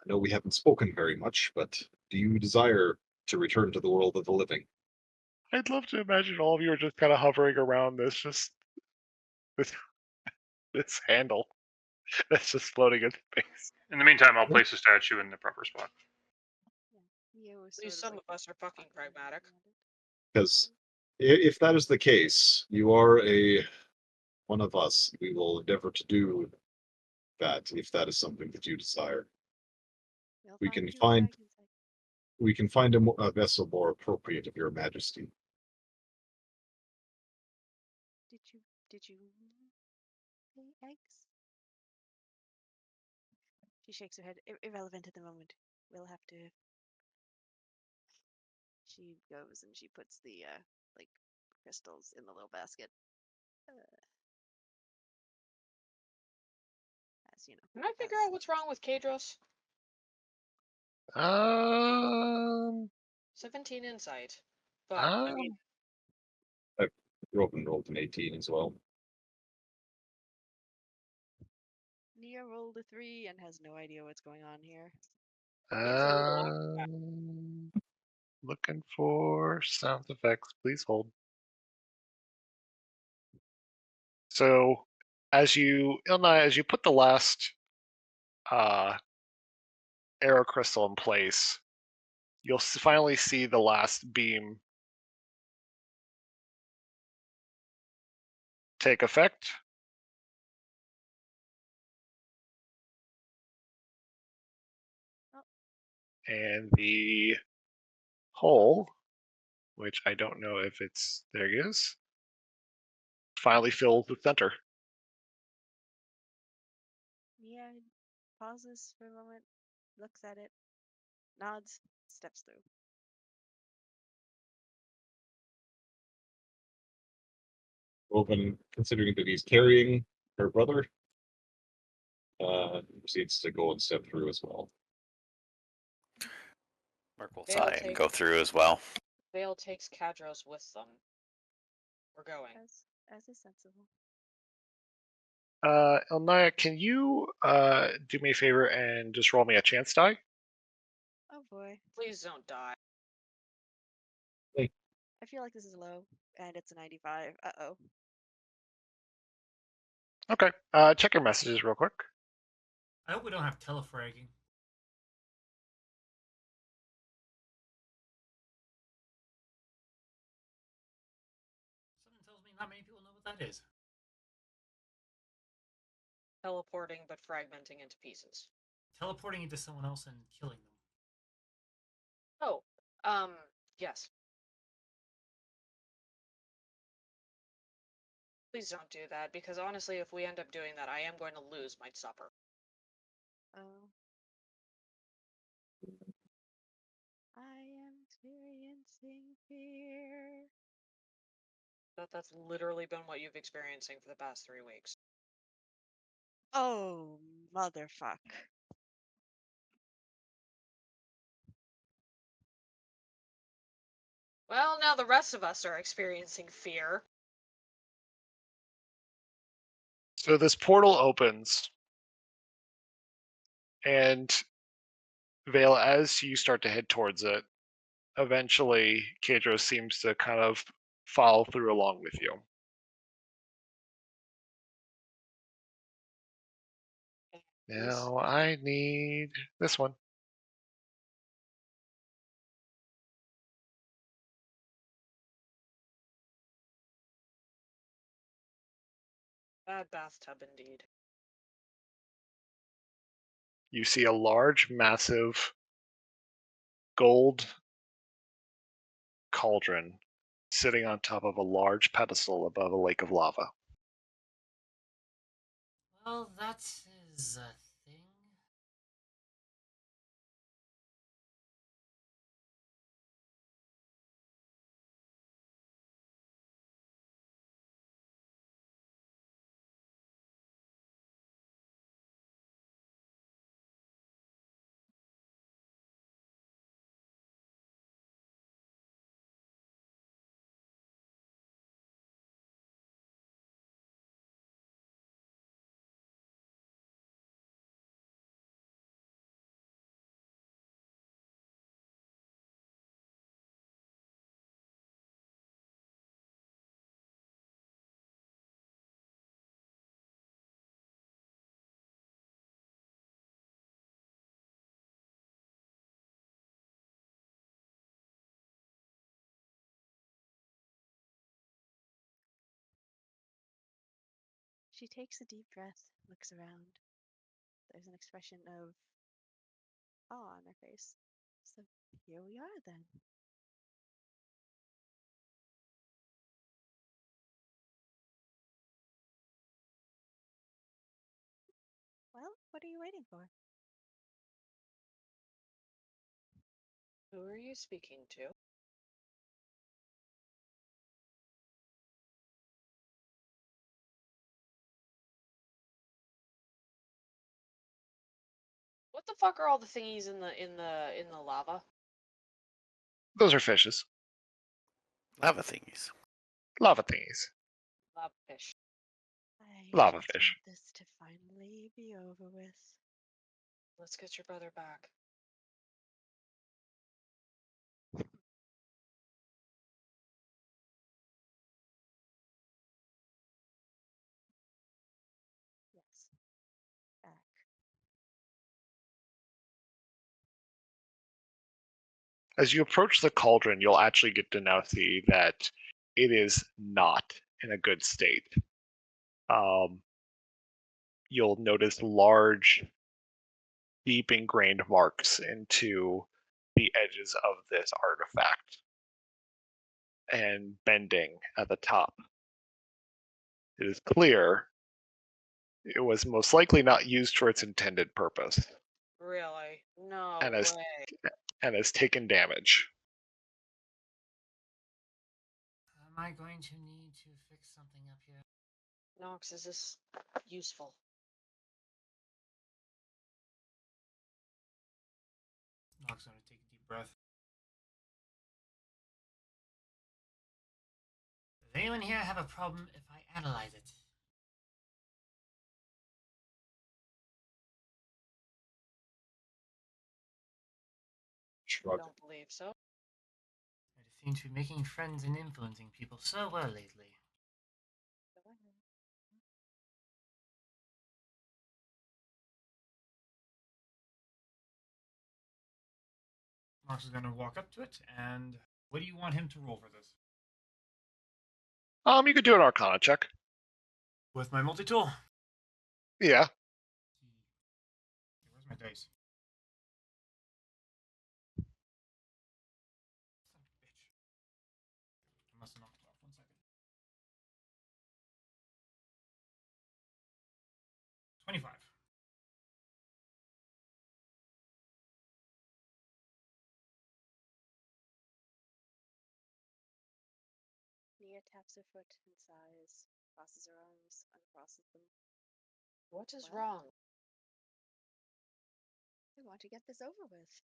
I know we haven't spoken very much, but do you desire to return to the world of the living? I'd love to imagine all of you are just kind of hovering around this this handle that's just floating in space. In the meantime, I'll place the statue in the proper spot. Yeah, At least some of us are fucking pragmatic. Because if that is the case, you are one of us. We will endeavor to do that if that is something that you desire. We can find a vessel more appropriate of your majesty. Did you lay eggs? She shakes her head. Irrelevant at the moment. We'll have to. She goes and she puts the like crystals in the little basket. As you know. Can I figure out what's wrong with Kadros? 17 insight. But I mean, I rolled an 18 as well. Nia rolled a 3 and has no idea what's going on here. Looking for sound effects. Please hold. So as you put the last arrow crystal in place, you'll finally see the last beam take effect. Oh. And the hole, which I don't know if it's, there it is, finally fills the center. Mia pauses for a moment, looks at it, nods, steps through. Woven, considering that he's carrying her brother, proceeds to go and step through as well. Mark will They'll sigh and take- go through as well. Vale takes Kadros with them. We're going. As is sensible. Elnaya, can you do me a favor and just roll me a chance die? Oh boy. Please don't die. I feel like this is low, and it's a 95. Uh-oh. Okay. Check your messages real quick. I hope we don't have telefragging. Something tells me not many people know what that is. Teleporting but fragmenting into pieces. Teleporting into someone else and killing them. Oh, yes. Please don't do that, because honestly, if we end up doing that, I am going to lose my supper. Oh. I am experiencing fear. That's literally been what you've experiencing for the past 3 weeks. Oh, motherfuck. Well, now the rest of us are experiencing fear. So this portal opens, and Vale, as you start to head towards it, eventually Kadros seems to kind of follow through along with you. Now I need this one. Bad bathtub indeed. You see a large, massive gold cauldron sitting on top of a large pedestal above a lake of lava. Well, that is a thing. She takes a deep breath, looks around. There's an expression of awe on her face. So here we are then. Well, what are you waiting for? Who are you speaking to? What the fuck are all the thingies in the lava? Those are fishes. Lava thingies. Lava thingies. Lava fish. I Lava just fish. want this to finally be over with. Let's get your brother back. As you approach the cauldron, you'll actually get to now see that it is not in a good state. You'll notice large, deep ingrained marks into the edges of this artifact and bending at the top. It is clear it was most likely not used for its intended purpose Really? No and has, way. and has taken damage. Am I going to need to fix something up here? Nox, is this useful? Nox going to take a deep breath. Does anyone here have a problem if I analyze it? Shrug. Don't believe so. I seem to be making friends and influencing people so well lately. Nox is going to walk up to it, and what do you want him to roll for this? You could do an Arcana check. With my multi-tool? Yeah. Where's my dice? Son of a bitch. I must have knocked it off. 1 second. 25. Nia taps her foot and sighs, crosses her arms, uncrosses them. What is Well? wrong? I want to get this over with.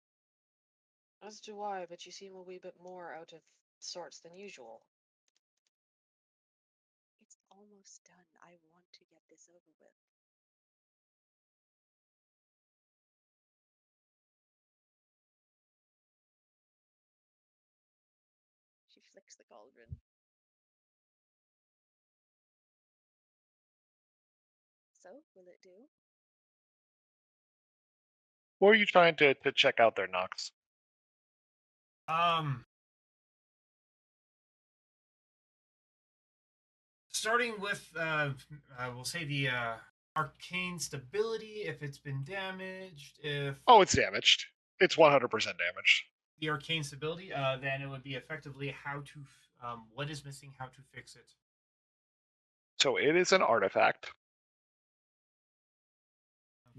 As do I, but you seem a wee bit more out of sorts than usual. It's almost done. I want to get this over with. She flicks the cauldron. So, will it do? What are you trying to check out there, Nox? Starting with, we'll say the arcane stability, if it's been damaged, if Oh, it's damaged. It's 100% damaged. the arcane stability, then it would be effectively how to, what is missing, how to fix it. So it is an artifact.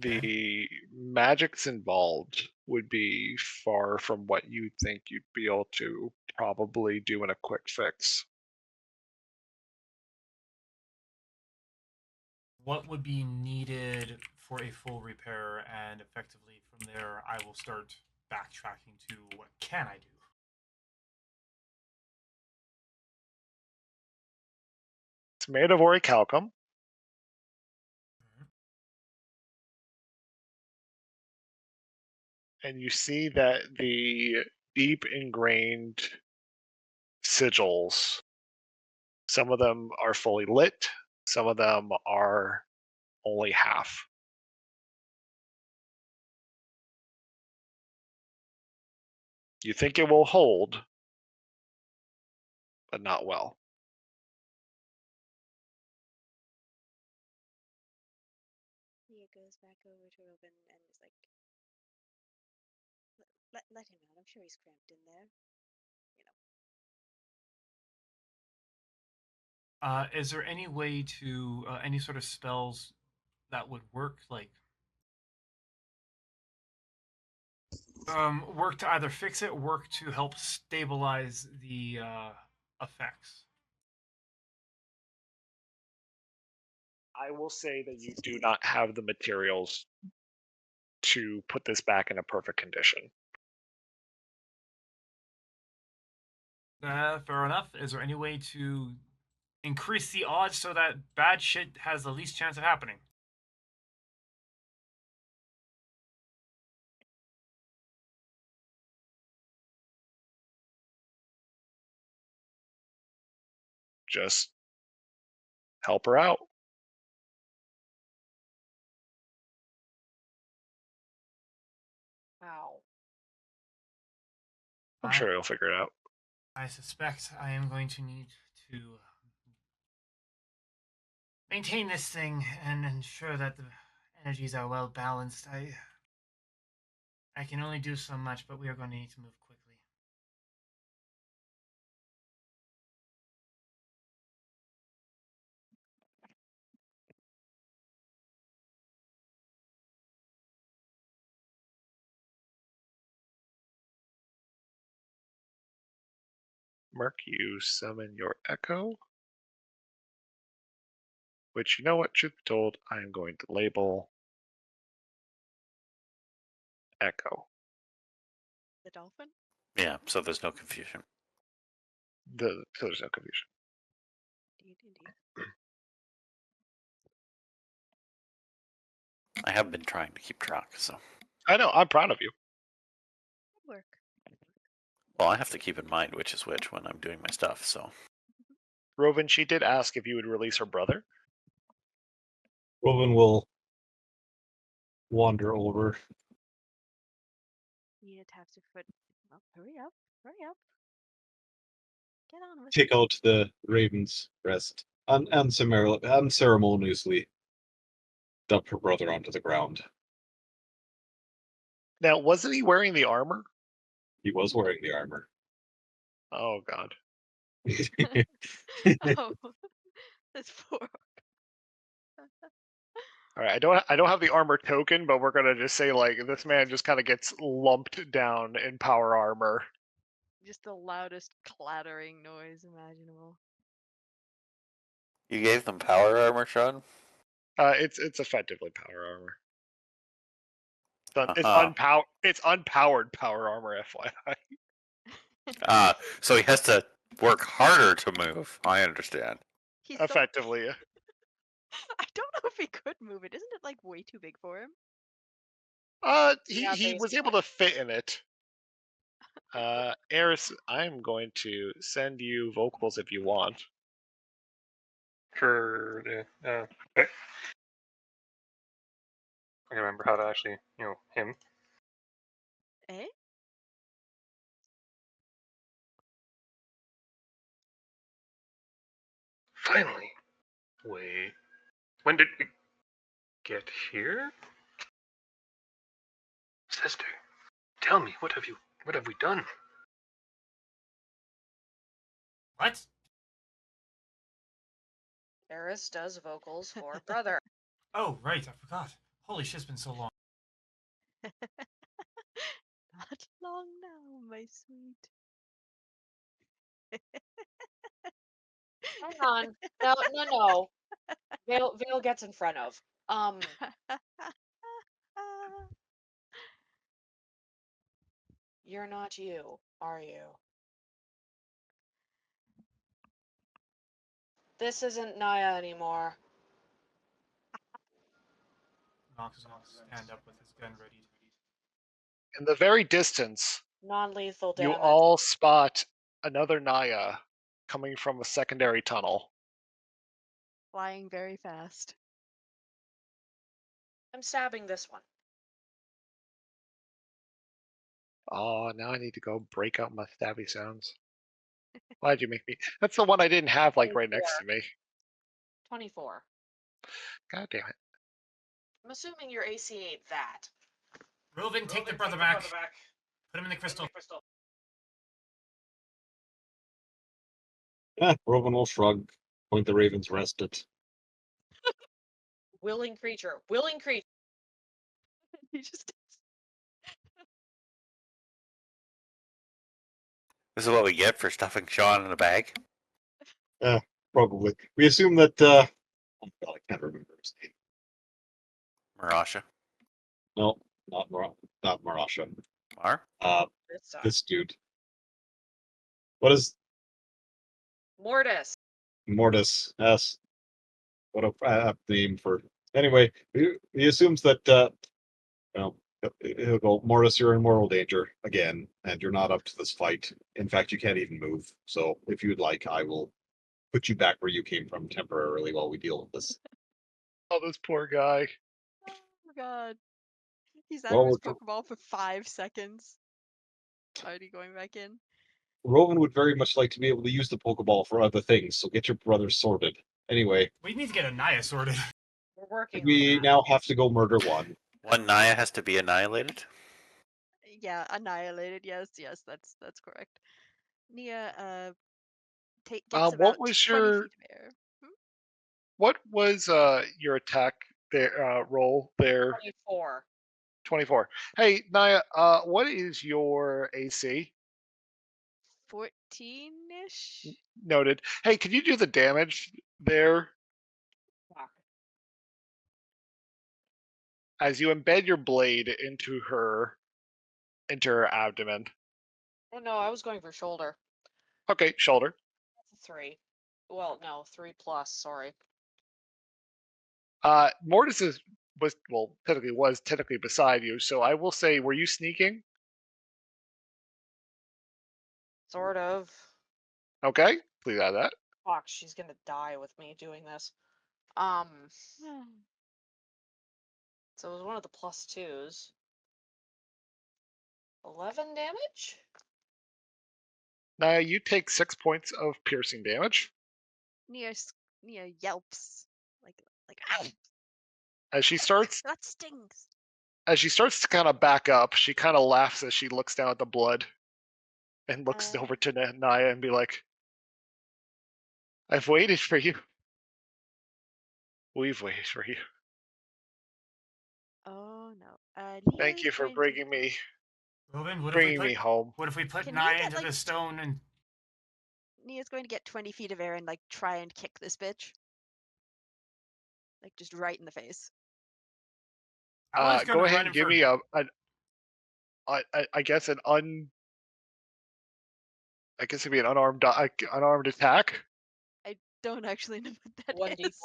Okay. The magics involved would be far from what you think you'd be able to probably do in a quick fix. What would be needed for a full repair, and effectively from there I will start backtracking to what can I do. It's made of orichalcum. And you see that the deep ingrained sigils, some of them are fully lit, some of them are only half. You think it will hold, but not well. Nia goes back over to Robin and is like, let him out. I'm sure he's cramped in there. Is there any way to any sort of spells that would work, like work to either fix it, work to help stabilize the effects? I will say that you do not have the materials to put this back in a perfect condition. Fair enough. Is there any way to increase the odds so that bad shit has the least chance of happening? Just help her out. How? I'm sure he'll figure it out. I suspect I am going to need to maintain this thing and ensure that the energies are well balanced. I can only do so much, but we are going to need to move quickly. Merc, you summon your Echo. Which, you know what, truth be told, I am going to label Echo. The dolphin? Yeah, so there's no confusion. So there's no confusion. Indeed. I have been trying to keep track, so. I know, I'm proud of you. Good work. Well, I have to keep in mind which is which when I'm doing my stuff, so. Rovan, she did ask if you would release her brother. Rowan will wander over, Nina taps her foot. Well, hurry up. Hurry up. Get on with take it. out the raven's breast, and unceremoniously dump her brother onto the ground. Now, wasn't he wearing the armor? He was wearing the armor. Oh God. Oh, that's poor. All right, I don't have the armor token, but we're gonna just say like this man just kind of gets lumped down in power armor. Just the loudest clattering noise imaginable. You gave them power armor, Sean? It's effectively power armor. It's unpowered power armor, FYI. So he has to work harder to move. I understand. He's so... Effectively. I don't know if he could move it. Isn't it like way too big for him? Yeah, He was able to fit in it. Eris, I'm going to send you vocals if you want. For the okay. I remember how to actually, him. Eh? Finally. Wait. When did it get here? Sister, tell me, what have we done? What? Eris does vocals for brother. Oh, right, I forgot. Holy shit, it's been so long. Not long now, my sweet. Hang on. No. Vale gets in front of. You're not you, are you? This isn't Naya anymore. Knox is going to stand up with his gun ready. In the very distance, Non-lethal you damage. all spot another Naya coming from a secondary tunnel. Flying very fast. I'm stabbing this one. Oh, now I need to go break out my stabby sounds. Why'd you make me? That's the one I didn't have like right next to me. 24. God damn it. I'm assuming your AC ain't that. Rovan, take the brother back. Put him in the crystal. Rowan will shrug, point the raven's rest at. Willing creature. Willing creature. He just This is what we get for stuffing Sean in a bag. Probably. We assume that. Oh God, I can't remember his name. Marasha. No, not Marasha. Mar? This dude. What is Mortis. Mortis? Yes. What a name for. Anyway, he assumes that. He'll go, Mortis, you're in mortal danger again, and you're not up to this fight. In fact, you can't even move. So, if you'd like, I will put you back where you came from temporarily while we deal with this. Oh, this poor guy. Oh god. He's out Well, of his we're- Pokeball for 5 seconds. Already going back in. Rowan would very much like to be able to use the Pokeball for other things, so get your brothers sorted. Anyway, We need to get Anaya sorted. We're working we on that. now have to go murder one. One Naya has to be annihilated. Yeah, annihilated. Yes, that's correct. Nia, gets What about was 20 your feet of air. what was your attack there roll there? 24. 24. Hey, Naya, what is your AC? 14-ish? Noted. Hey, could you do the damage there Fuck. as you embed your blade into her abdomen? Oh no, I was going for shoulder. Okay, shoulder. That's a 3. Well, no, 3 plus. Sorry. Mortis was technically beside you, so I will say, were you sneaking? Sort of. Okay, please add that. Fuck, she's gonna die with me doing this. So it was one of the plus 2s. 11 damage? Naya, you take 6 points of piercing damage. Nia yelps. Like, ow! As she starts That stings! to kind of back up, she kind of laughs as she looks down at the blood and looks Uh, over to Naya and be like, I've waited for you. We've waited for you. Oh no. Thank you for bringing me Robin, what if we put home. what if we put Can Nia Naya get, into like, the stone and Nia's going to get 20 feet of air and like try and kick this bitch. Like just right in the face. I was gonna Go ahead run and in give for me I guess it'd be an unarmed attack. I don't actually know what that 1d4. is.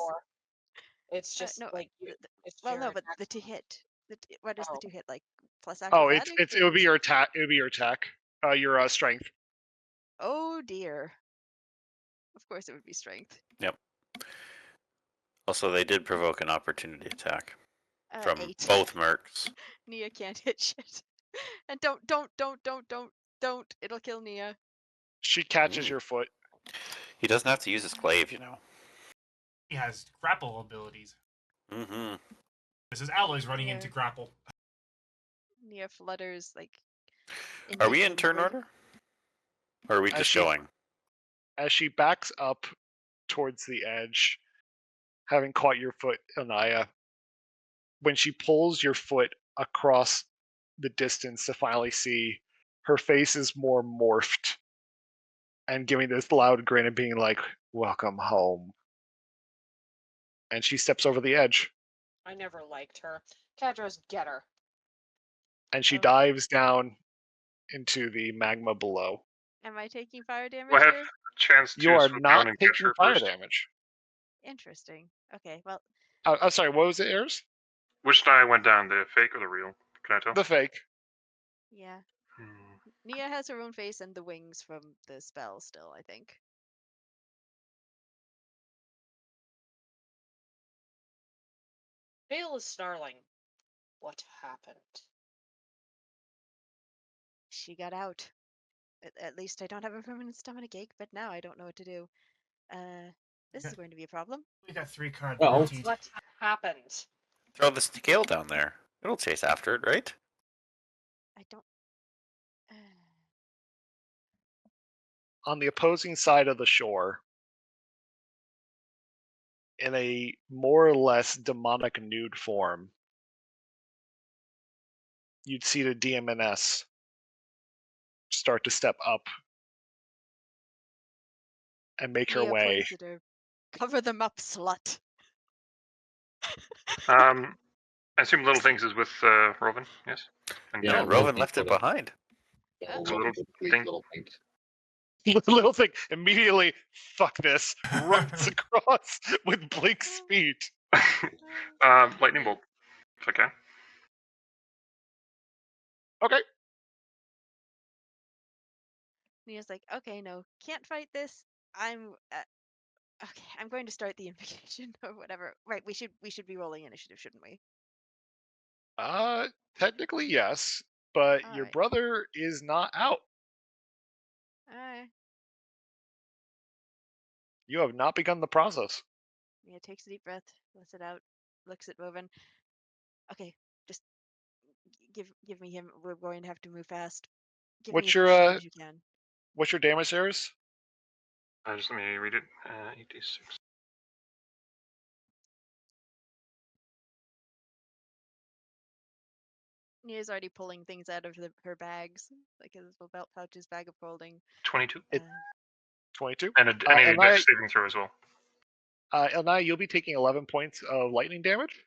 It's just No, like you. It's well, your no, but attack the to bonus. hit. What is the Oh. to hit like? Plus Oh, acrobatic? it would be your attack. It would be your attack. Your strength. Oh dear. Of course it would be strength. Yep. Also, they did provoke an opportunity attack from 8. both mercs. Nia can't hit shit. And don't. It'll kill Nia. She catches Ooh. your foot. He doesn't have to use his glaive, you know. he has grapple abilities. Mm-hmm. This is Alloy's running Yeah. into grapple. Nia flutters like. Are we in turn inward. order? Or are we just showing? As she backs up towards the edge, having caught your foot, Anaya, when she pulls your foot across the distance to finally see, her face is more morphed and giving this loud grin and being like, welcome home. And she steps over the edge. I never liked her. Kadros, get her. And she Oh. dives down into the magma below. Am I taking fire damage Do I have here? a chance to You are swoop not down and catch taking her fire first? damage. Interesting. Okay, well, I'm sorry, what was it, Ayers? Which die went down, the fake or the real? Can I tell? The fake. yeah. Hmm. Nia has her own face and the wings from the spell still, I think. Vale is snarling. What happened? She got out. At least I don't have a permanent stomach ache, but now I don't know what to do. This is going to be a problem. We got 3 cards Well, guaranteed. What happened? Throw the scale down there. It'll chase after it, right? I don't. On the opposing side of the shore, in a more or less demonic nude form, you'd see the DMNS start to step up and make her Nia way. points at her. Cover them up, slut. I assume Little Things is with Robin, yes? And Yeah, Joe? Rowan left it behind. Yeah, It's a little thing. little thing. Little thing immediately, fuck this, runs across with blink speed. Lightning bolt, if I can. Okay. Nia's like, okay, no, can't fight this. I'm okay. I'm going to start the invocation or whatever. Right, we should be rolling initiative, shouldn't we? Technically yes. but your Alright. brother is not out. Alright. You have not begun the process. Mia takes a deep breath, lets it out, looks at Woven. Okay, just give me him. We're going to have to move fast. Give me What's as much time your as you can. what's your damage, Eris? Just let me read it. 8d6. Nia's already pulling things out of her bags, like his little belt pouches, bag of holding. 22. 22. And I need a Elnai, dex saving throw as well. Elnai, you'll be taking 11 points of lightning damage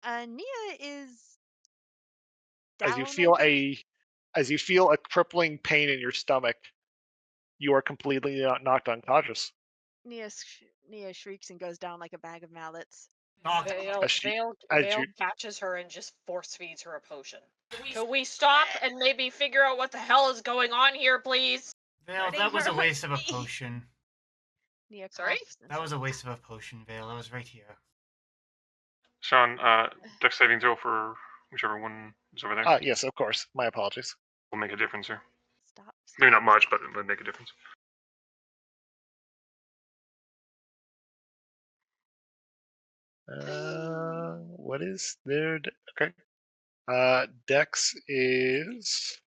Nia is down. as you I feel think. a crippling pain in your stomach. You are completely knocked unconscious. Nia shrieks and goes down like a bag of mallets. Knocked. As she- Vale as you- catches her and just force feeds her a potion. Can we stop and maybe figure out what the hell is going on here, please? Vale, that was a waste of a potion. Nia Sorry? coughs and That was a says, waste of a potion, Vale. That was right here. Sean, dex saving throw for whichever one is over there. Yes, of course. My apologies. Will make a difference here. Stop. Maybe not much, but it would make a difference. What is there? Okay. Dex is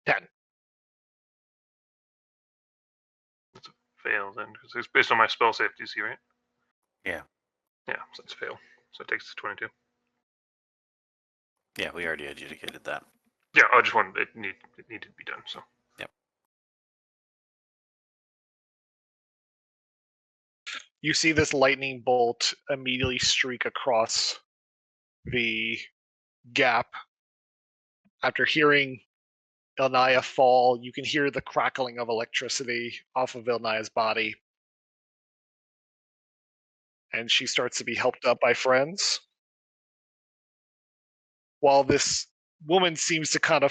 10. Fail then, because it's based on my spell save DC, right? Yeah. Yeah, so it's fail. So it takes 22. Yeah, we already adjudicated that. Yeah, I just wanted it needed to be done. So You see this lightning bolt immediately streak across the gap. After hearing Ilnaya fall, you can hear the crackling of electricity off of Ilnaya's body. And she starts to be helped up by friends. While this woman seems to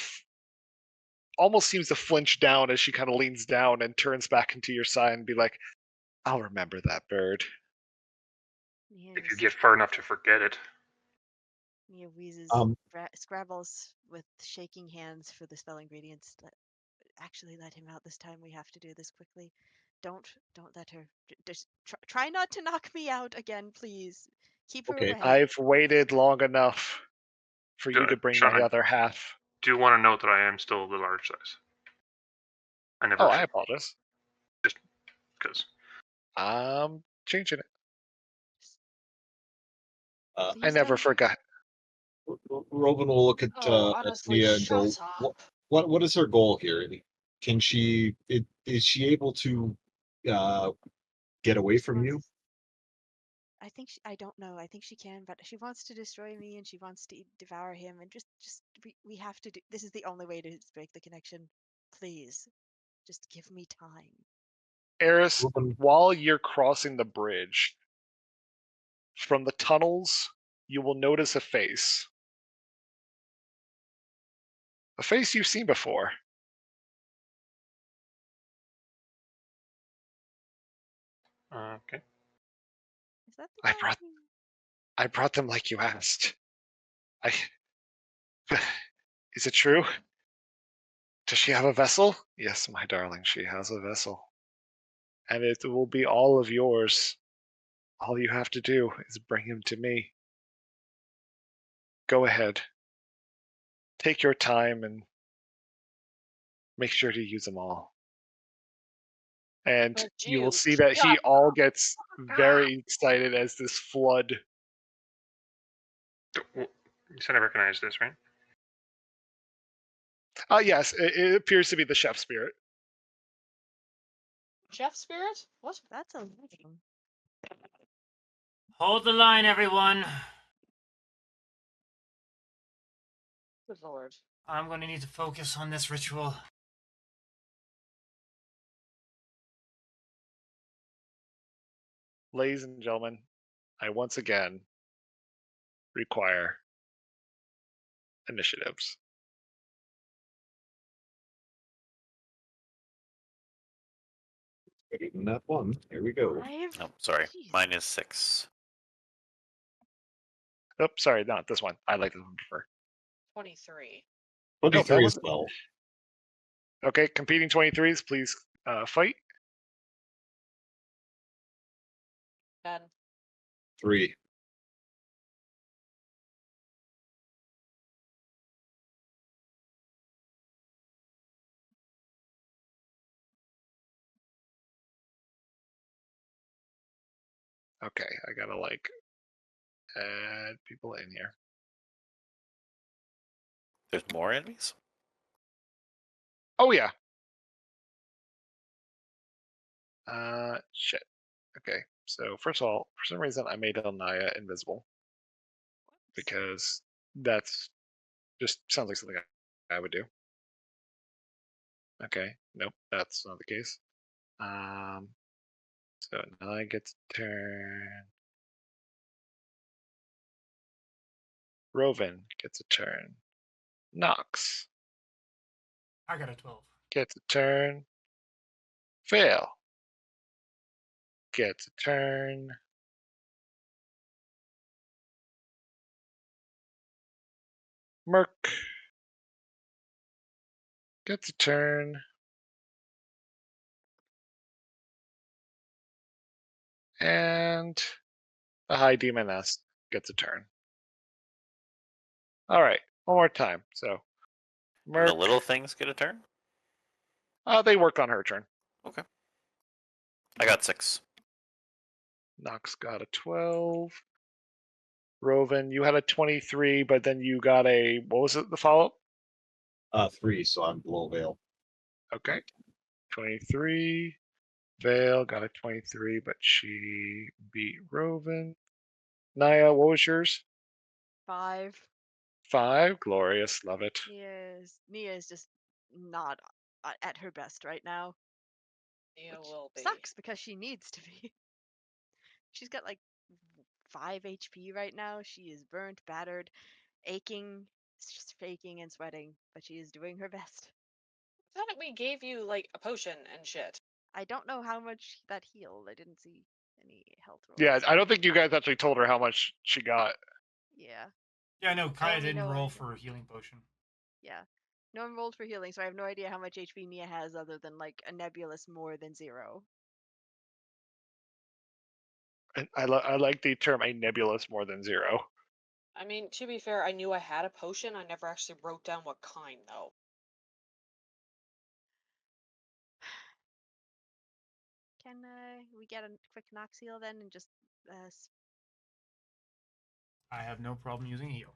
almost seems to flinch down as she kind of leans down and turns back into your side and be like, I'll remember that bird. if you get far enough to forget it. Nia wheezes, Um, scrabbles with shaking hands for the spell ingredients. Actually, let him out this time. We have to do this quickly. Don't let her. Just try not to knock me out again, please. Keep her Okay, away. I've waited long enough for you to bring Sean, my I other half. do want to note that I am still the large size. I never. Oh, I apologize. Just because. I'm changing it. Uh, Please I never don't. forgot. Rovan will look at Honestly, Nia and go, shut up. what is her goal here? Can she is she able to get away from you? I think I don't know. I think she can, but she wants to destroy me and she wants to devour him. And we have to do. This is the only way to break the connection. Please, just give me time. Eris, Rovan, while you're crossing the bridge, from the tunnels, you will notice a face. A face you've seen before. Okay. Is that the I guy? brought I brought them like you asked. Is it true? Does she have a vessel? Yes, my darling, she has a vessel. And it will be all of yours. All you have to do is bring him to me. Go ahead. Take your time and make sure to use them all. And But you will you see that he shut all gets very excited as this flood. You said I recognize this, right? Yes, it appears to be the chef spirit. Chef spirit? What? That's a legend. Hold the line, everyone. Good lord. I'm going to need to focus on this ritual. Ladies and gentlemen, I once again require initiatives. getting that one. Here we go. Oh, sorry. Jeez. Mine is 6. Oops, sorry, not this one. I like this one better. 23. 23 was- as well. Okay, competing 23s, please fight. 10. 3. Okay, I gotta add people in here. There's more enemies? Oh yeah. Shit. Okay, so first of all, for some reason I made Elnaya invisible because that's just sounds like something I would do. Okay, nope, that's not the case. So now I get to turn. Roven gets a turn. Nox I got a 12. gets a turn. Fail gets a turn. Merc gets a turn. And the High Demoness gets a turn. All right, one more time. So And Merc, the little things get a turn? they work on her turn. Okay. I got 6. Nox got a 12. Roven, you had a 23, but then you got a, what was it, the follow up? 3, so I'm below Veil. Okay. 23. Vale got a 23, but she beat Roven. Naya, what was yours? 5. 5. Glorious. Love it. Nia is just not at her best right now. Nia Which will be. sucks because she needs to be. She's got like 5 HP right now. She is burnt, battered, aching, just faking and sweating, but she is doing her best. I thought we gave you like a potion and shit. I don't know how much that healed. I didn't see any health rolls. Yeah, I don't think you guys actually told her how much she got. Yeah. Yeah, no, I Kaya only didn't know roll I for a healing potion. Yeah. No one rolled for healing, so I have no idea how much HP Nia has other than like a nebulous more than 0. And I like the term a nebulous more than 0. I mean, to be fair, I knew I had a potion. I never actually wrote down what kind, though. Can we get a quick Nox heal then and just I have no problem using heal.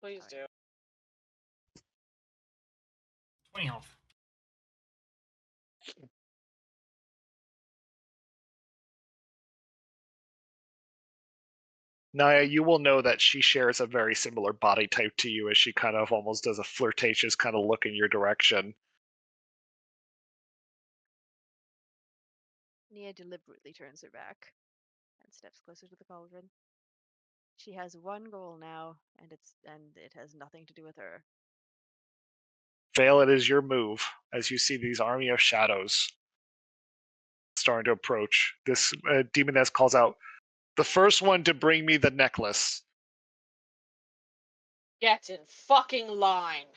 Please do. 20 health. Naya, you will know that she shares a very similar body type to you as she kind of almost does a flirtatious kind of look in your direction. Nia deliberately turns her back and steps closer to the cauldron. She has one goal now, and it has nothing to do with her. Vale, it is your move as you see these army of shadows starting to approach. This demoness calls out, "The first one to bring me the necklace." Get in fucking line.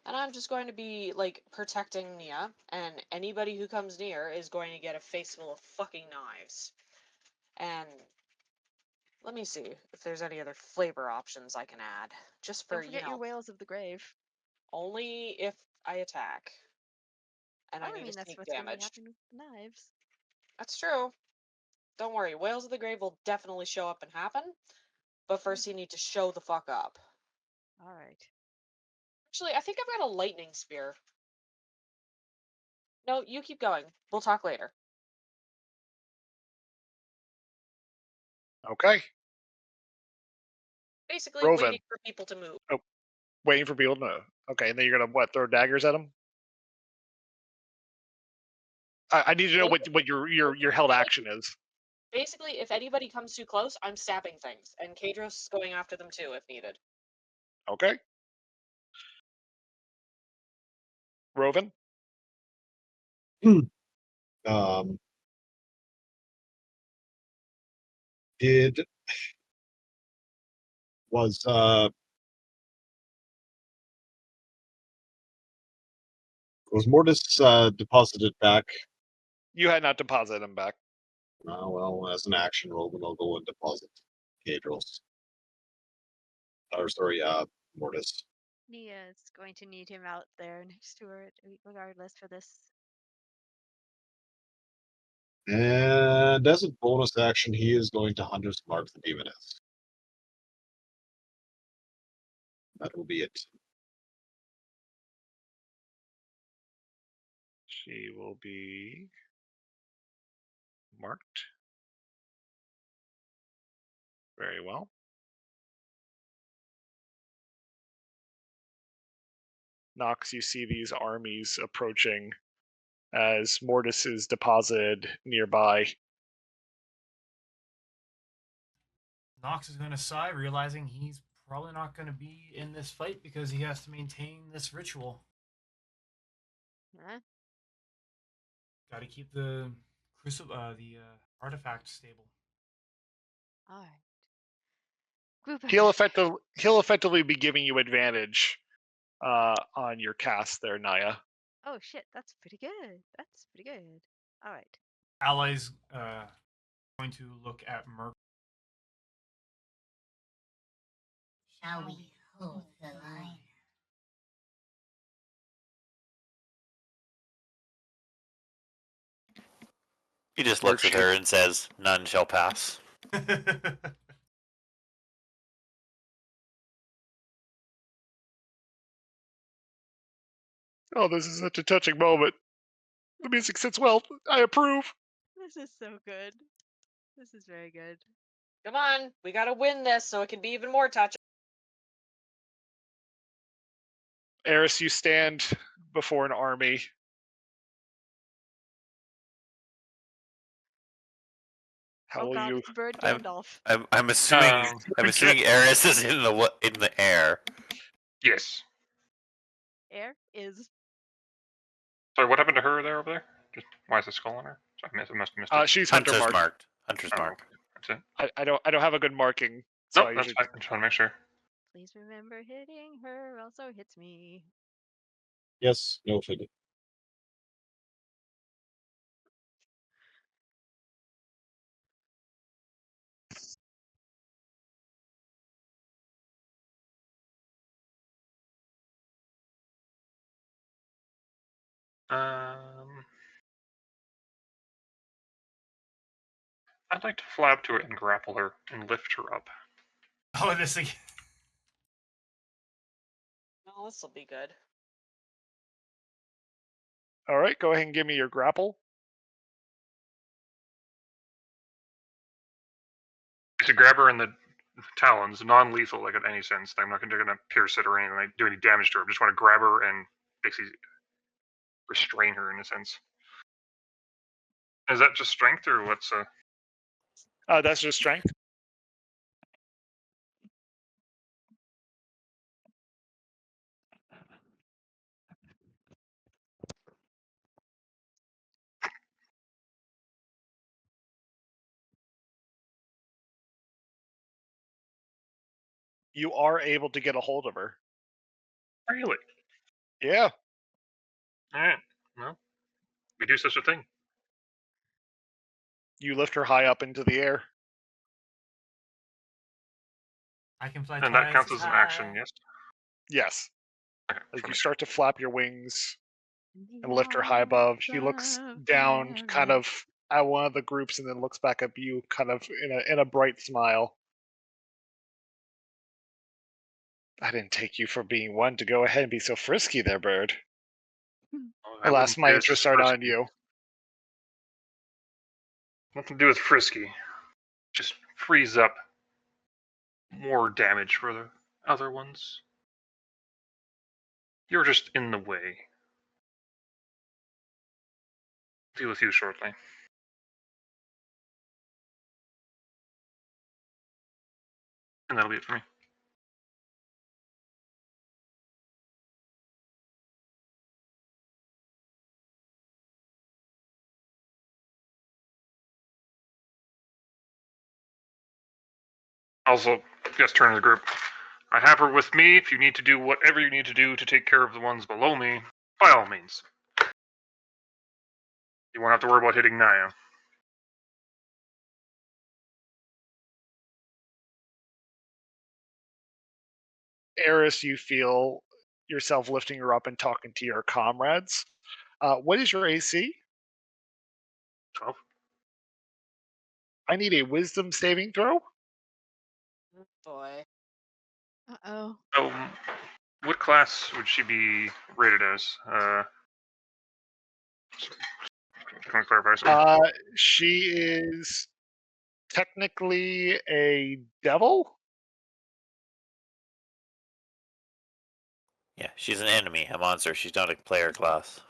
And I'm just going to be, like, protecting Nia, and anybody who comes near is going to get a face full of fucking knives. And let me see if there's any other flavor options I can add. Just for, Don't forget your Whales of the Grave. only if I attack. And I I need mean, to that's take what's going to damage. happen with the knives. That's true. Don't worry, Whales of the Grave will definitely show up and happen. But first you need to show the fuck up. Alright. Actually, I think I've got a lightning spear. No, you keep going. We'll talk later. Okay. Basically, Roven. waiting for people to move. Oh, waiting for people to move. Okay, and then you're gonna what? Throw daggers at them? I need to know what your held action is. Basically, if anybody comes too close, I'm stabbing things, and Kadros is going after them too if needed. Okay. Roven. Um, Was Mortis deposited back? You had not deposited him back. Well, as an action roll, then I'll go and deposit Cadros. Or sorry, Mortis. Nia is going to need him out there next to her, regardless for this. And as a bonus action, he is going to Hunter's Mark the Demoness. That will be it. She will be marked. Very well. Nox, you see these armies approaching as Mortis is deposited nearby. Nox is going to sigh, realizing he's probably not going to be in this fight because he has to maintain this ritual. Huh? Got to keep the artifact stable. All right. Group He'll effort. effectively be giving you advantage on your cast there, Naya. Oh shit, that's pretty good. That's pretty good. All right. Allies going to look at Merc. Shall we hold the line? He just looks at Merc her and says, "None shall pass." Oh, this is such a touching moment. The music sits well. I approve. This is so good. This is very good. Come on, we gotta win this so it can be even more touching. Eris, you stand before an army. How Oh will god, you? it's Bird I'm- Gandalf. I'm assuming Um, Eris is in the air. Yes. Air is. Sorry, what happened to her there over there? Just why is the skull on her? I must have missed it. She's hunter Hunter's marked. marked. Hunter's Oh, marked. okay. That's it. I don't have a good marking. So Nope, I that's usually fine. I just want to make sure. Please remember hitting her, also hits me. Yes, no figure. I'd like to fly up to her and grapple her and lift her up. Oh, this again. Oh, this will be good. All right, go ahead and give me your grapple. To grab her in the talons, non-lethal, like in any sense. I'm not going to pierce it or anything, like do any damage to her. I just want to grab her and basically restrain her in a sense. Is that just strength or what's? That's just strength. You are able to get a hold of her. Really? Yeah. All right. Well, we do such a thing. You lift her high up into the air. I can fly And that twice counts as an action, high. yes? Yes. Okay. Like for you me. start to flap your wings and lift her high above. She looks down, kind of at one of the groups, and then looks back at you, kind of in a bright smile. I didn't take you for being one to go ahead and be so frisky there, bird. Oh, I Alas, wouldn't my say it's interests aren't on frisky. you. Nothing to do with frisky. Just frees up more damage for the other ones. You're just in the way. Deal with you shortly. And that'll be it for me. Also, yes, turn to the group. I have her with me. If you need to do whatever you need to do to take care of the ones below me, by all means. You won't have to worry about hitting Naya. Eris, you feel yourself lifting her up and talking to your comrades. What is your AC? 12. I need a wisdom saving throw. Oh, boy. Uh-oh. So, what class would she be rated as? Can I clarify something? She is technically a devil. Yeah, she's an enemy, a monster. She's not a player class.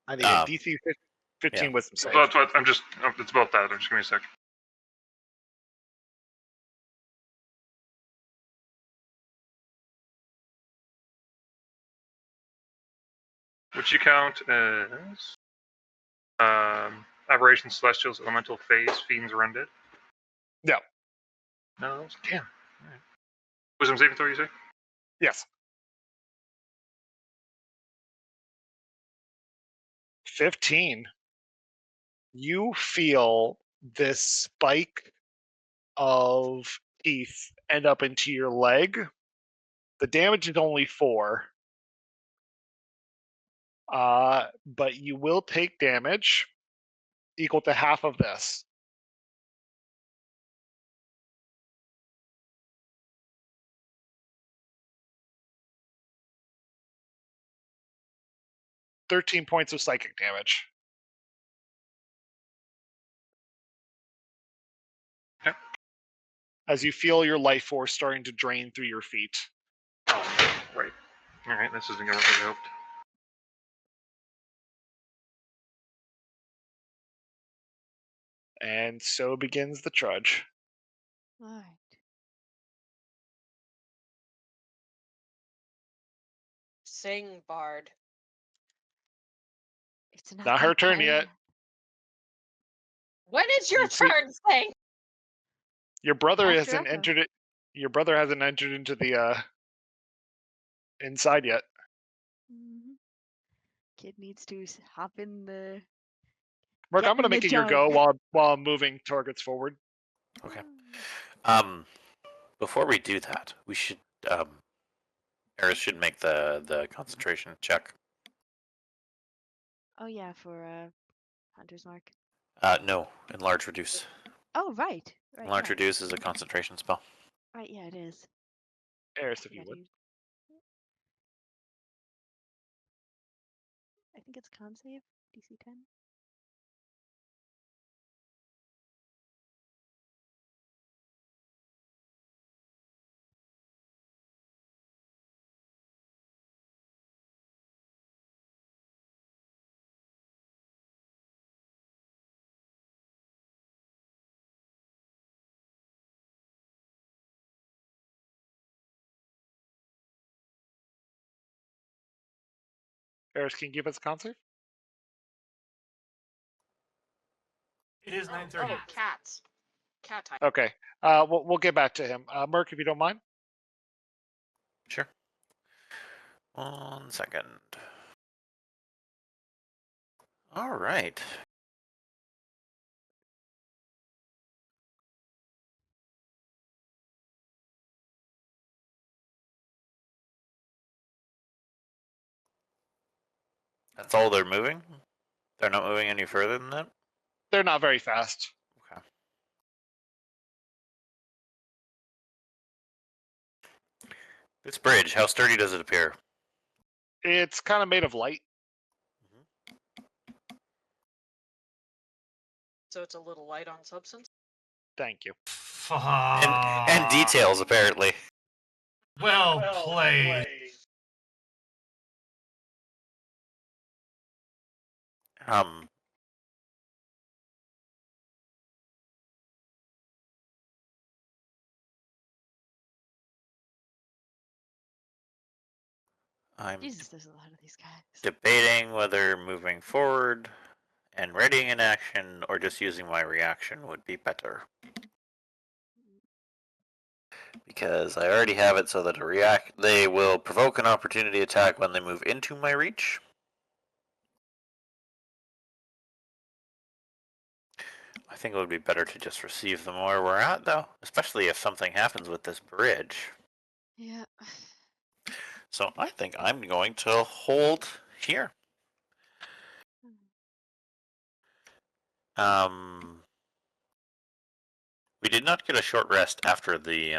I need a DC 15 yeah. wisdom save. That's what I'm just. It's about that. Just give me a sec. Which you count as aberrations, celestials, elemental, phase, fiends, or undead? Yeah. No, damn. All right. Wisdom saving throw, you say? Yes. 15. You feel this spike of teeth end up into your leg. The damage is only 4. But you will take damage equal to half of this. $13 points of psychic damage. Yep. As you feel your life force starting to drain through your feet. Oh, right. All right, this isn't going to work as I hoped. And so begins the trudge. All right. Sing, Bard. It's not Not her that turn bad. yet. When is your You see- turn, Sing? Your brother After hasn't Echo. entered it. Your brother hasn't entered into the inside yet. Mhm. Kid needs to hop in the. Mark, Get I'm going to in the make it your jug. go while I'm moving targets forward. Okay. Before we do that, we should Eris should make the concentration check. Oh yeah, for Hunter's Mark. No, enlarge reduce. Oh right, right. Enlarge Yeah. reduce is a concentration spell. Right, yeah, it is. Eris, if you Forgot would. to- I think it's con save, DC 10. Eris, can you give us a concert? It is 9:30. Oh, cats. Cat time. Okay. We'll get back to him. Merc, if you don't mind. Sure. 1 second. All right. That's all they're moving? They're not moving any further than that? They're not very fast. Okay. This bridge, how sturdy does it appear? It's kind of made of light. So it's a little light on substance. Thank you. And details, apparently. Well played. Um. I'm Jesus, there's a lot of these guys. debating whether moving forward And readying an action or just using my reaction would be better. Because I already have it so that they will provoke an opportunity attack when they move into my reach. I think it would be better to just receive them where we're at, though. Especially if something happens with this bridge. Yeah. So I think I'm going to hold here. We did not get a short rest after the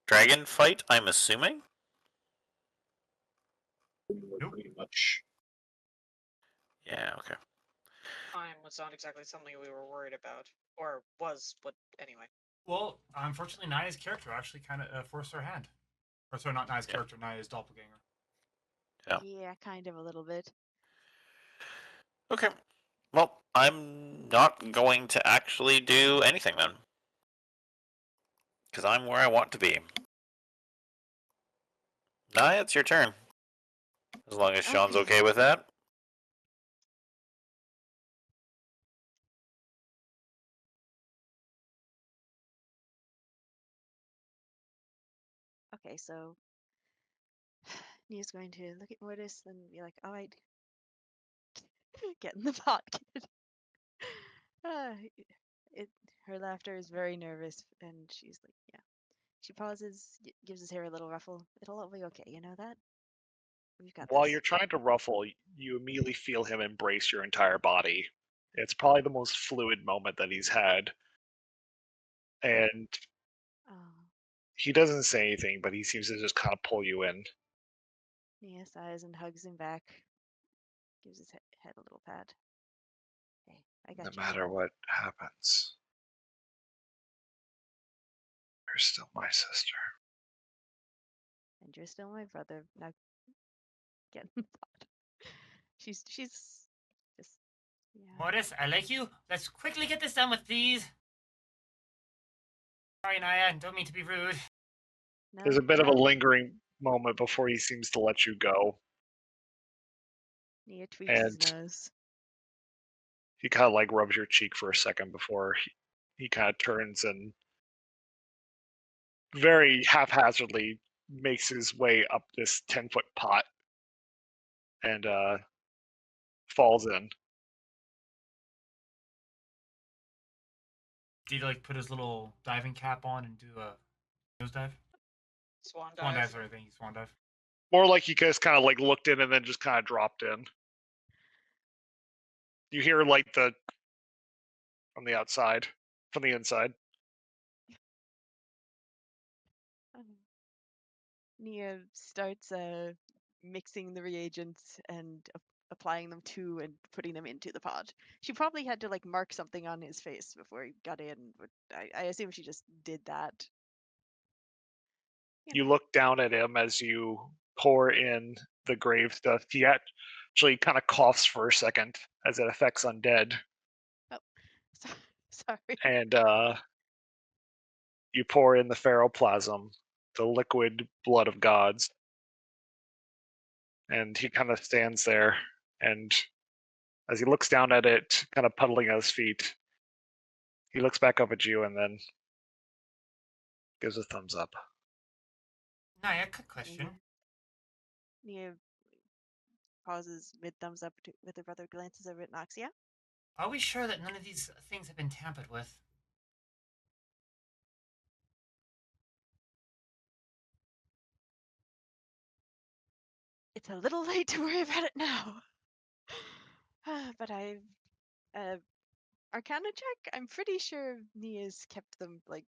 dragon fight, I'm assuming. Nope. Pretty much. Yeah, okay. Time was not exactly something we were worried about, or was, but anyway. Well, unfortunately, Naya's character actually kind of forced her hand. Or sorry, not Naya's character, Naya's doppelganger. Yeah. Yeah, kind of a little bit. Okay. Well, I'm not going to actually do anything then. Because I'm where I want to be. Naya, it's your turn. As long as Sean's Okay. okay with that. Okay, so Nia's going to look at Mortis and be like, all right, get in the pot, kid. uh, her laughter is very nervous, and she's like, yeah. She pauses, gives his hair a little ruffle. It'll all be okay, you know that? We've got While this. you're trying to ruffle, you immediately feel him embrace your entire body. It's probably the most fluid moment that he's had. And Oh, he doesn't say anything, but he seems to just kind of pull you in. Nia sighs and hugs him back. Gives his head a little pat. Hey, I got No you. matter what happens, you're still my sister. And you're still my brother. Now get in the pot. She's just yeah. Mortis, I like you. Let's quickly get this done with, please. Sorry, Naya. Don't mean to be rude. No, There's a bit of a no. lingering moment before he seems to let you go. Nia tweaks his And nose. he kind of like rubs your cheek for a second before he kind of turns and very haphazardly makes his way up this 10-foot pot and falls in. Did he like put his little diving cap on and do a nose dive? Swan Swan dive. dive, sorry, thank you. Swan dive. More like he just kind of like looked in and then just kind of dropped in. You hear like the from the outside, from the inside. Nia starts mixing the reagents and applying them to and putting them into the pot. She probably had to like mark something on his face before he got in, but I assume she just did that. You look down at him as you pour in the grave stuff. He actually kind of coughs for a second as it affects undead. Oh, sorry. And you pour in the ferroplasm, the liquid blood of gods. And he kind of stands there, and as he looks down at it, kind of puddling at his feet, he looks back up at you and then gives a thumbs up. Naya, quick question. Nia pauses mid thumbs up with her brother, glances over at Noxia. Are we sure that none of these things have been tampered with? It's a little late to worry about it now. But I've Arcana check. I'm pretty sure Nia's kept them like.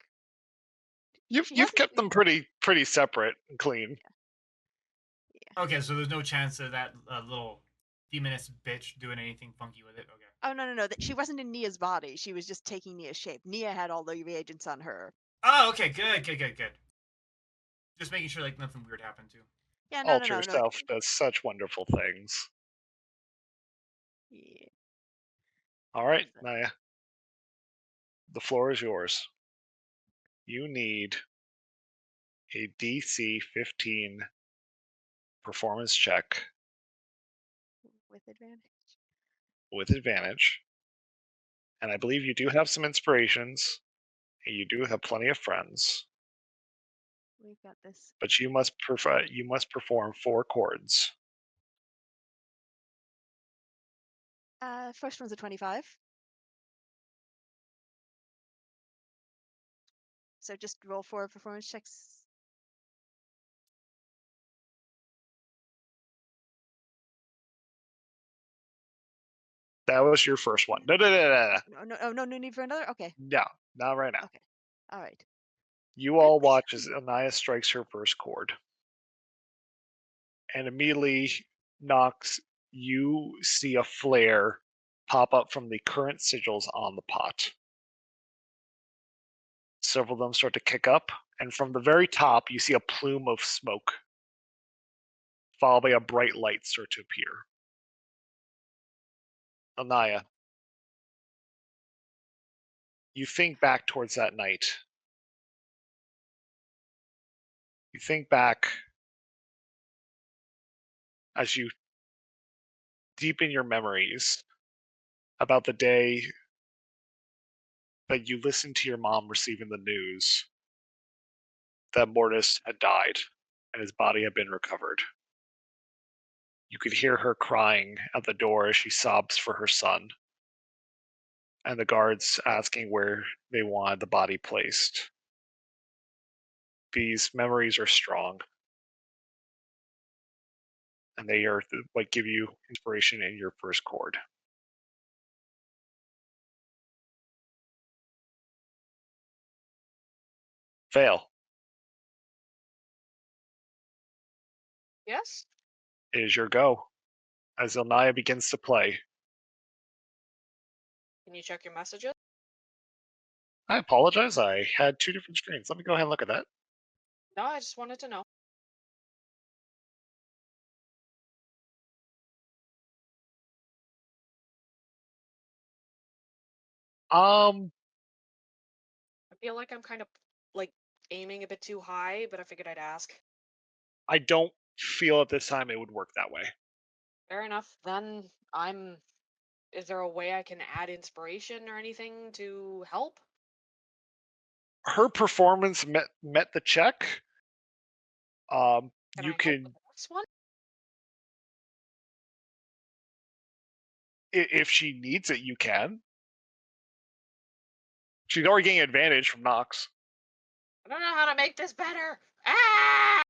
You've kept them pretty separate and clean. Yeah. Okay, so there's no chance of that little demoness bitch doing anything funky with it. Okay. Oh no! She wasn't in Nia's body. She was just taking Nia's shape. Nia had all the reagents on her. Oh, okay, good. Just making sure like nothing weird happened too. Yeah, Alter no. Self does such wonderful things. Yeah. All right, Naya. The floor is yours. You need a DC 15 performance check with advantage. with advantage. And I believe you do have some inspirations. And you do have plenty of friends. We've got this. But you must perform 4 chords. First one's a 25. So just roll 4 performance checks. That was your first one. No. No need for another? Okay. No, not right now. Okay. All right. You all watch as Anaya strikes her first chord. And immediately, Nox, you see a flare pop up from the current sigils on the pot. Several of them start to kick up, and from the very top, you see a plume of smoke, followed by a bright light start to appear. Anaya, you think back towards that night. You think back as you deepen your memories about the day that you listened to your mom receiving the news that Mortis had died and his body had been recovered. You could hear her crying at the door as she sobs for her son, and the guards asking where they wanted the body placed. These memories are strong, and they are what give you inspiration in your first chord. Vale. Yes? It is your go. As Ilnaya begins to play. Can you check your messages? I apologize, I had 2 different screens. Let me go ahead and look at that. No, I just wanted to know. I feel like I'm kind of like aiming a bit too high, but I figured I'd ask. I don't feel at this time it would work that way. Fair enough. Then is there a way I can add inspiration or anything to help? Her performance met the check. Can You I help can, with the next one? if she needs it, you can. She's already getting advantage from Nox. I don't know how to make this better. Ah!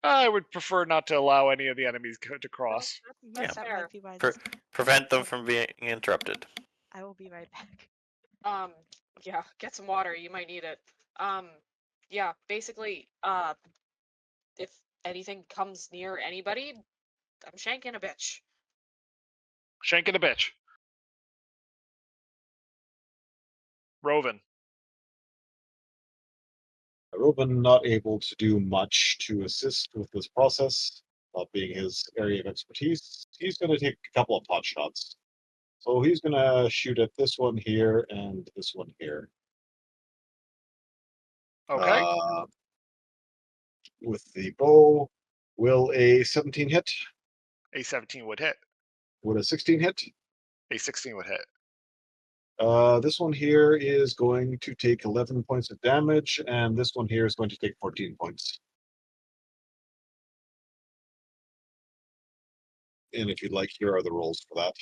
I would prefer not to allow any of the enemies to cross. That's That fair. might be wisest. Prevent them from being interrupted. I will be right back. Yeah, get some water. You might need it. Yeah, basically, if anything comes near anybody, I'm shanking a bitch. Shanking a bitch. Roven. Robin not able to do much to assist with this process, not being his area of expertise. He's going to take a couple of pot shots. So he's going to shoot at this one here and this one here. Okay. With the bow, will a 17 hit? A 17 would hit. Would a 16 hit? A 16 would hit. This one here is going to take 11 points of damage, and this one here is going to take 14 points. And if you'd like, here are the rolls for that.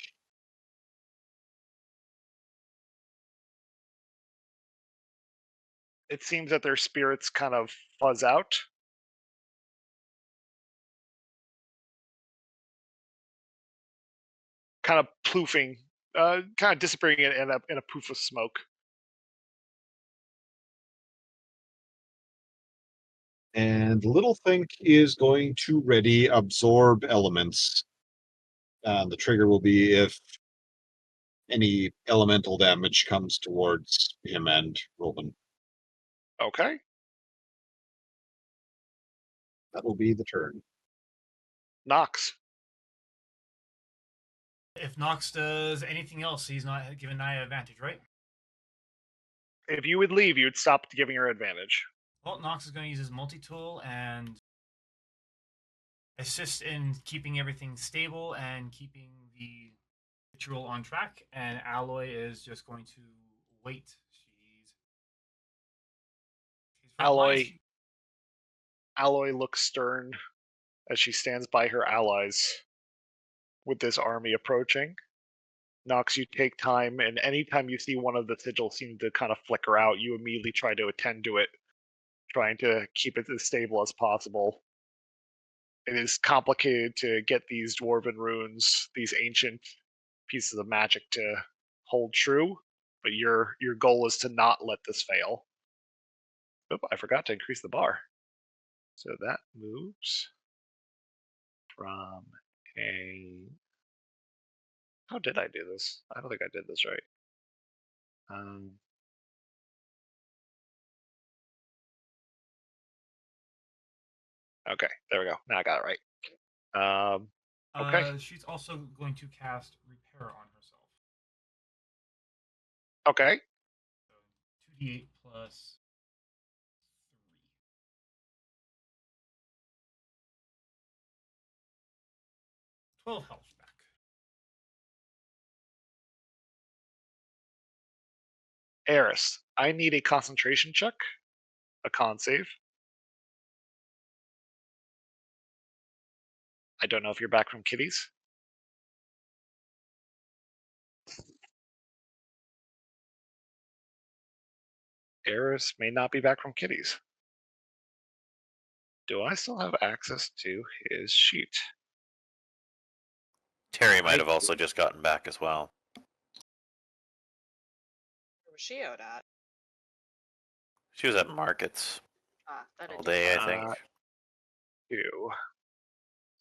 It seems that their spirits kind of fuzz out. Kind of ploofing, kind of disappearing in a poof of smoke. And Little Think is going to ready absorb elements. The trigger will be if any elemental damage comes towards him and Robin. Okay. That will be the turn. Nox. If Nox does anything else, he's not giving Naya advantage, right? If you would leave, you'd stop giving her advantage. Well, Nox is going to use his multi-tool, and assist in keeping everything stable and keeping the ritual on track, and Alloy is just going to wait. She's front lines. Alloy looks stern as she stands by her allies with this army approaching. Nox, you take time, and anytime you see one of the sigils seem to kind of flicker out, you immediately try to attend to it, trying to keep it as stable as possible. It is complicated to get these dwarven runes, these ancient pieces of magic, to hold true, but your goal is to not let this fail. Oh, I forgot to increase the bar. So that moves from a... How did I do this? I don't think I did this right. Okay, there we go. Now I got it right. Okay. She's also going to cast Repair on herself. Okay. So 2d8 plus 3. 12 health back. Eris, I need a concentration check, a con save. I don't know if you're back from kitties. Eris may not be back from kitties. Do I still have access to his sheet? Terry might have also just gotten back as well. Where was she out at? She was at markets That all didn't day, I think. 2.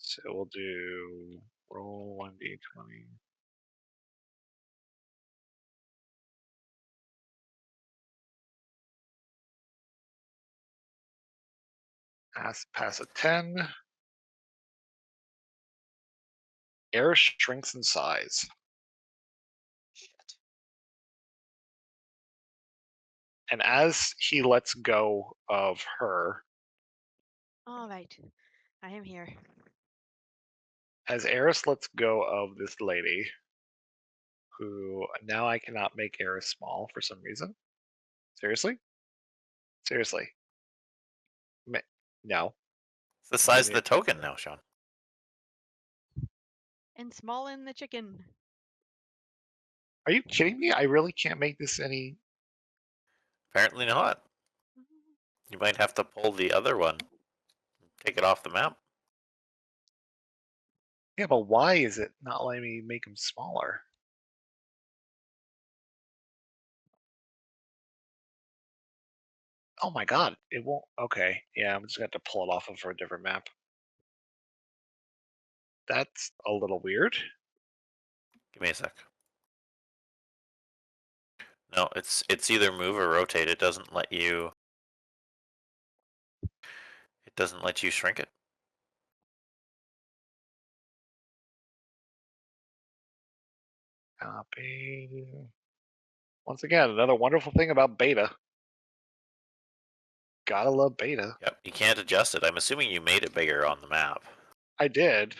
So we'll do roll 1d20. Pass a 10. Eris shrinks in size. Shit. And as he lets go of her, All right, I am here. as Eris lets go of this lady, who now I cannot make Eris small for some reason. Seriously? Seriously. No. It's the size of the token now, Sean. And small in the chicken. Are you kidding me? I really can't make this any... Apparently not. You might have to pull the other one. Take it off the map. Yeah, but why is it not letting me make him smaller? Oh my god, it won't... Okay, yeah, I'm just going to have to pull it off of a different map. That's a little weird. Give me a sec. No, it's either move or rotate. It doesn't let you shrink it. Copy. Once again, another wonderful thing about beta. Gotta love beta. Yep, you can't adjust it. I'm assuming you made it bigger on the map. I did.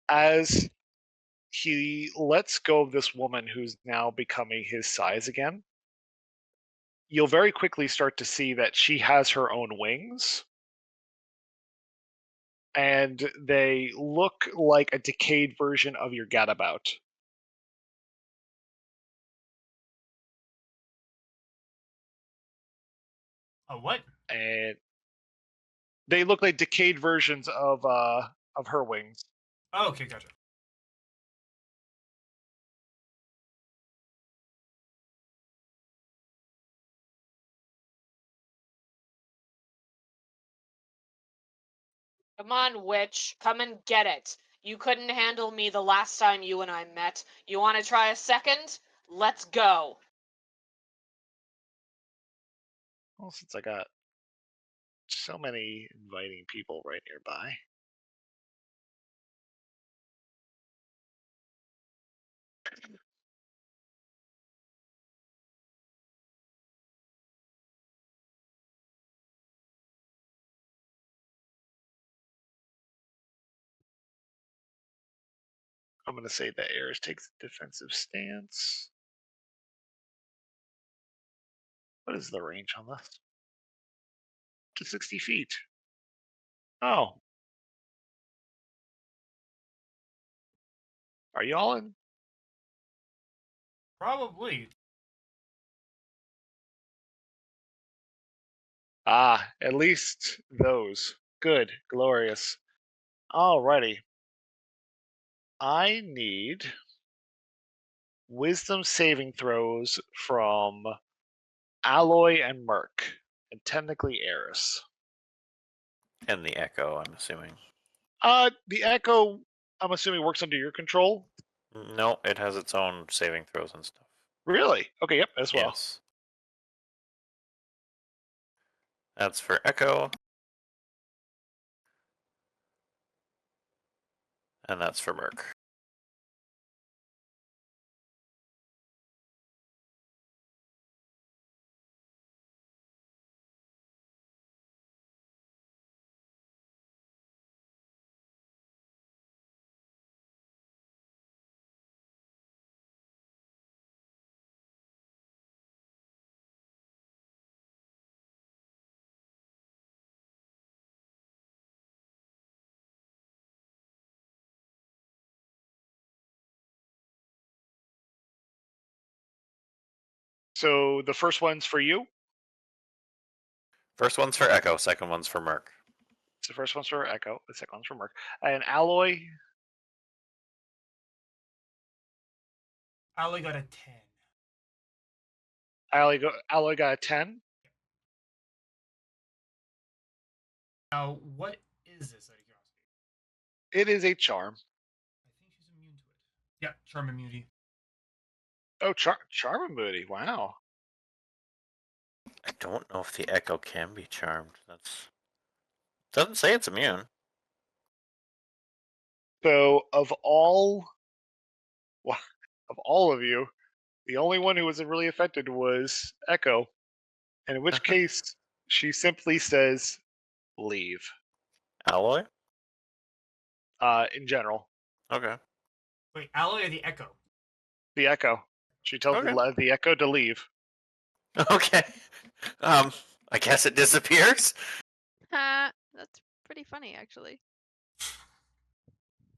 As he lets go of this woman who's now becoming his size again, you'll very quickly start to see that she has her own wings. And they look like a decayed version of your gadabout. Oh, what? And they look like decayed versions of her wings. Oh, okay, gotcha. Come on, witch. Come and get it. You couldn't handle me the last time you and I met. You want to try a second? Let's go. Well, since I got so many inviting people right nearby. I'm going to say that Eris takes a defensive stance. What is the range on this? To 60 feet. Oh. Are you all in? Probably. Ah, at least those. Good. Glorious. Alrighty. I need wisdom saving throws from Alloy and Merc, and technically Eris. And the echo, I'm assuming. The Echo, I'm assuming, works under your control. No, it has its own saving throws and stuff. Really? Okay, yep, as well. Yes. That's for echo. And that's for Merc. So the first one's for you. First one's for echo, second one's for Merc. The first one's for Echo. The second one's for Merc. And Alloy. I only got a 10. Alloy got a 10. Now, what is this out of curiosity? It is a charm. I think she's immune to it. Yeah, charm immunity. Oh, charm immunity. Wow. I don't know if the echo can be charmed. That's doesn't say it's immune. So of all of you, the only one who wasn't really affected was Echo. And in which case, she simply says, "Leave." Alloy? In general, Okay. Wait, Alloy or the Echo? the Echo. She tells Okay. the Echo to leave. Okay. I guess it disappears. Ha! That's pretty funny, actually.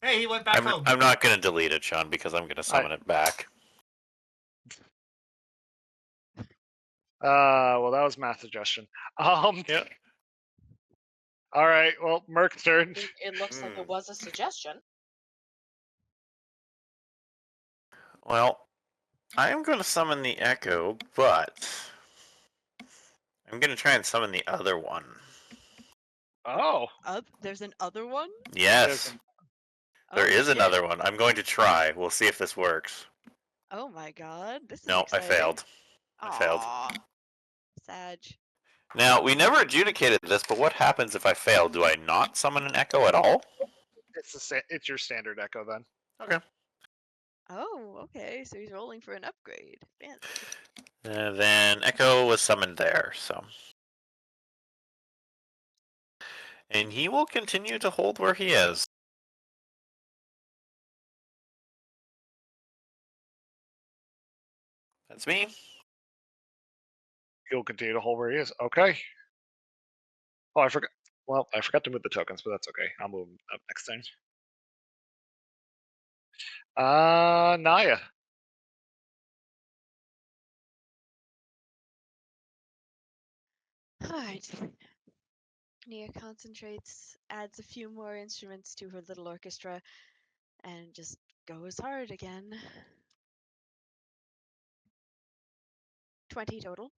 Hey, he went back home. I'm not gonna delete it, Sean, because I'm gonna summon it back. Well, that was math suggestion. Yeah. All right. Well, Merc's turn. It looks like it was a suggestion. Well, I am gonna summon the echo, but I'm gonna try and summon the other one. Oh. There's an other one? Yes. There Oh, is shit. another one. I'm going to try. We'll see if this works. Oh my god, this is No, I exciting. failed. I failed. Aw. Sag. Now, we never adjudicated this, but what happens if I fail? Do I not summon an echo at all? It's your standard Echo then. Okay. Oh, okay, so he's rolling for an upgrade. Fancy. Then echo was summoned there, so. And he will continue to hold where he is. That's me. He'll continue to hold where he is. Okay. Oh, I forgot. Well, I forgot to move the tokens, but that's okay. I'll move them up next time. Naya. Alright. Nia concentrates, adds a few more instruments to her little orchestra, and just goes hard again. 20 total.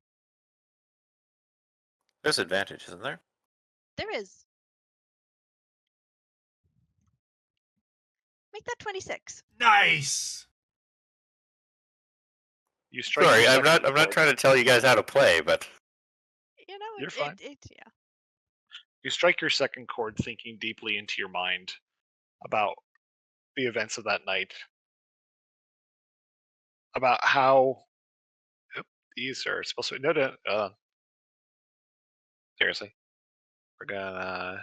There's advantage, isn't there? There is. Make that 26. Nice. You strike. Sorry, your I'm second not chord. trying to tell you guys how to play, but You know, You're fine. yeah. You strike your second chord, thinking deeply into your mind about the events of that night, about how these are supposed to. No. Seriously, we're gonna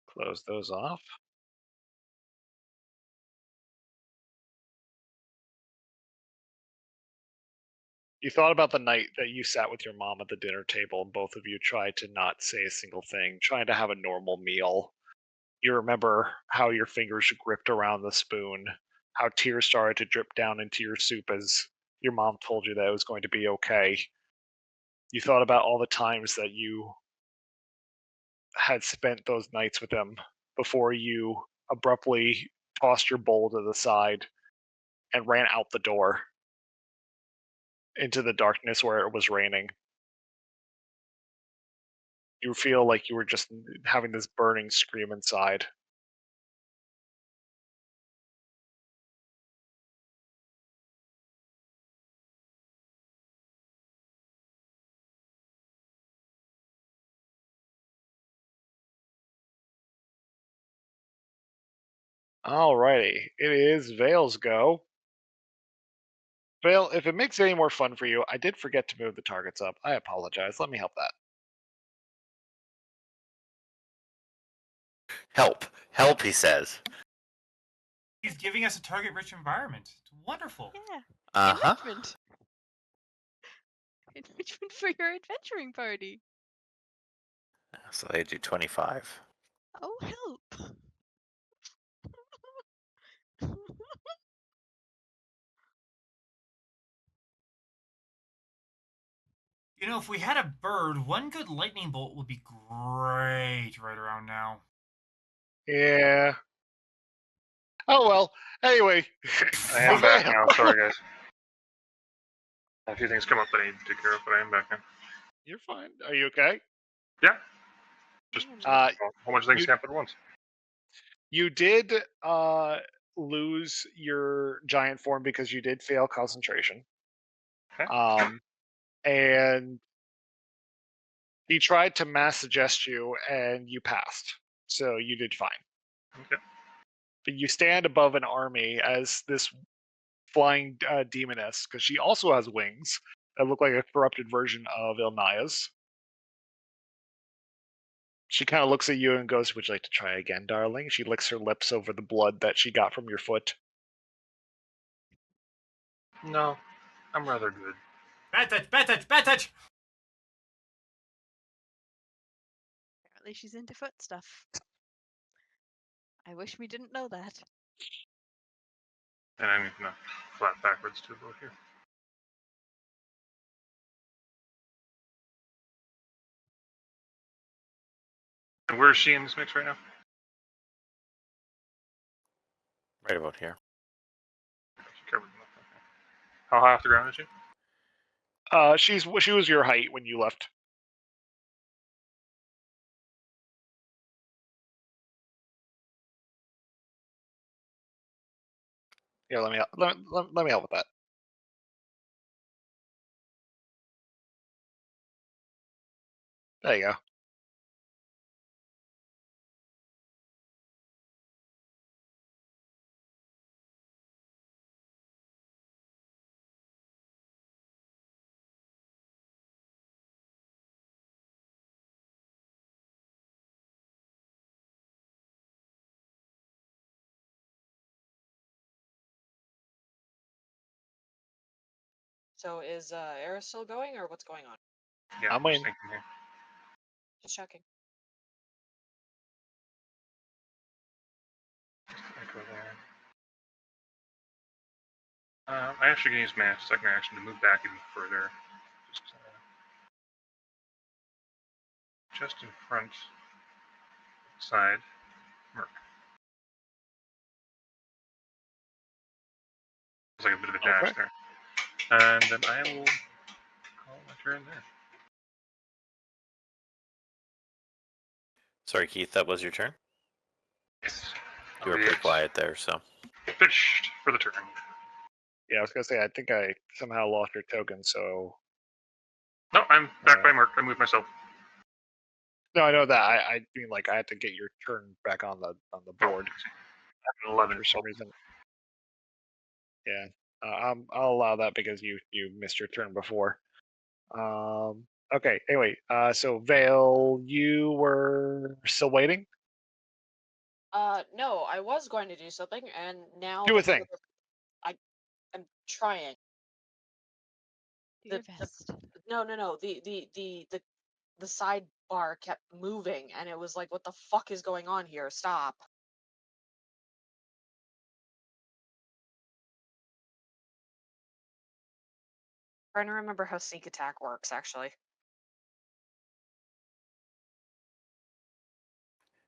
close those off. You thought about the night that you sat with your mom at the dinner table and both of you tried to not say a single thing, trying to have a normal meal. You remember how your fingers gripped around the spoon, how tears started to drip down into your soup as your mom told you that it was going to be okay. You thought about all the times that you had spent those nights with them before you abruptly tossed your bowl to the side and ran out the door into the darkness where it was raining. You feel like you were just having this burning scream inside. Alrighty, it is Vale's go. Vale, if it makes it any more fun for you, I did forget to move the targets up. I apologize. Let me help that. Help. Help, he says. He's giving us a target-rich environment. It's wonderful. Yeah. Uh-huh. Enrichment. Enrichment for your adventuring party. So they do 25. Oh, help. You know, if we had a bird, one good lightning bolt would be great right around now. Yeah. Oh well. Anyway. I am back now. Sorry, guys. A few things come up that I need to take care of, but I am back now. You're fine. Are you okay? Yeah. Just Uh, a whole bunch of things happen at once. You did lose your giant form because you did fail concentration. Okay. And he tried to mass suggest you, and you passed. So you did fine. Okay. But you stand above an army as this flying demoness, because she also has wings that look like a corrupted version of Ilnaya's. She kind of looks at you and goes, "Would you like to try again, darling?" She licks her lips over the blood that she got from your foot. No, I'm rather good. Bad touch, bad touch, bad touch! Apparently she's into foot stuff. I wish we didn't know that. And I'm gonna flat backwards to go here. And where is she in this mix right now? Right about here. She covered enough. Okay. How high off the ground is she? She was your height when you left. Yeah, let me help with that. There you go. So is Eris still going, or what's going on? Yeah, I'm just waiting. thinking here. Just checking. Echo there. I actually can use my second action to move back even further. Just in front, side, Merc. It's like a bit of a dash Okay. there. And then I will call my turn there. Sorry, Keith, that was your turn? Yes. You were pretty quiet there, so. Finished for the turn. Yeah, I was gonna say I think I somehow lost your token, so No, I'm back by Merc. I moved myself. no, I know that. I mean, like I had to get your turn back on the board I'm 11 for some reason. Yeah, I'll allow that because you missed your turn before. Okay. Anyway, so Vale, you were still waiting. No, I was going to do something, and now Do a the thing. I'm trying. Do your best. No. The sidebar kept moving, and it was like, what the fuck is going on here? Stop. Trying to remember how sneak attack works, actually.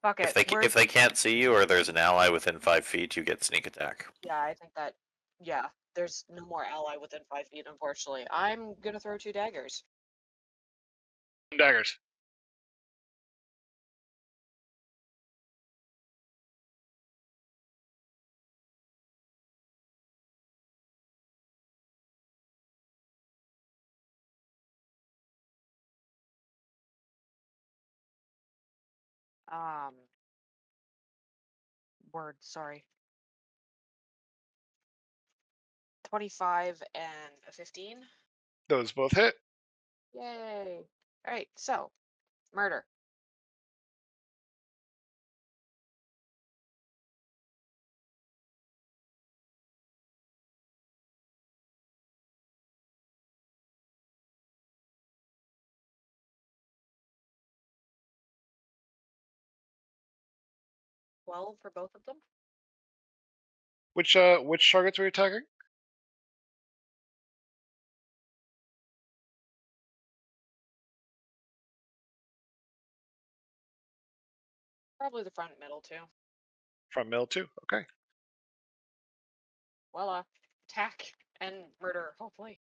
Fuck it. If they can't see you or there's an ally within 5 feet, you get sneak attack. Yeah, I think that. Yeah, there's no more ally within 5 feet, unfortunately. I'm gonna throw 2 daggers. Daggers. Word, sorry. 25 and a 15. Those both hit. Yay. Alright, so, murder. Well, for both of them? Which targets were you attacking? Probably the front and middle, too. Front middle too. Okay. Well, attack and murder, hopefully.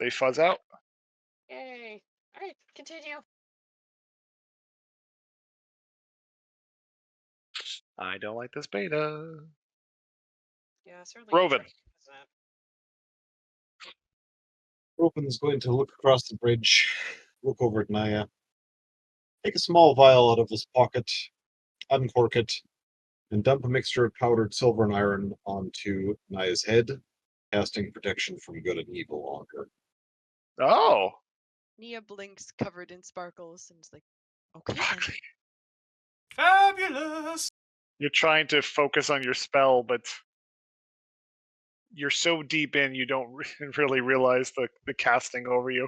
They fuzz out. Yay. Alright, continue. I don't like this beta. Yeah, certainly. Roven. Isn't it? Ropen's going to look across the bridge, look over at Naya, take a small vial out of his pocket, uncork it, and dump a mixture of powdered silver and iron onto Naya's head, casting protection from good and evil on her. Oh. Nia blinks, covered in sparkles, and is like, okay then. Fabulous! You're trying to focus on your spell, but you're so deep in, you don't really realize the casting over you.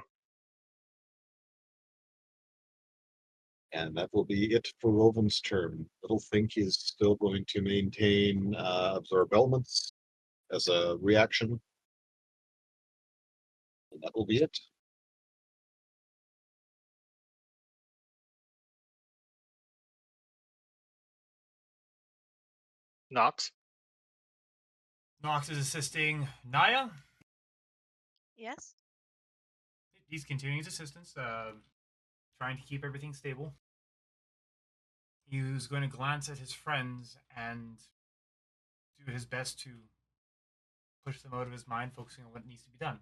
And that will be it for Roven's turn. Little think he's still going to maintain absorb elements as a reaction. And that will be it. Nox. Nox is assisting Naya. Yes? He's continuing his assistance, trying to keep everything stable. He was going to glance at his friends and do his best to push them out of his mind, focusing on what needs to be done.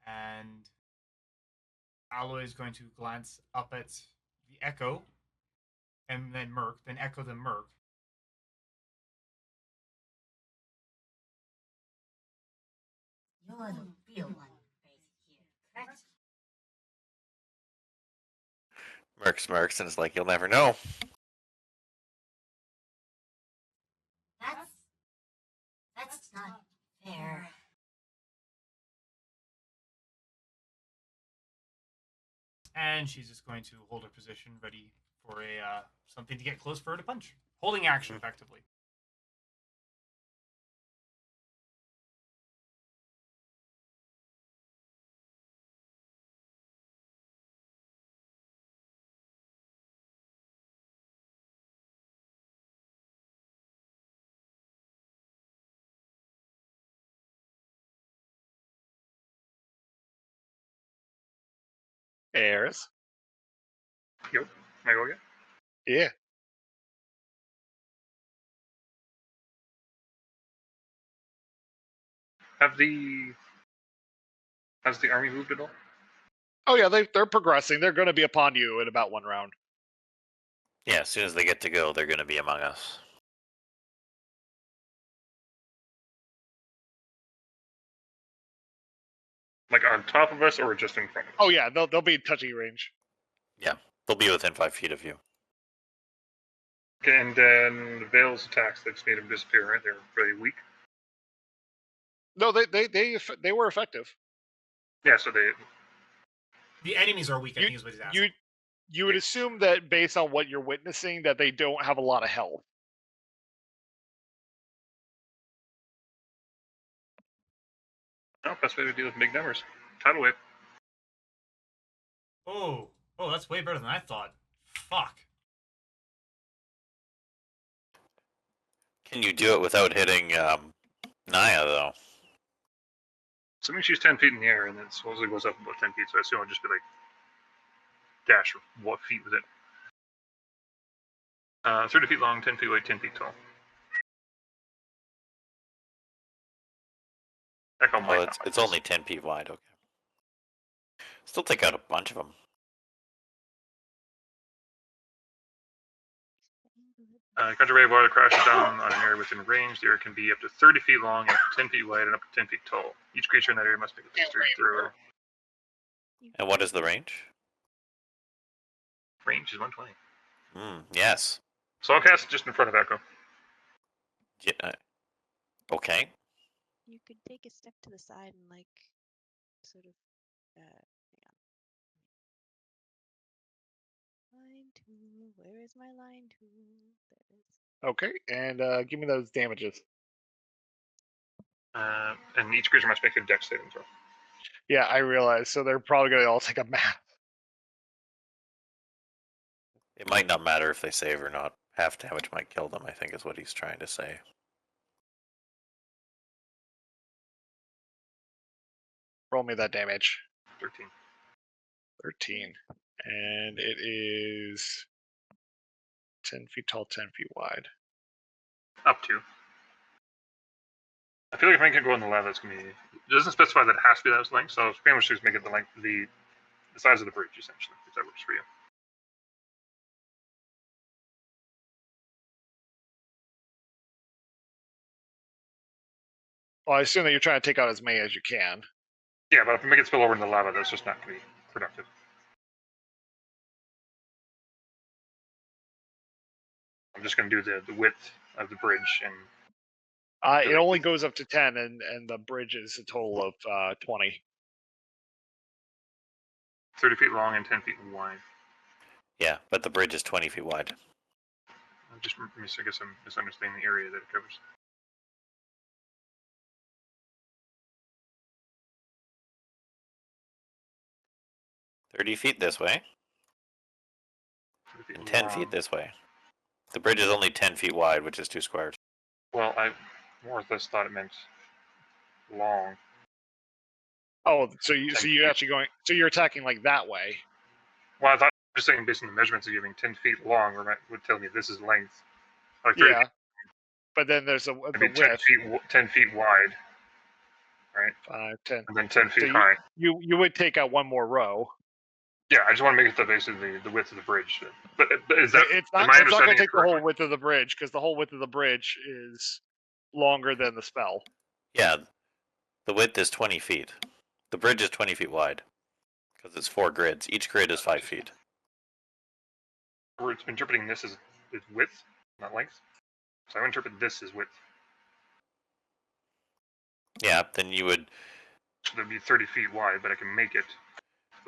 And Alloy is going to glance up at the Echo, and then Merc, then Echo, then Merc. You're the real one crazy here, correct? Merc smirks and is like, "You'll never know." That's not fair. And she's just going to hold her position, ready for a something to get close for her to punch. Holding action, effectively. Airs. Yep. Can I go again? Yeah. Has the army moved at all? Oh yeah, they're progressing. They're going to be upon you in about 1 round. Yeah, as soon as they get to go, they're going to be among us. Like on top of us or just in front of us? Oh yeah, they'll be touching range. Yeah, they'll be within 5 feet of you. Okay, and then Vale's attacks that just made him disappear, right? They're really weak. No, they were effective. Yeah, so The enemies are weak, I think is what he's asking. You would assume that based on what you're witnessing, that they don't have a lot of health. no, best way to deal with big numbers. Tidal wave. Oh, that's way better than I thought. Fuck. Can you do it without hitting Naya though? Assuming she's 10 feet in the air, and it supposedly goes up about 10 feet, so I assume it'll just be like dash or what feet was it? 30 feet long, 10 feet wide, 10 feet tall. Heck, I'll Oh, mind it's only 10 feet wide. Okay. Still take out a bunch of them. Country wave water crashes down on an area within range. The area can be up to 30 feet long, and up to 10 feet wide, and up to 10 feet tall. Each creature in that area must make a dexterity throw. And what is the range? Range is 120. Yes. So I'll cast it just in front of Echo. Yeah. Okay. You could take a step to the side and like sort of hang on. Line tool. Where is my line tool? There it is. Okay, and give me those damages. And each creature must make a dex saving throw. Yeah, I realize. So they're probably going to all take a math. It might not matter if they save or not. Half damage might kill them, I think is what he's trying to say. Roll me that damage. 13. 13. And it is 10 feet tall, 10 feet wide. Up to. I feel like if I can go in the lava, it's going to be... It doesn't specify that it has to be that length, so it's pretty much just make it the length, the size of the bridge, essentially, if that works for you. Well, I assume that you're trying to take out as many as you can. Yeah, but if we make it spill over in the lava, that's just not going to be productive. I'm just going to do the width of the bridge, and It only goes up to 10, and the bridge is a total of 20. 30 feet long and 10 feet wide. Yeah, but the bridge is 20 feet wide. I guess I'm misunderstanding the area that it covers. $30 feet this way, 30 feet and 10 long. feet this way. The bridge is only 10 feet wide, which is 2 squares. Well, I more or less thought it meant long. Oh, so you're actually going... So you're attacking like that way. Well, I thought just saying based on the measurements of giving 10 feet long would tell me this is length. Like 30 Yeah. But then there's the feet, 10 width. 10 feet wide, right? 5, 10. And then 10 feet So high. You would take out one more row. Yeah, I just want to make it basically the width of the bridge. But is that It's am not I going to understanding take it the whole correctly? width of the bridge, because the whole width of the bridge is longer than the spell. Yeah, the width is 20 feet. The bridge is 20 feet wide, because it's 4 grids. Each grid is 5 feet. We're interpreting this as width, not length. So I would interpret this as width. Yeah, then you would... So that'd be 30 feet wide, but I can make it...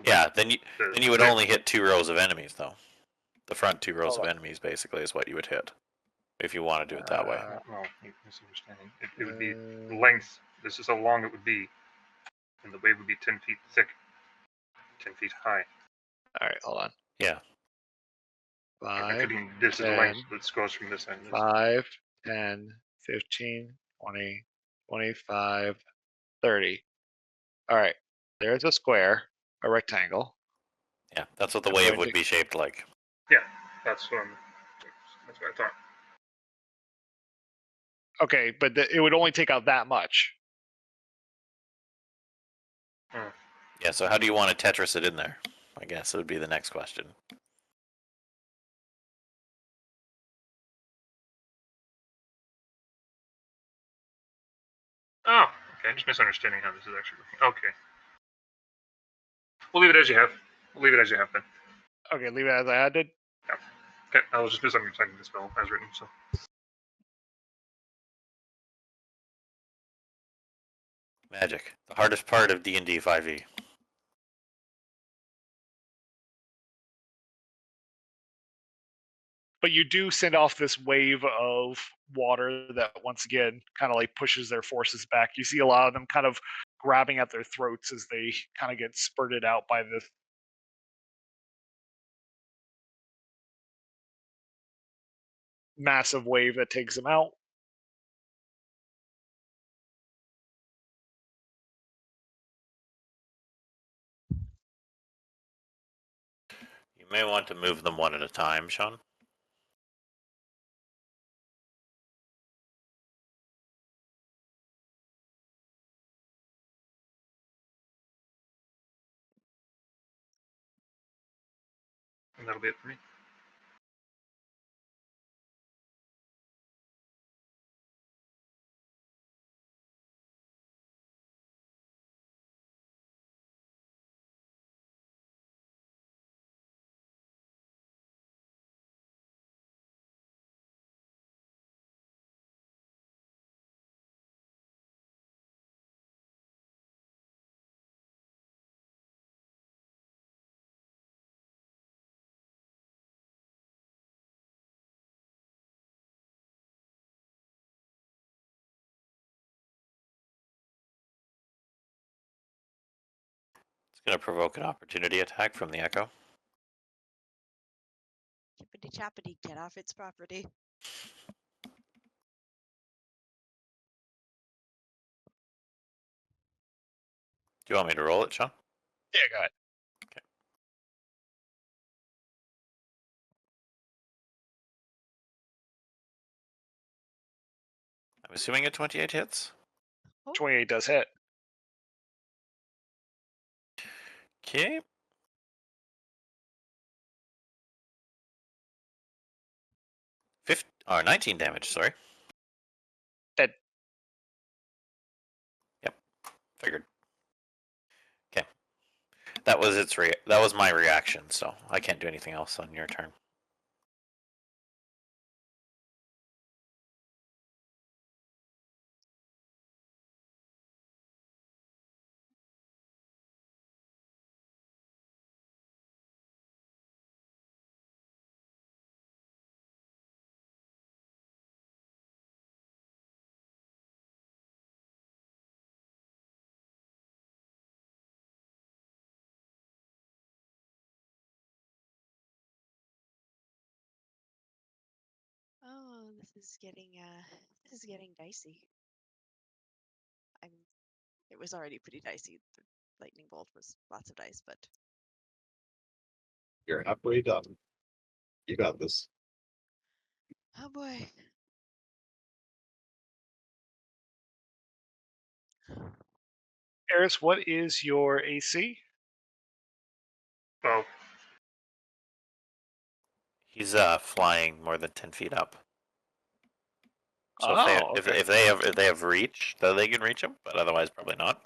Yeah, then you would only hit 2 rows of enemies, though. The front 2 rows of enemies, basically, is what you would hit. If you want to do it that way. Well, you're misunderstanding. It would be length. This is how long it would be. And the wave would be 10 feet thick, 10 feet high. All right, hold on. Yeah. 5, this is the 10, length that goes from this end. 5, 10, 15, 20, 25, 30. All right, there's a square, a rectangle. Yeah, that's what the I'm wave going would to- be shaped like. Yeah, that's what I thought. Okay, but it would only take out that much. Yeah, so how do you want to Tetris it in there? I guess it would be the next question. Oh, okay. I'm just misunderstanding how this is actually working. Okay. We'll leave it as you have. Then. Okay, leave it as I did. Okay, I was just misunderstanding the spell as written, so. Magic. The hardest part of D&D 5e. But you do send off this wave of water that once again kind of like pushes their forces back. You see a lot of them kind of grabbing at their throats as they kind of get spurted out by the massive wave that takes them out. You may want to move them one at a time, Sean. And that'll be it for me. It's going to provoke an opportunity attack from the Echo. Chippity choppity, get off its property. Do you want me to roll it, Sean? Yeah, go ahead. I'm assuming a 28 hits. 28 does hit. Okay. Or 19 damage, sorry. Dead. Yep. Figured. Okay. That was that was my reaction, so I can't do anything else on your turn. Oh, this is getting dicey. It was already pretty dicey. The lightning bolt was lots of dice, but You're halfway done. You got this. oh boy. Eris, what is your AC? Well, He's flying more than 10 feet up. So Oh, if okay. if they have reach, then they can reach him, but otherwise probably not.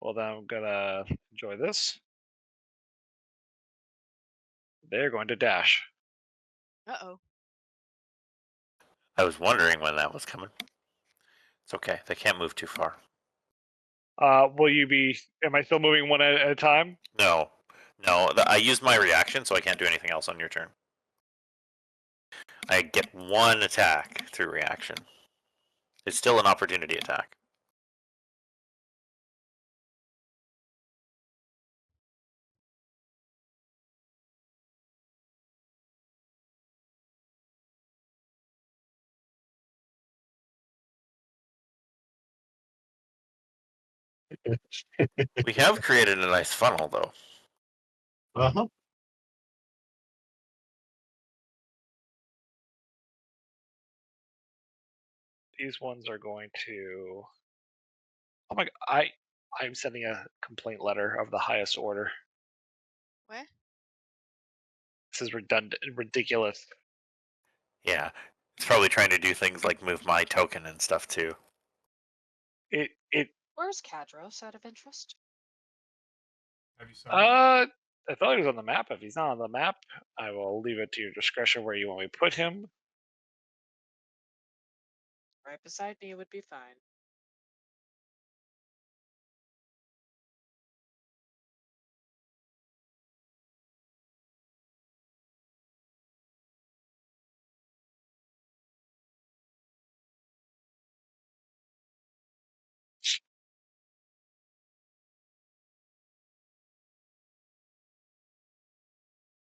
Well, then I'm gonna enjoy this. They're going to dash. Uh-oh. I was wondering when that was coming. It's okay. They can't move too far. Will you be? Am I still moving one at a time? No. No, I used my reaction, so I can't do anything else on your turn. I get one attack through reaction. It's still an opportunity attack. We have created a nice funnel, though. Uh-huh. These ones are going to. Oh my! I'm sending a complaint letter of the highest order. Where? This is redundant, ridiculous. Yeah. It's probably trying to do things like move my token and stuff, too. It. Where's Cadros out of interest? Have you summoned him? I thought he was on the map. If he's not on the map, I will leave it to your discretion where you want me to put him. Right beside me would be fine.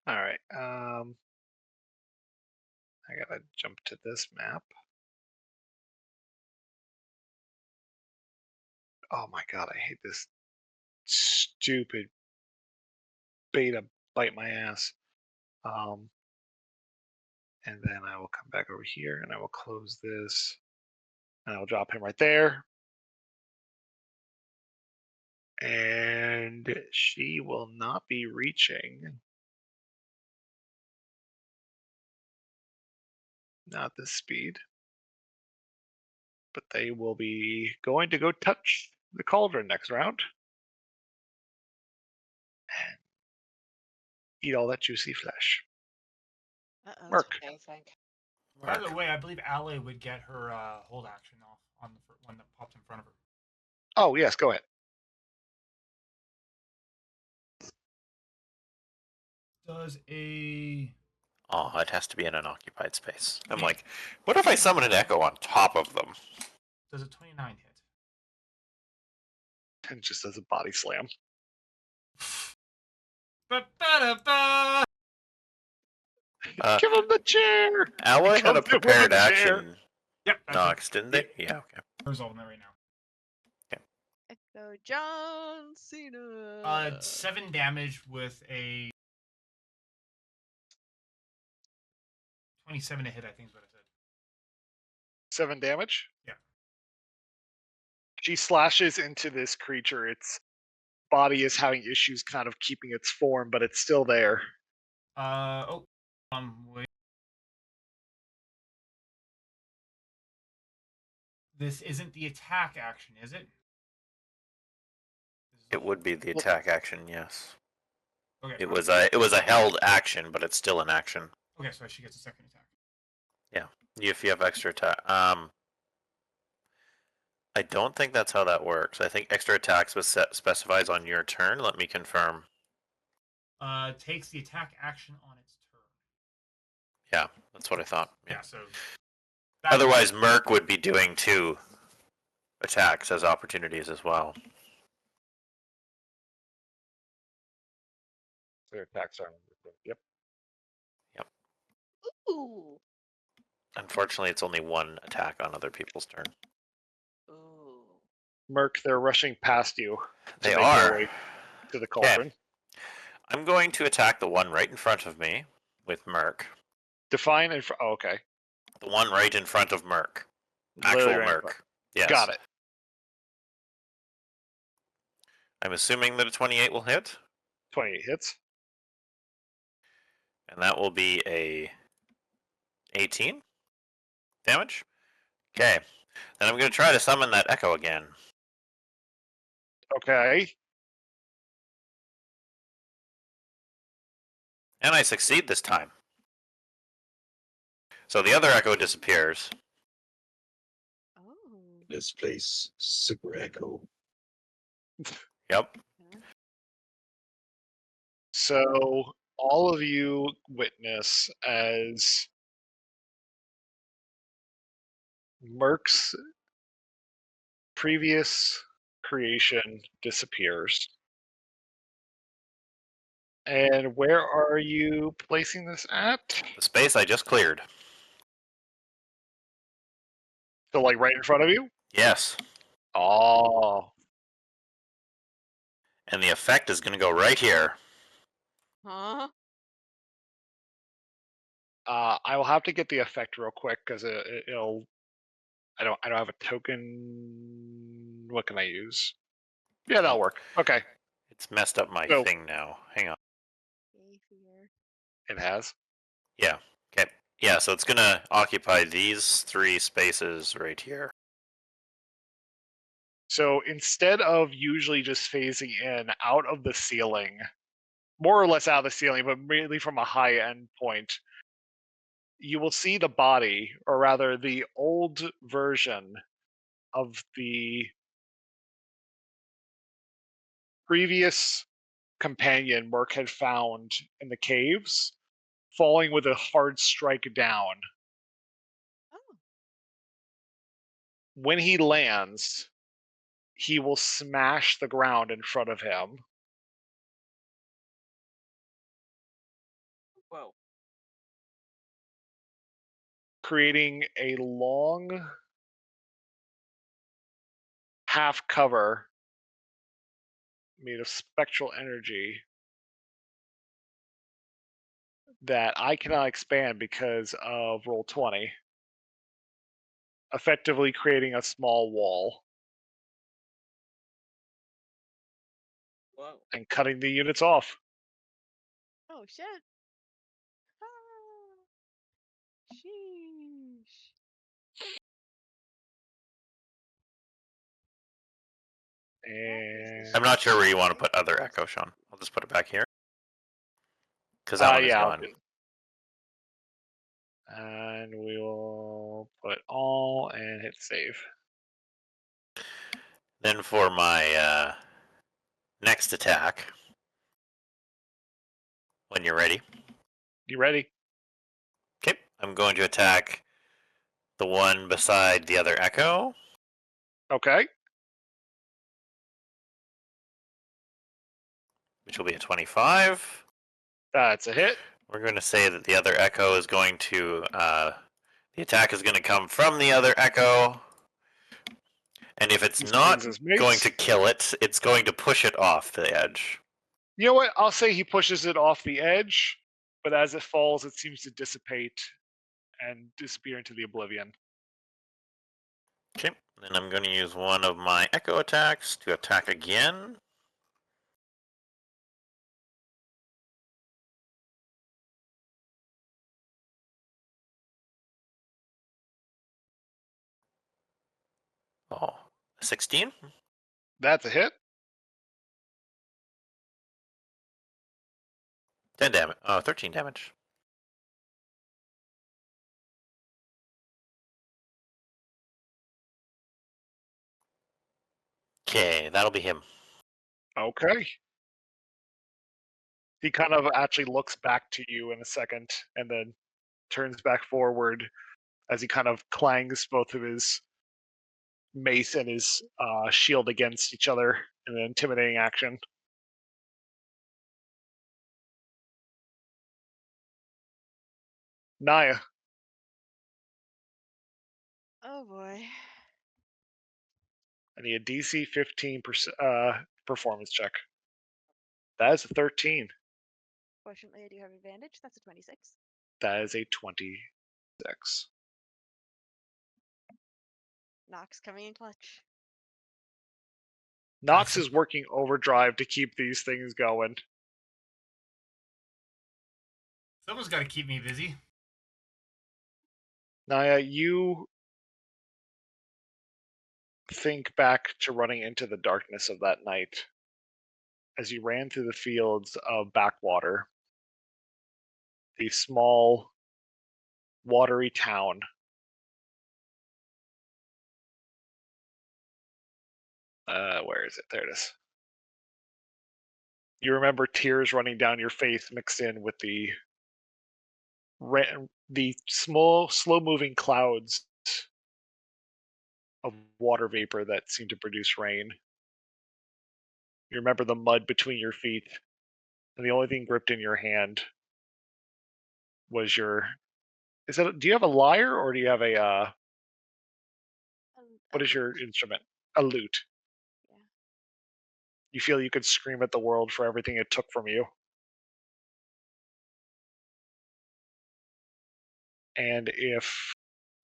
All right. I gotta jump to this map. Oh my god, I hate this stupid beta bite my ass. And then I will come back over here and I will close this. And I'll drop him right there. And she will not be reaching. Not this speed. But they will be going to go touch the cauldron next round. And eat all that juicy flesh. Uh-oh. Merc. Okay, I think. By the Mark. way, I believe Ally would get her hold action off on the one that popped in front of her. Oh, yes, go ahead. Does a Oh, it has to be in an occupied space. I'm like, what if I summon an echo on top of them? 29 hit? And just as a body slam. Ba-ba-da-ba! Give him the chair! Ally had Come a to him prepared with the chair. action. Yep, that's Nox, didn't they? Yeah, okay. We're resolving that right now. Echo John Cena. 7 damage with a 27 to hit, I think is what I said. 7 damage? Yeah. She slashes into this creature. Its body is having issues kind of keeping its form, but it's still there. Wait. This isn't the attack action, is it? It would be the attack action, yes. Okay. It was a held action, but it's still an action. Okay, so she gets a second attack. Yeah, if you have extra attack. I don't think that's how that works. I think extra attacks was specifies on your turn. Let me confirm. Takes the attack action on its turn. Yeah, that's what I thought. Yeah, so. Otherwise, Merc would be doing 2 attacks as opportunities as well. Their attacks are. Yep. Ooh. Unfortunately, it's only 1 attack on other people's turn. Ooh. Merc, they're rushing past you. They make their are. way to the cauldron. I'm going to attack the one right in front of me with Merc. Define and. Oh, okay. The one right in front of Merc. Literally Actual right in Merc. front. Yes. Got it. I'm assuming that a 28 will hit. 28 hits. And that will be a 18 damage. Okay. Then I'm going to try to summon that echo again. Okay. And I succeed this time. So the other echo disappears. Oh. This place, super echo. Yep. So all of you witness as Merc's previous creation disappears. And where are you placing this at? The space I just cleared. So, like, right in front of you? Yes. Oh. And the effect is going to go right here. Huh? I will have to get the effect real quick because it'll. I don't have a token. What can I use? Yeah, that'll work. Okay. It's messed up my So- thing now. Hang on. It has. Yeah. Okay. Yeah, so it's going to occupy these 3 spaces right here. So instead of usually just phasing in out of the ceiling, more or less out of the ceiling, but really from a high end point, you will see the body, or rather the old version of the previous companion Merc had found in the caves, falling with a hard strike down. Oh, When he lands, he will smash the ground in front of him, Whoa. creating a long half cover made of spectral energy that I cannot expand because of roll 20, effectively creating a small wall Whoa. and cutting the units off. oh shit. Ah, sheesh. And I'm not sure where you want to put other echo, Sean. I'll just put it back here. Because that one is yeah, gone. and we will put all and hit save. Then for my next attack, when you're ready. You ready? Okay, I'm going to attack the one beside the other echo. Okay. Which will be a 25. That's a hit. We're going to say that the other echo is going to, the attack is going to come from the other echo. And if it's He not swings his mace. going to kill it, it's going to push it off the edge. You know what? I'll say he pushes it off the edge, but as it falls, it seems to dissipate and disappear into the oblivion. Okay, then I'm going to use one of my echo attacks to attack again. Oh, 16? That's a hit. 10 damage. Oh, 13 damage. Okay, that'll be him. Okay. He kind of actually looks back to you in a second and then turns back forward as he kind of clangs both of his mace and his shield against each other in an intimidating action. Naya. Oh boy. I need a DC 15 performance check. That is a 13. Fortunately, I do have advantage. That's a 26. That is a 26. Nox coming in clutch. Nox is working overdrive to keep these things going. Someone's got to keep me busy. Naya, you think back to running into the darkness of that night as you ran through the fields of Backwater, the small, watery town. Where is it? There it is. You remember tears running down your face mixed in with the small, slow-moving clouds of water vapor that seemed to produce rain. You remember the mud between your feet, and the only thing gripped in your hand was your. Do you have a lyre or do you have a? What is your instrument? A lute. Yeah. You feel you could scream at the world for everything it took from you. And if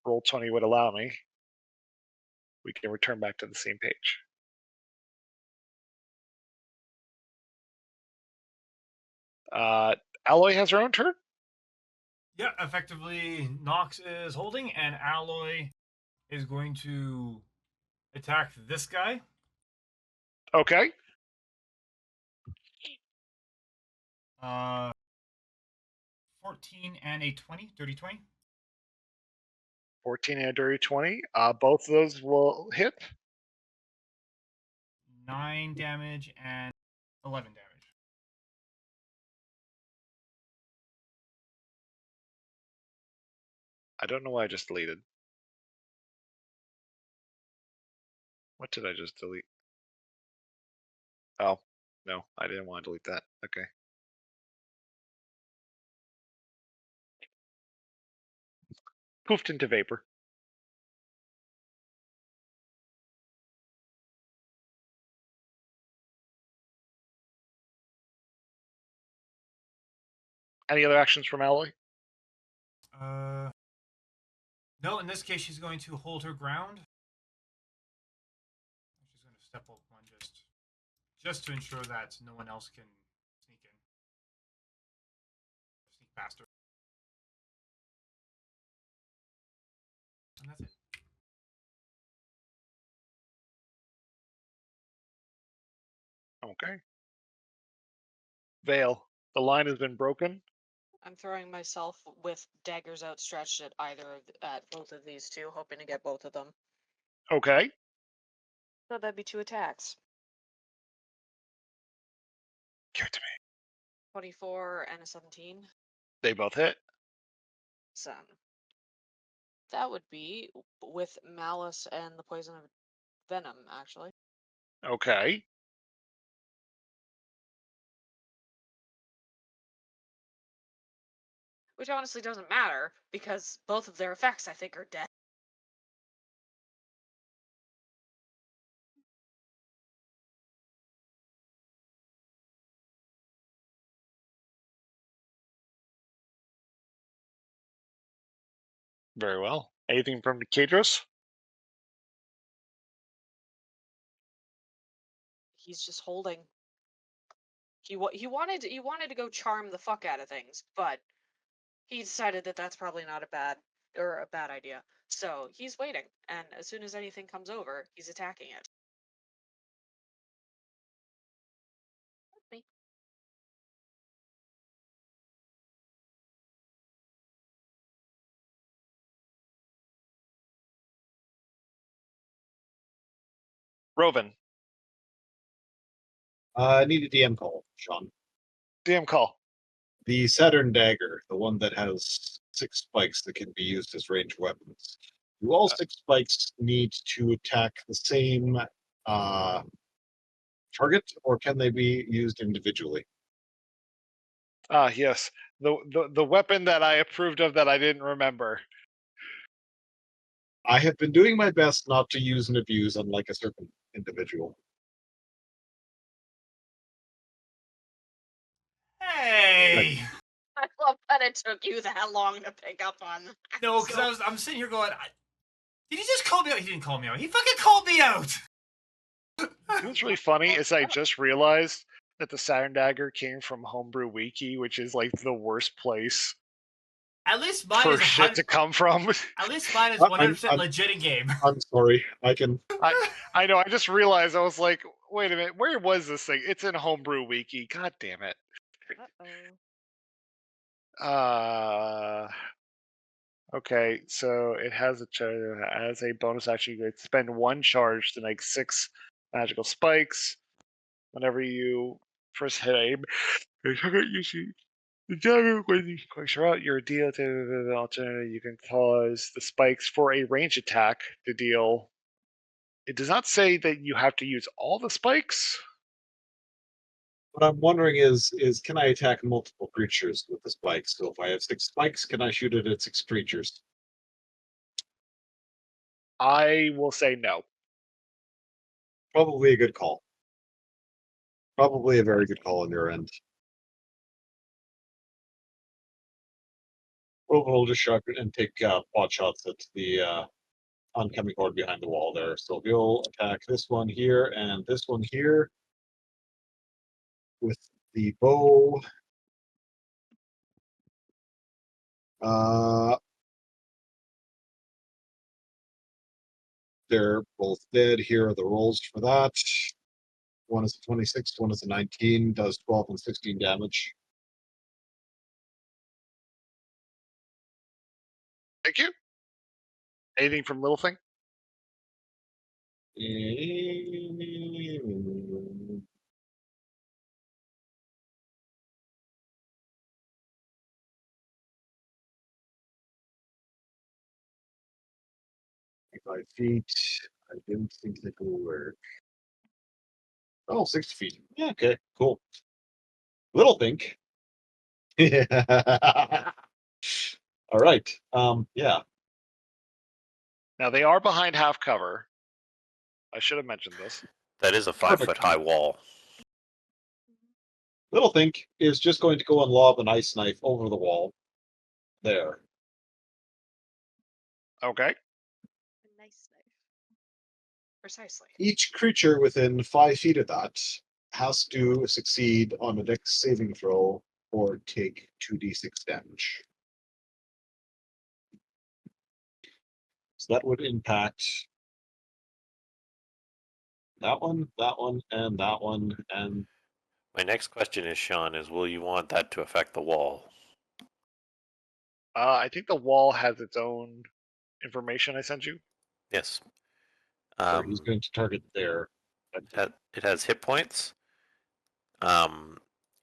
Roll20 would allow me, we can return back to the same page. Alloy has her own turn? Yeah, effectively, Nox is holding, and Alloy is going to attack this guy. Okay. 14 and a 20, dirty 20. 14 and a dirty 20. Both of those will hit. 9 damage and 11 damage. I don't know why I just deleted. What did I just delete? Oh, no, I didn't want to delete that. Okay. Poofed into vapor. Any other actions from Alloy? No, in this case, she's going to hold her ground. She's going to step up one just to ensure that no one else can sneak in. Sneak past her. And that's it. Okay. Vale, the line has been broken. I'm throwing myself with daggers outstretched at at both of these two, hoping to get both of them. Okay. So that'd be 2 attacks. Give it to me. 24 and a 17. They both hit. So that would be with malice and the poison of venom, actually. Okay. Which honestly doesn't matter, because both of their effects, I think, are dead. Very well. Anything from Kadros? He's just holding. He wanted to go charm the fuck out of things, but he decided that that's probably not a bad idea. So he's waiting, and as soon as anything comes over, he's attacking it. That's me. Roven. I need a DM call, Sean. DM call. The Saturn dagger, the one that has 6 spikes that can be used as ranged weapons. Do all 6 spikes need to attack the same target, or can they be used individually? Yes. The weapon that I approved of that I didn't remember. I have been doing my best not to use and abuse unlike a certain individual. Hey! I love that it took you that long to pick up on that. No, because I'm sitting here going, did he just call me out? He didn't call me out. He fucking called me out! You know what's really funny is I just realized that the Saturn dagger came from Homebrew Wiki, which is like the worst place At least mine for is shit to come from. At least mine is I'm- 100% legit in game. I'm sorry. I can. I know. I just realized. I was like, wait a minute. Where was this thing? It's in Homebrew Wiki. God damn it. Okay, so it has as a bonus action. You could spend 1 charge to make 6 magical spikes. Whenever you first hit aim, the target usually the dagger when you quick out your deal to the alternative. You can cause the spikes for a range attack to deal. It does not say that you have to use all the spikes. What I'm wondering is can I attack multiple creatures with the spikes? So if I have 6 spikes, can I shoot it at 6 creatures? I will say no. Probably a good call. Probably a very good call on your end. We'll just sharp it and take pot shots at the oncoming horde behind the wall there. So we'll attack this one here and this one here with the bow. They're both dead. Here are the rolls for that. One is a 26, one is a 19, does 12 and 16 damage. Thank you. Anything from Little Thing? Five feet. I didn't think that will work. Oh, 60 feet. Yeah, okay, cool. Little think. Yeah. All right. Yeah. Now they are behind half cover. I should have mentioned this. That is a Perfect. 5-foot high wall. Little think is just going to go and lob an ice knife over the wall. There. Okay. A nice knife. Precisely. Each creature within 5 feet of that has to succeed on a dex saving throw or take 2d6 damage. So that would impact that one, and that one, and My next question is, Sean, is will you want that to affect the wall? I think the wall has its own information I sent you. Yes. so he's going to target there. It has hit points.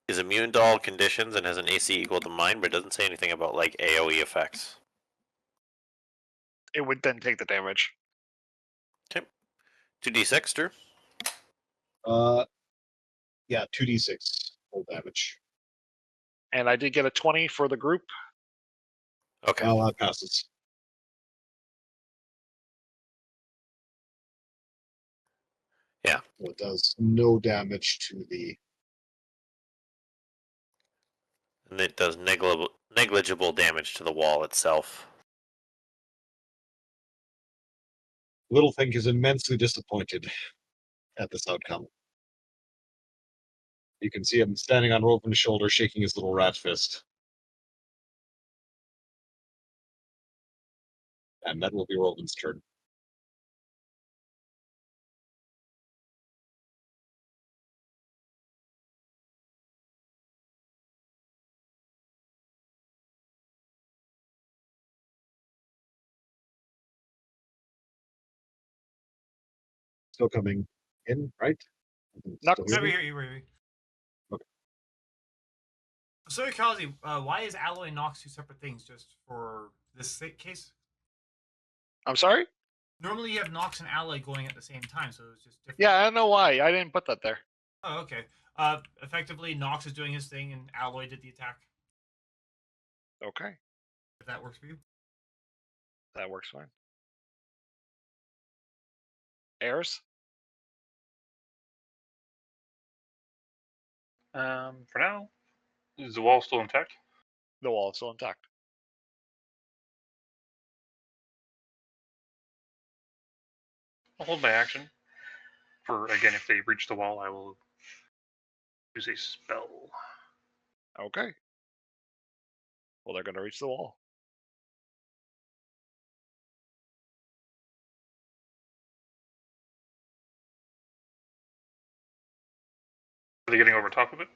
Is immune to all conditions and has an AC equal to mine, but it doesn't say anything about like AoE effects. It would then take the damage. Okay. 2d6, Drew. Yeah, 2d6 full damage. And I did get a 20 for the group. Okay. Well, that passes. Yeah. So it does no damage to the. And it does negligible damage to the wall itself. Littlethink is immensely disappointed at this outcome. You can see him standing on Roven's shoulder, shaking his little rat fist. And that will be Roven's turn. Still coming in, right? Not Still Yeah, here? we hear you. Okay. So, Kazi, why is alloy and Nox two separate things just for this case? I'm sorry? Normally you have Nox and alloy going at the same time, so it's just different. Yeah, I don't know why. I didn't put that there. Oh, okay. Effectively, Nox is doing his thing, and alloy did the attack. Okay. If that works for you. That works fine. Airs? For now, is the wall still intact? The wall is still intact. I'll hold my action. For again, if they reach the wall, I will use a spell. Okay. Well, they're going to reach the wall. Are they getting over top of it?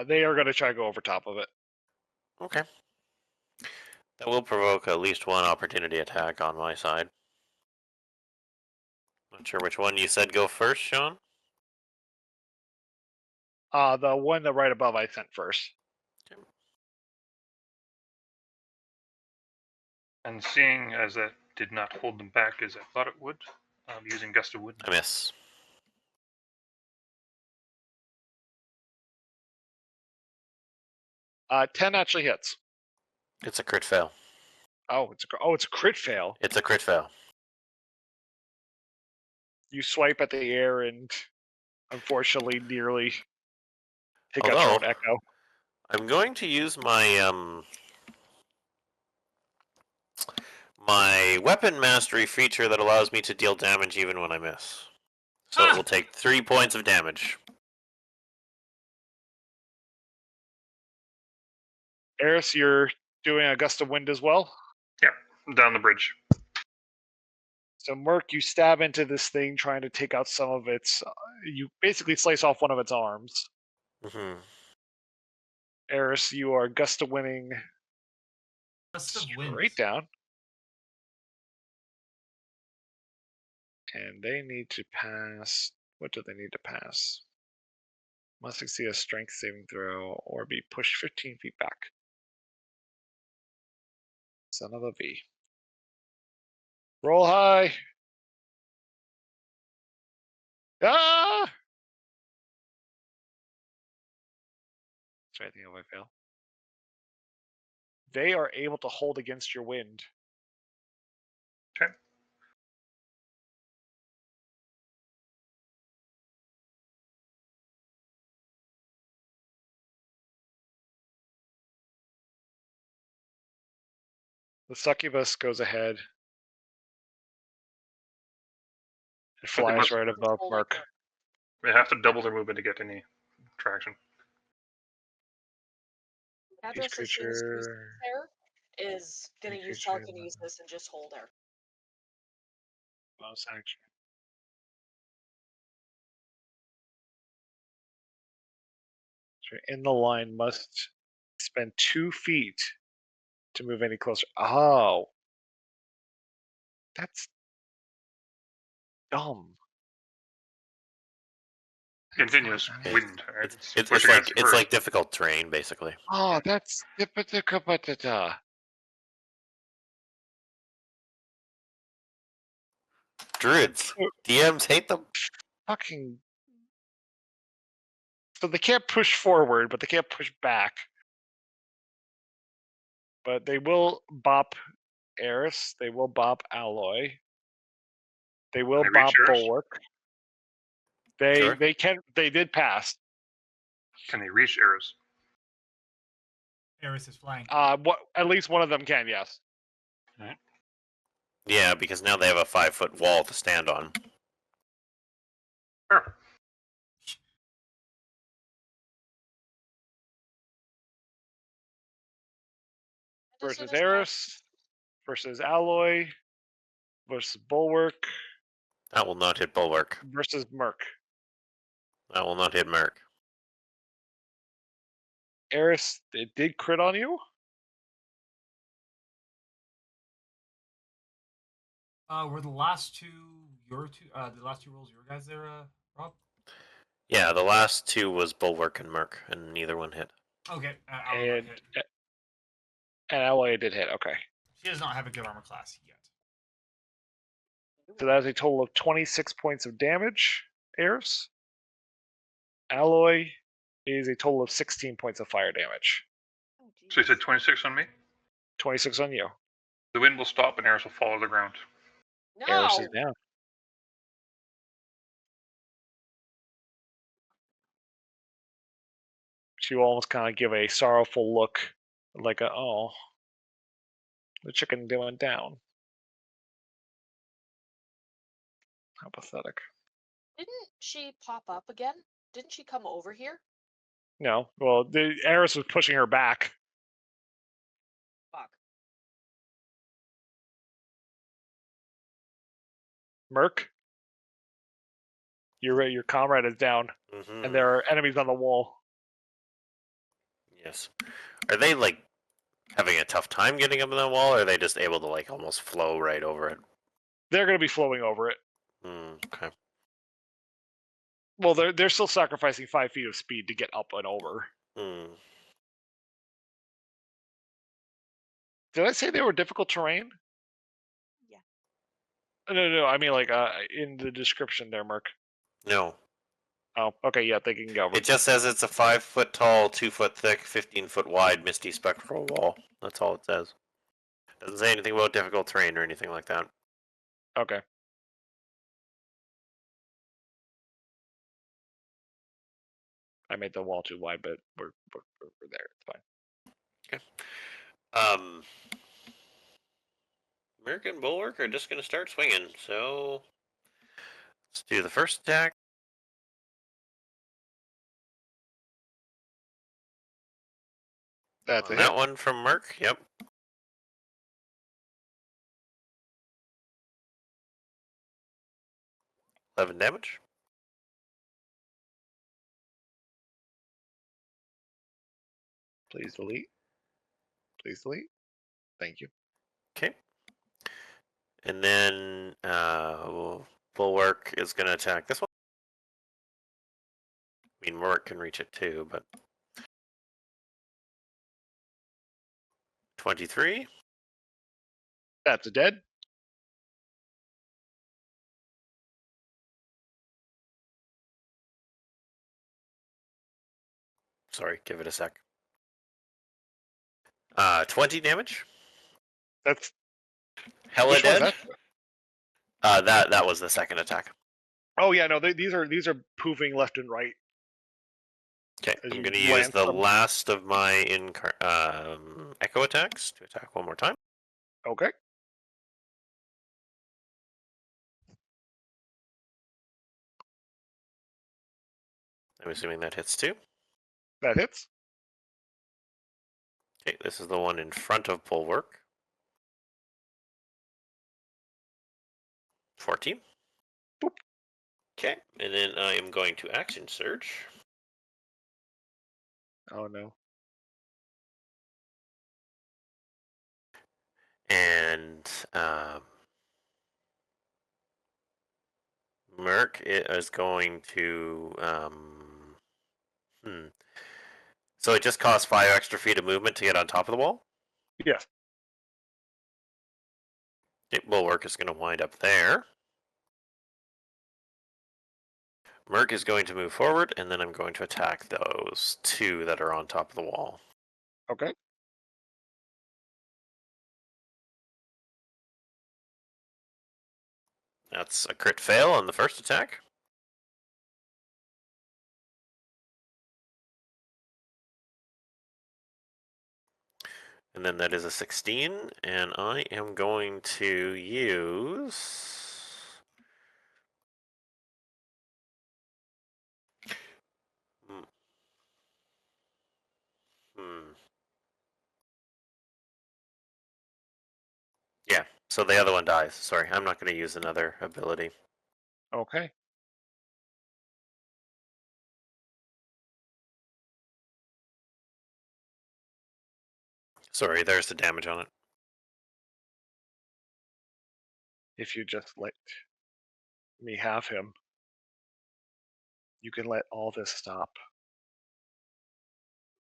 They are going to try to go over top of it. Okay. That will provoke at least one opportunity attack on my side. Not sure which one you said go first, Sean. The one that right above I sent first. Okay. And seeing as that did not hold them back as I thought it would, I'm using Gust of Wind. I miss. Uh, 10 actually hits. It's a crit fail. Oh, it's a crit fail. It's a crit fail. You swipe at the air and unfortunately nearly take out your own echo. I'm going to use my my weapon mastery feature that allows me to deal damage even when I miss. So it will take 3 points of damage. Eris, you're doing a gust of wind as well? Yeah, down the bridge. So Merc, you stab into this thing trying to take out some of its... you basically slice off one of its arms. Mm-hmm. Eris, you are gust of winning Gust of straight wind. down. And they need to pass. What do they need to pass? Must succeed a strength saving throw or be pushed 15 feet back. Son of a V. Roll high. Ah! Sorry, I think I might fail. They are able to hold against your wind. Okay. The succubus goes ahead and they flies must- right above Holding Mark. her. They have to double their movement to get any traction. Cadros, as soon as she sees Creature. her, is going to use Creature. telekinesis and just hold her. Bonus action. So in the line must spend 2 feet to move any closer. Oh. That's dumb. That's Continuous not nice. wind. Right? It's pushing like against it's her. like difficult terrain basically. Oh, that's Druids. DMs hate them. fucking. So they can't push forward, but they can't push back. But they will bop Eris. They will bop Alloy. They will Can they reach bop Eris? Bulwark. Sure. They did pass. Can they reach Eris? Eris is flying. What? At least one of them can. Yes. Yeah, because now they have a 5-foot wall to stand on. Sure. And as soon Versus as Eris. Versus Alloy. Versus Bulwark. That will not hit Bulwark. Versus Merc. That will not hit Merc. Eris, it did crit on you. Were the last two the last two rolls your guys there, Rob? Yeah, the last two was Bulwark and Merc, and neither one hit. Okay, Alloy got And hit. Alloy did hit. Okay. She does not have a good armor class yet. So that is a total of 26 points of damage, Eris. Alloy is a total of 16 points of fire damage. Oh, So you jeez. said 26 on me? 26 on you. The wind will stop and Eris will fall to the ground. Eris no, is down. She will almost kind of give a sorrowful look, like oh, the chicken went down. How pathetic. didn't she pop up again? Didn't she come over here? No, well, the Eris was pushing her back. Fuck. Merc, your comrade is down, Mm-hmm. and there are enemies on the wall. Yes. Are they like having a tough time getting up on the wall, or are they just able to like almost flow right over it? They're going to be flowing over it. Okay. Well, they're still sacrificing 5 feet of speed to get up and over. Hmm. Did I say they were difficult terrain? Yeah. No. I mean, like, in the description there, Merc. No. Oh, okay, yeah, they can go. It just says it's a 5-foot tall, 2-foot thick, 15-foot wide, misty spectral wall. That's all it says. Doesn't say anything about difficult terrain or anything like that. Okay. I made the wall too wide, but we're there. It's fine. American Bulwark are just going to start swinging, so let's do the first attack. That's a On hit. that one from Merc, yep. $11 damage. Please delete. Please delete. Thank you. Okay. And then Bulwark is going to attack this one. I mean, Merc can reach it too, but 23. That's a dead. Sorry, give it a sec. 20 damage. That's Hella which one is dead. That was the second attack. Oh yeah, no, these are poofing left and right. Okay, As I'm you going to use lance the them. last of my echo attacks to attack one more time. Okay. I'm assuming that hits too. That hits. Okay, this is the one in front of Bulwark. 14. Boop. Okay, and then I am going to action surge. Oh no. And Merc is going to So it just costs 5 extra feet of movement to get on top of the wall? Yes. Okay, Bulwark is going to wind up there. Merc is going to move forward, and then I'm going to attack those 2 that are on top of the wall. Okay. That's a crit fail on the first attack. And then that is a 16, and I am going to use... Yeah, so the other one dies. Sorry, I'm not going to use another ability. Okay. Sorry, there's the damage on it. If you just let me have him, you can let all this stop.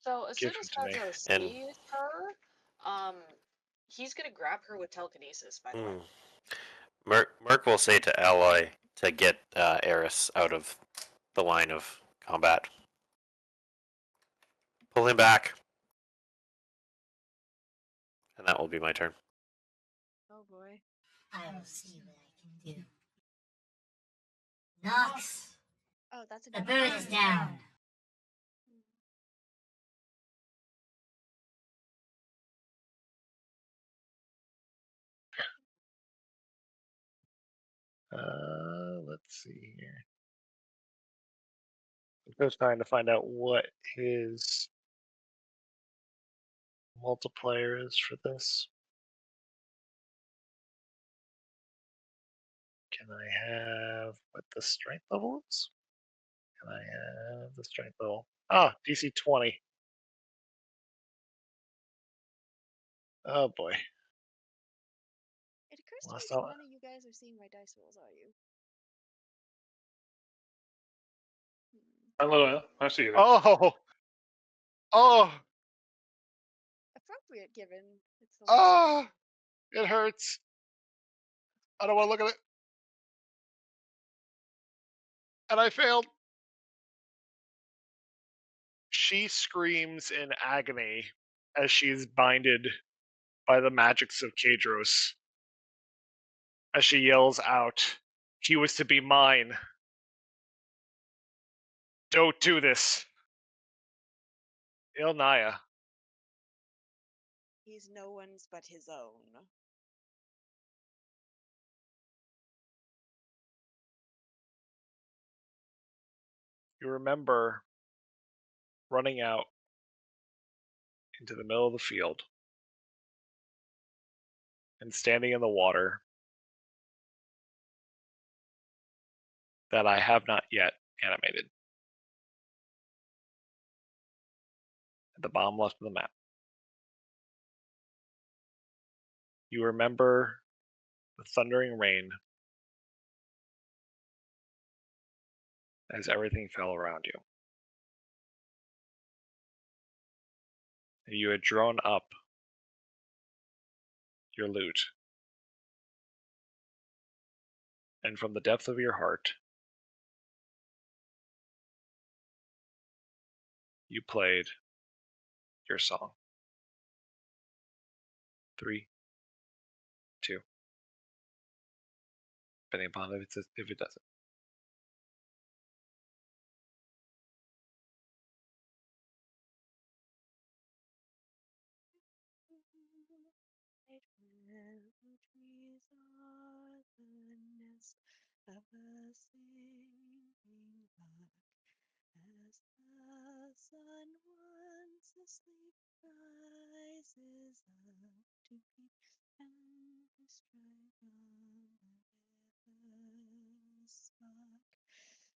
So as Give soon him as to me. Hadro And- sees her, he's gonna grab her with telekinesis. By the way. Merc will say to Alloy to get Eris out of the line of combat. Pull him back. And that will be my turn. Oh boy. I will see what I can do. Nox, Oh, that's a the bird is down. Let's see here. I'm just trying to find out what his multiplier is for this. Can I have what the strength level is? Can I have the strength level? Ah, DC 20. Oh boy. It occurs to me Last that out. none of you guys are seeing my dice rolls, are you? Hello, I see you. There. Oh! Oh! Appropriate given it's the Ah! It hurts. I don't want to look at it. And I failed. She screams in agony as she's binded by the magics of Kadros. As she yells out, "He was to be mine. Don't do this." Ilnaya, He's no one's but his own. you remember running out into the middle of the field and standing in the water that I have not yet animated. At the bottom left of the map. You remember the thundering rain as everything fell around you. You had drawn up your loot, and from the depth of your heart, you played your song. 3, 2, depending upon if it doesn't. Right where the trees are, the nest of a singing lark. As the sun once asleep rises up to peep and to strike on the river's spark.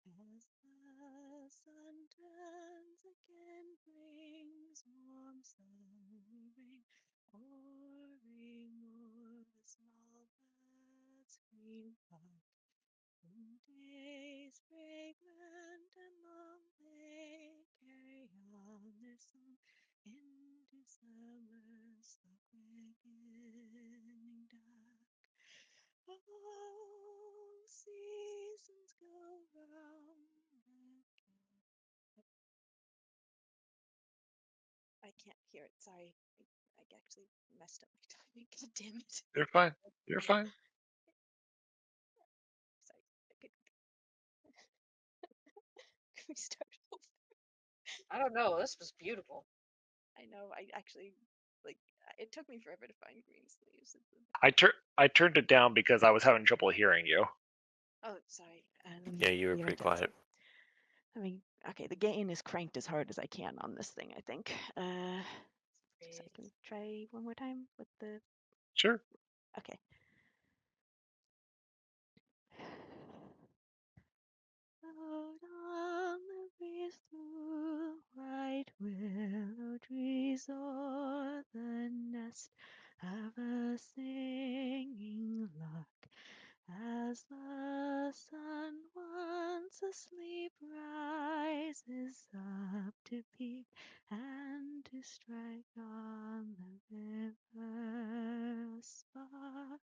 As the sun turns again, brings warm summer rain, pouring o'er the small bird's green park. In days fragrant and long, they carry on their song into summer's slow beginning dark. All seasons go round again. I can't hear it. Sorry, I actually messed up my timing. God damn it. You're fine. You're fine. Sorry. Can we start over? I don't know. This was beautiful. I know. I actually it took me forever to find green sleeves. I turned it down because I was having trouble hearing you. Oh, sorry. Yeah, you were pretty quiet. I mean, okay, the gain is cranked as hard as I can on this thing, I think. So I can try one more time with the. Sure. Okay. Out on the breeze through white willow trees o'er the nest of a singing lark. As the sun once asleep rises up to peep and to strike on the river's spark.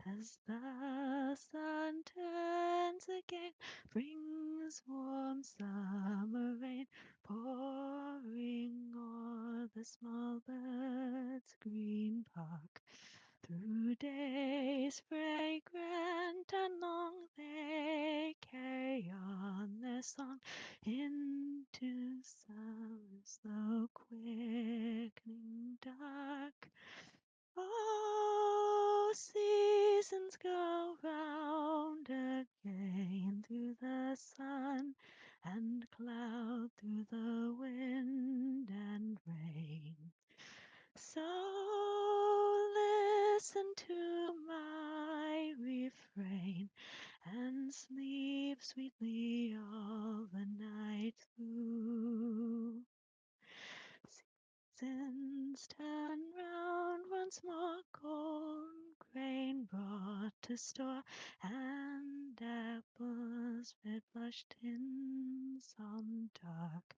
As the sun turns again, brings warm summer rain, pouring o'er the small bird's green park. Through days fragrant and long, they carry on their song into summer's slow quickening dark. Oh, seasons go round again, through the sun and cloud, through the wind and rain. So listen to my refrain and sleep sweetly all the night through. Seasons turn round once more, corn grain brought to store, and apples red flushed in some dark.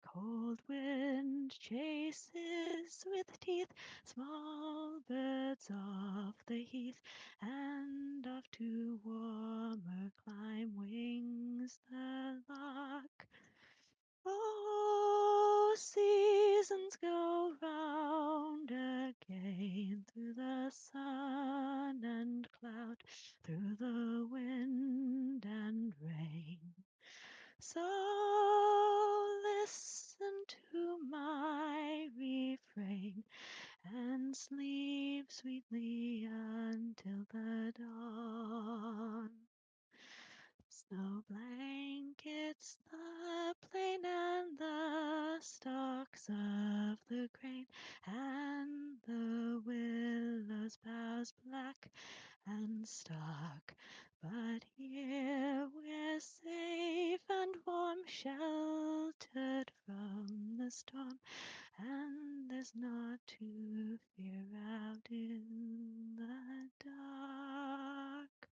Cold wind chases with teeth small birds off the heath, and off to warmer clime wings the lark. Oh, seasons go round again, through the sun and cloud, through the wind and rain. So listen to my refrain and sleep sweetly until the dawn. Snow blankets the plain and the stalks of the grain, and the willow's boughs black and stark. But here we're safe and warm, sheltered from the storm, and there's naught to fear out in the dark.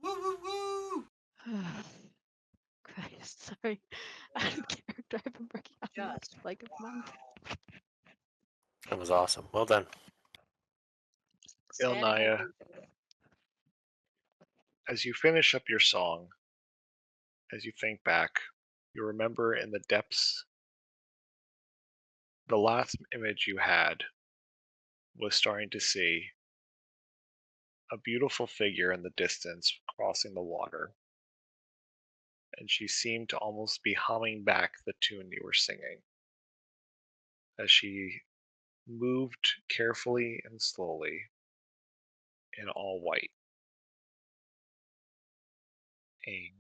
Woo woo woo! Sorry. Out of character, I've been working on this Just for like a month. That was awesome. Well done. standing Ilnaya, ovation. as you finish up your song, as you think back, you remember in the depths, the last image you had was starting to see a beautiful figure in the distance crossing the water, and she seemed to almost be humming back the tune you were singing as she moved carefully and slowly in all white. Aing.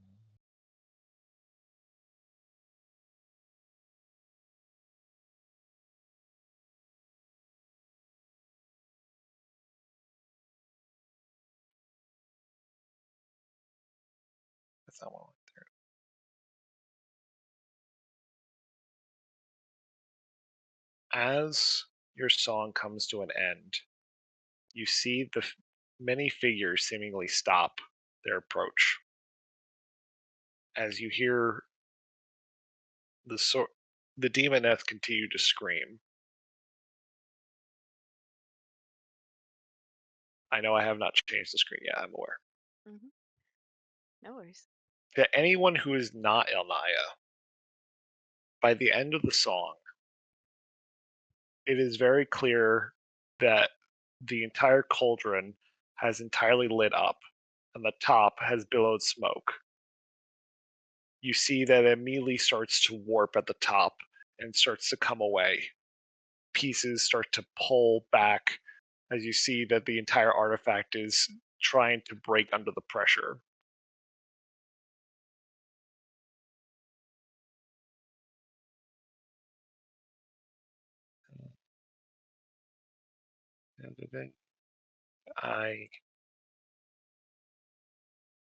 That's not what I want there. As your song comes to an end, you see the many figures seemingly stop their approach as you hear the demoness continue to scream. I know I have not changed the screen yet, I'm aware. Mm-hmm. No worries. To anyone who is not Ilnaya, by the end of the song, it is very clear that the entire cauldron has entirely lit up and the top has billowed smoke. You see that it immediately starts to warp at the top and starts to come away. Pieces start to pull back as you see that the entire artifact is trying to break under the pressure.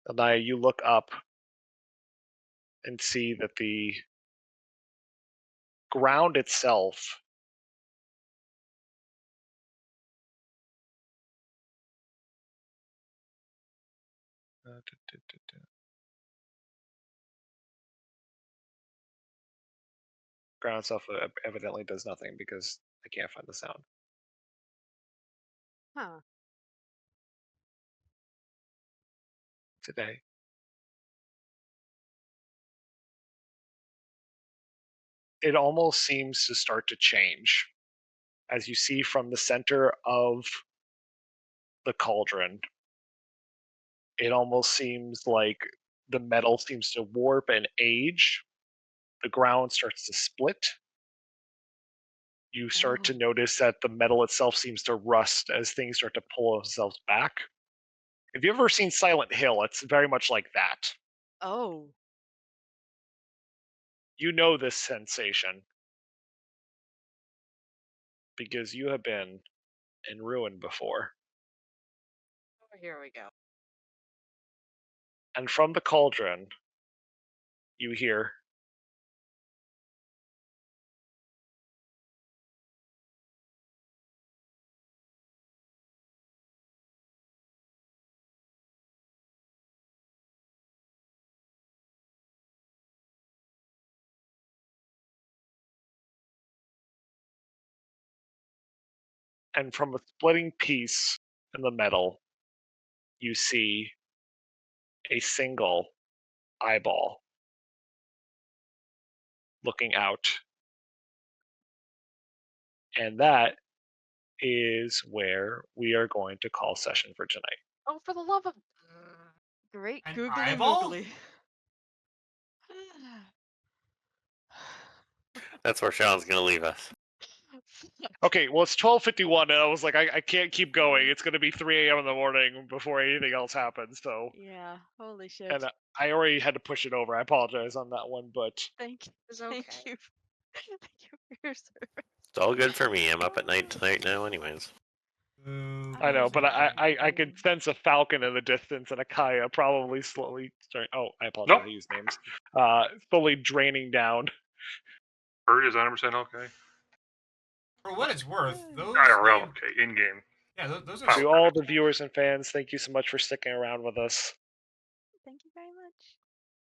Anaya, you look up and see that the ground itself ground itself evidently does nothing because I can't find the sound. Huh. Today. It almost seems to start to change as you see from the center of the cauldron. It almost seems like the metal seems to warp and age. The ground starts to split. You start to notice that the metal itself seems to rust as things start to pull themselves back. If you've ever seen Silent Hill, it's very much like that. Oh. You know this sensation because you have been in ruin before. Oh, here we go. And from the cauldron, you hear and from a splitting piece in the metal, you see a single eyeball looking out. And that is where we are going to call session for tonight. Oh, for the love of... Great An googly eyeball? moogly. That's where Sean's gonna leave us. Okay, well, it's 12:51, and I was like, I can't keep going. It's going to be 3 a.m. in the morning before anything else happens. So, Yeah, holy shit. and I already had to push it over. I apologize on that one, but Thank you. It's Thank okay. you. Thank you for your service. It's all good for me. I'm up at night tonight now, anyways. I know. But I Oh. could sense a falcon in the distance and a Kaya probably slowly starting. Oh, I apologize. Nope. I use names. Slowly draining down. Bird is 100% okay. For what it's worth, those IRL named- okay, in game. yeah, those are Oh. To all the viewers and fans, thank you so much for sticking around with us. Thank you very much.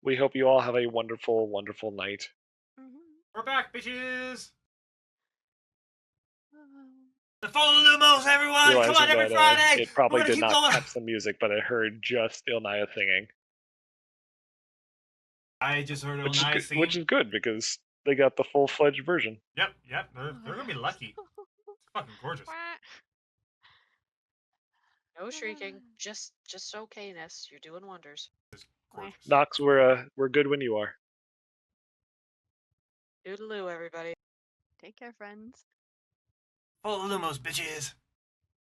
We hope you all have a wonderful, wonderful night. We're back, bitches. Oh. Follow Lumos, everyone! Come Realizing on, every that Friday! it probably We're gonna did keep not going. catch the music, but it heard just Ilnaya singing. I just heard Which is, Onai good, singing. which is good because they got the full-fledged version. Yep. They're gonna be lucky. It's fucking gorgeous. No shrieking, just okayness. You're doing wonders. It's gorgeous. Nox, we're good when you are. Doodaloo, everybody. Take care, friends. Follow Lumos, bitches.